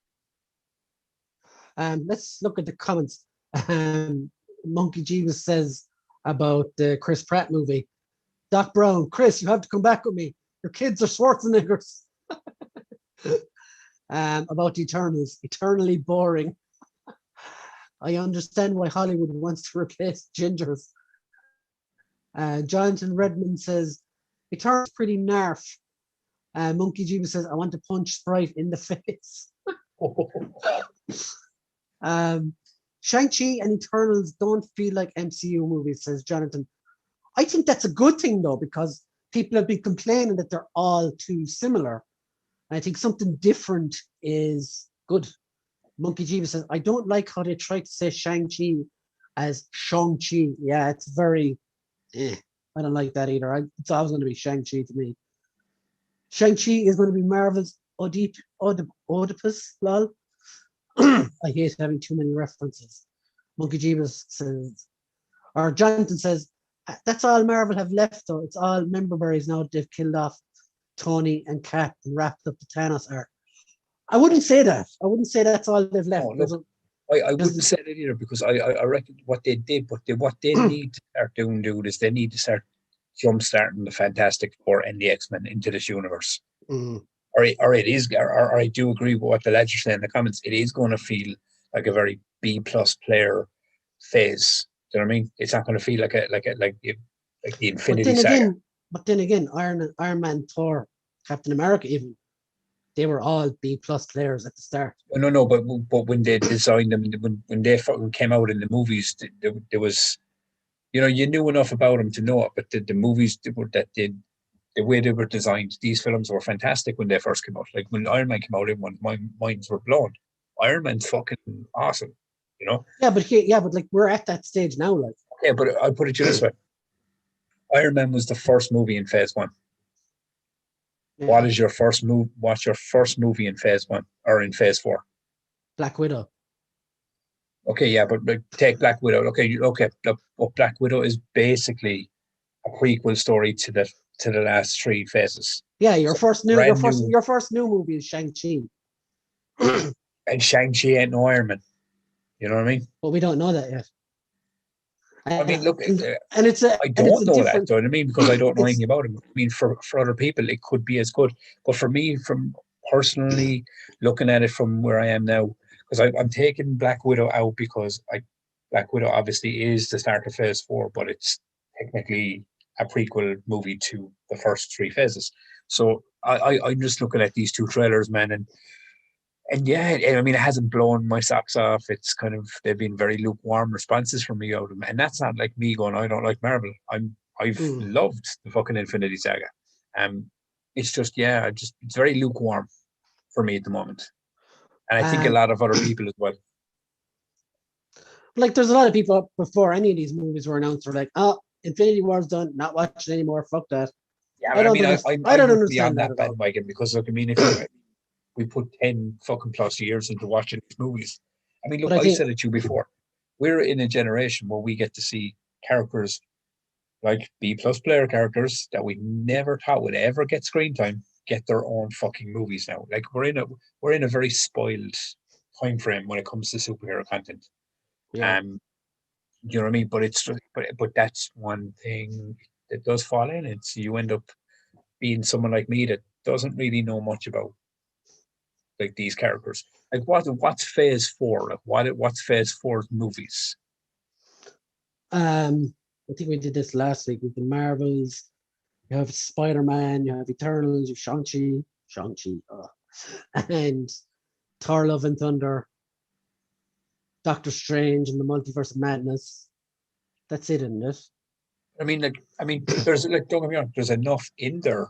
Let's look at the comments. Monkey Jesus says about the Chris Pratt movie. Doc Brown, Chris, you have to come back with me. Your kids are Schwarzeneggers. About the Eternals, eternally boring. I understand why Hollywood wants to replace gingers. Jonathan Redmond says, Eternals pretty narf. Monkey Jeeva says, I want to punch Sprite in the face. Shang-Chi and Eternals don't feel like MCU movies, says Jonathan. I think that's a good thing, though, because people have been complaining that they're all too similar. And I think something different is good. Monkey Jeeva says, I don't like how they try to say Shang-Chi as Shang-Chi. Yeah, it's very... I don't like that either. It's always going to be Shang-Chi to me. Shang-Chi is going to be Marvel's Oedipus, lol. I hate having too many references. Monkey Jeebus says, or Jonathan says, that's all Marvel have left though. It's all member berries now that they've killed off Tony and Cap and wrapped up the Thanos arc. I wouldn't say that. I wouldn't say that's all they've left. Oh, look, I wouldn't say that either, because I reckon what they did, but what they need to start doing, dude, is they need to start jump-starting the Fantastic Four and the X-Men into this universe. Or it is, or I do agree with what the lads are saying in the comments. It is going to feel like a very B+ player phase. Do you know what I mean? It's not going to feel like the Infinity Saga. But then again, Iron Man, Thor, Captain America, even they were all B+ players at the start. No, but when they designed them, when they fucking came out in the movies, there was, you knew enough about them to know it. But the movies the way they were designed, these films were fantastic when they first came out. Like when Iron Man came out, everyone's minds were blown. Iron Man's fucking awesome, Yeah, but like we're at that stage now, like. Okay, but I'll put it to you this way: Iron Man was the first movie in Phase 1. Yeah. What's your first movie in Phase 1 or in Phase 4? Black Widow. Okay, yeah, but take Black Widow. Okay. But Black Widow is basically a prequel story to the last 3 phases. Yeah, your first new movie is Shang-Chi. And Shang-Chi ain't no Iron Man. You know what I mean? But we don't know that yet. I mean, look, and it's a. I don't know that, do you know what I mean? Because I don't know anything about him. I mean, for other people, it could be as good. But for me, from personally looking at it from where I am now, because I'm taking Black Widow out because Black Widow obviously is the start of Phase 4, but it's technically a prequel movie to the first 3 phases. So I'm just looking at these 2 trailers, man, and yeah, I mean, it hasn't blown my socks off. It's kind of, they've been very lukewarm responses from me out of them. And that's not like me going, I don't like Marvel. I've loved the fucking Infinity Saga. It's just, it's very lukewarm for me at the moment. And I think a lot of other people as well. Like, there's a lot of people before any of these movies were announced were like, oh, Infinity War's done, not watching anymore, fuck that. Yeah, I don't understand that bandwagon, because, look, I mean, if we put 10 fucking plus years into watching these movies. I mean, look, I said it to you before. We're in a generation where we get to see characters like B+ player characters that we never thought would ever get screen time get their own fucking movies now. Like, we're in a very spoiled time frame when it comes to superhero content. Yeah. You know what I mean? But it's just, but that's one thing that does fall in. It's, you end up being someone like me that doesn't really know much about like these characters. Like, what's Phase 4? Like, what's Phase 4's movies? I think we did this last week with the Marvels. You have Spider-Man, you have Eternals, you have Shang-Chi, and Thor: Love and Thunder, Doctor Strange and the Multiverse of Madness. That's it, isn't it? I mean, there's don't get me wrong, there's enough in there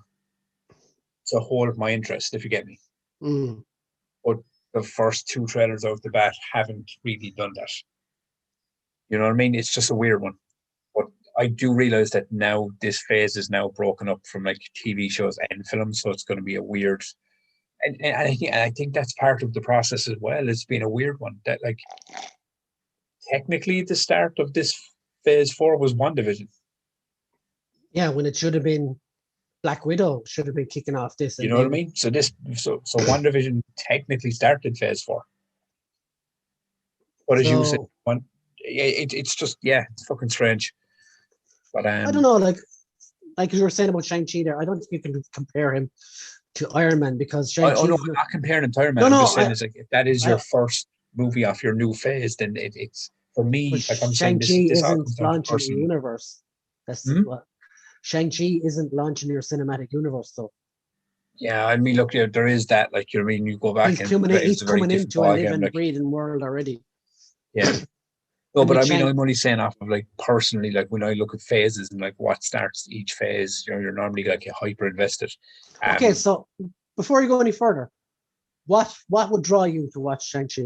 to hold my interest, if you get me. But the first 2 trailers out the bat haven't really done that. You know what I mean? It's just a weird one. But I do realize that now this phase is now broken up from like TV shows and films, so it's going to be a weird. And I think that's part of the process as well. It's been a weird one. That, like, technically the start of this Phase 4 was WandaVision. Yeah, when it should have been Black Widow should have been kicking off this. You know what I mean? So WandaVision technically started Phase 4. But as you said, it's just, it's fucking strange. But I don't know, like you were saying about Shang-Chi there, I don't think you can compare him to Iron Man, because Shang-Chi. I'm not comparing him to Iron Man. I'm just saying, like, if that is your first movie off your new phase, then it's for me. Like I'm saying, Shang-Chi isn't launching the universe. That's what Shang-Chi isn't launching your cinematic universe, though. Yeah, I mean, look, there is that. Like, you know what I mean? You go back he's coming into a living, breathing world already. Yeah. No, but I mean, I'm only saying off of, like, personally, like, when I look at phases and like what starts each phase, you're normally like hyper invested. Okay, so before you go any further, what would draw you to watch Shang-Chi?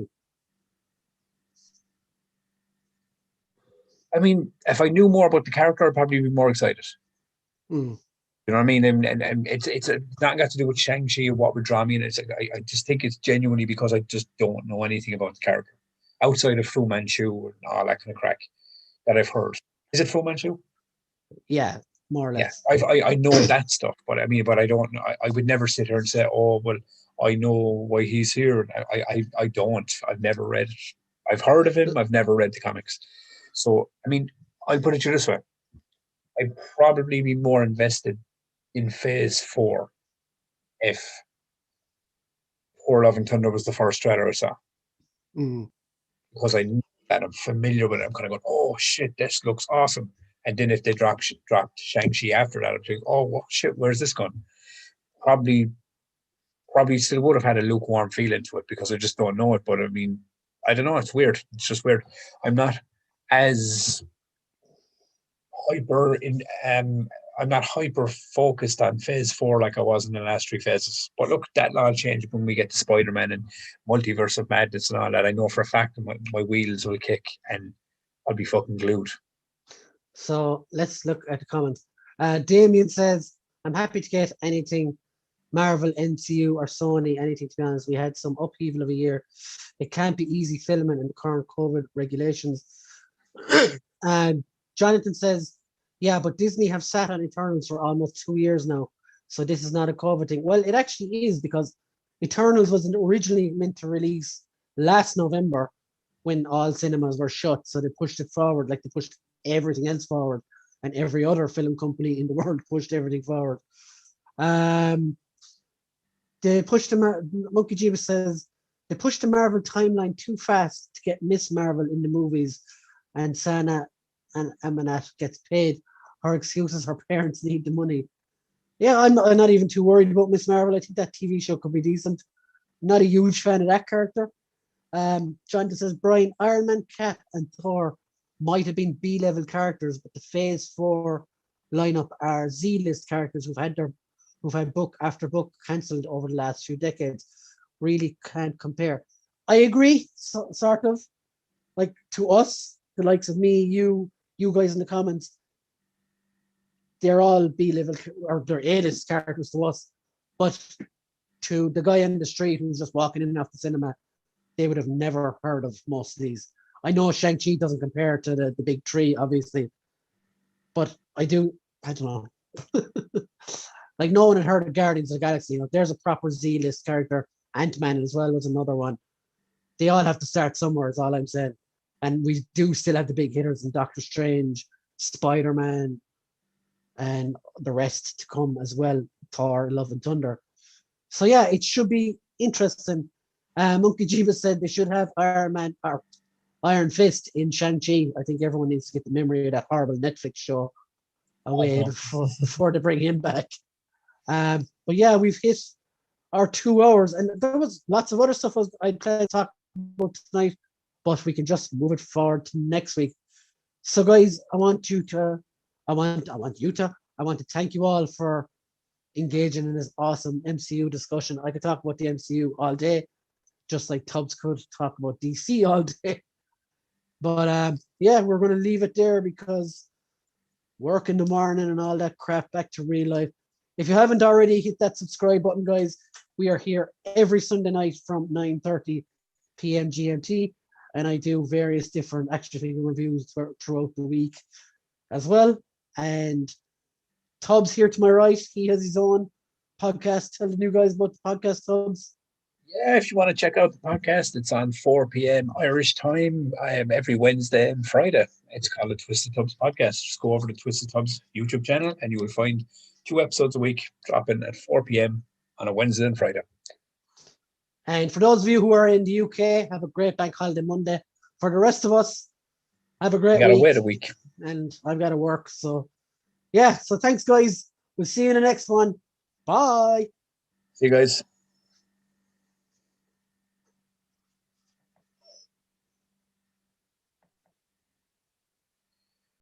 I mean, if I knew more about the character, I'd probably be more excited. You know what I mean? And it's not got to do with Shang-Chi or what would draw me in. It's like, I just think it's genuinely because I just don't know anything about the character. outside of Fu Manchu and all that kind of crack that I've heard. Is it Fu Manchu? Yeah, more or Yeah, less. I know that stuff, but I mean, but I don't. I would never sit here and say, oh, well, I know why he's here. I don't. I've never read it. I've heard of him. I've never read the comics. So I mean, I'll put it to you this way: I'd probably be more invested in Phase 4 if Poor Love and Thunder was the first trailer I saw, Mm. because I knew that I'm familiar with it. I'm kind of going, oh shit, this looks awesome. And then if they dropped Shang-Chi after that, I'd think, oh well, shit, where's this gone? Probably still would have had a lukewarm feeling to it because I just don't know it. But I mean, I don't know. It's weird. It's just weird. I'm not as hyper in I'm not hyper focused on Phase 4 like I was in the last 3 phases. But look, that'll all change when we get to Spider-Man and Multiverse of Madness and all that. I know for a fact that my wheels will kick and I'll be fucking glued. So let's look at the comments. Damien says, I'm happy to get anything Marvel, MCU, or Sony, anything, to be honest. We had some upheaval of a year. It can't be easy filming in the current COVID regulations. And Jonathan says, yeah, but Disney have sat on Eternals for almost 2 years now. So this is not a COVID thing. Well, it actually is, because Eternals was originally meant to release last November when all cinemas were shut. So they pushed it forward, like they pushed everything else forward. And every other film company in the world pushed everything forward. They pushed Monkey Jeebus says, they pushed the Marvel timeline too fast to get Miss Marvel in the movies, and Sana and Amanat gets paid. Her excuse is her parents need the money. Yeah, I'm not even too worried about Miss Marvel. I think that TV show could be decent. Not a huge fan of that character. Jonathan says, Brian, Iron Man, Cap, and Thor might have been B-level characters, but the Phase 4 lineup are Z-list characters who've had book after book cancelled over the last few decades. Really can't compare. I agree, sort of. Like, to us, the likes of me, you guys in the comments, they're all B-level, or they're A-list characters to us. But to the guy in the street who's just walking in and off the cinema, they would have never heard of most of these. I know Shang-Chi doesn't compare to the big three, obviously, but I don't know. Like, no one had heard of Guardians of the Galaxy. You know, there's a proper Z-list character. Ant-Man as well was another one. They all have to start somewhere, is all I'm saying. And we do still have the big hitters in Doctor Strange, Spider-Man, and the rest to come as well. Thor, Love and Thunder. So yeah, it should be interesting. Monkey Jeebus said they should have Iron Man or Iron Fist in Shang-Chi. I think everyone needs to get the memory of that horrible Netflix show away before they bring him back. But yeah, we've hit our 2 hours, and there was lots of other stuff I'd plan to talk about tonight, but we can just move it forward to next week. So guys, I want to thank you all for engaging in this awesome MCU discussion. I could talk about the MCU all day, just like Tubbs could talk about DC all day. But yeah, we're going to leave it there because work in the morning and all that crap, back to real life. If you haven't already, hit that subscribe button, guys. We are here every Sunday night from 9:30 p.m. GMT, and I do various different action figure reviews throughout the week as well. And Tubbs here to my right, he has his own podcast. Tell the new guys about the podcast, Tubbs. Yeah, if you want to check out the podcast, it's on 4 p.m. Irish time every Wednesday and Friday. It's called the Twisted Tubbs Podcast. Just go over to Twisted Tubbs YouTube channel and you will find 2 episodes a week dropping at 4 p.m. on a Wednesday and Friday. And for those of you who are in the UK, have a great bank holiday Monday. For the rest of us, have a great week. I gotta wait a week. And I've got to work. So yeah, so thanks guys. We'll see you in the next one. Bye. See you guys.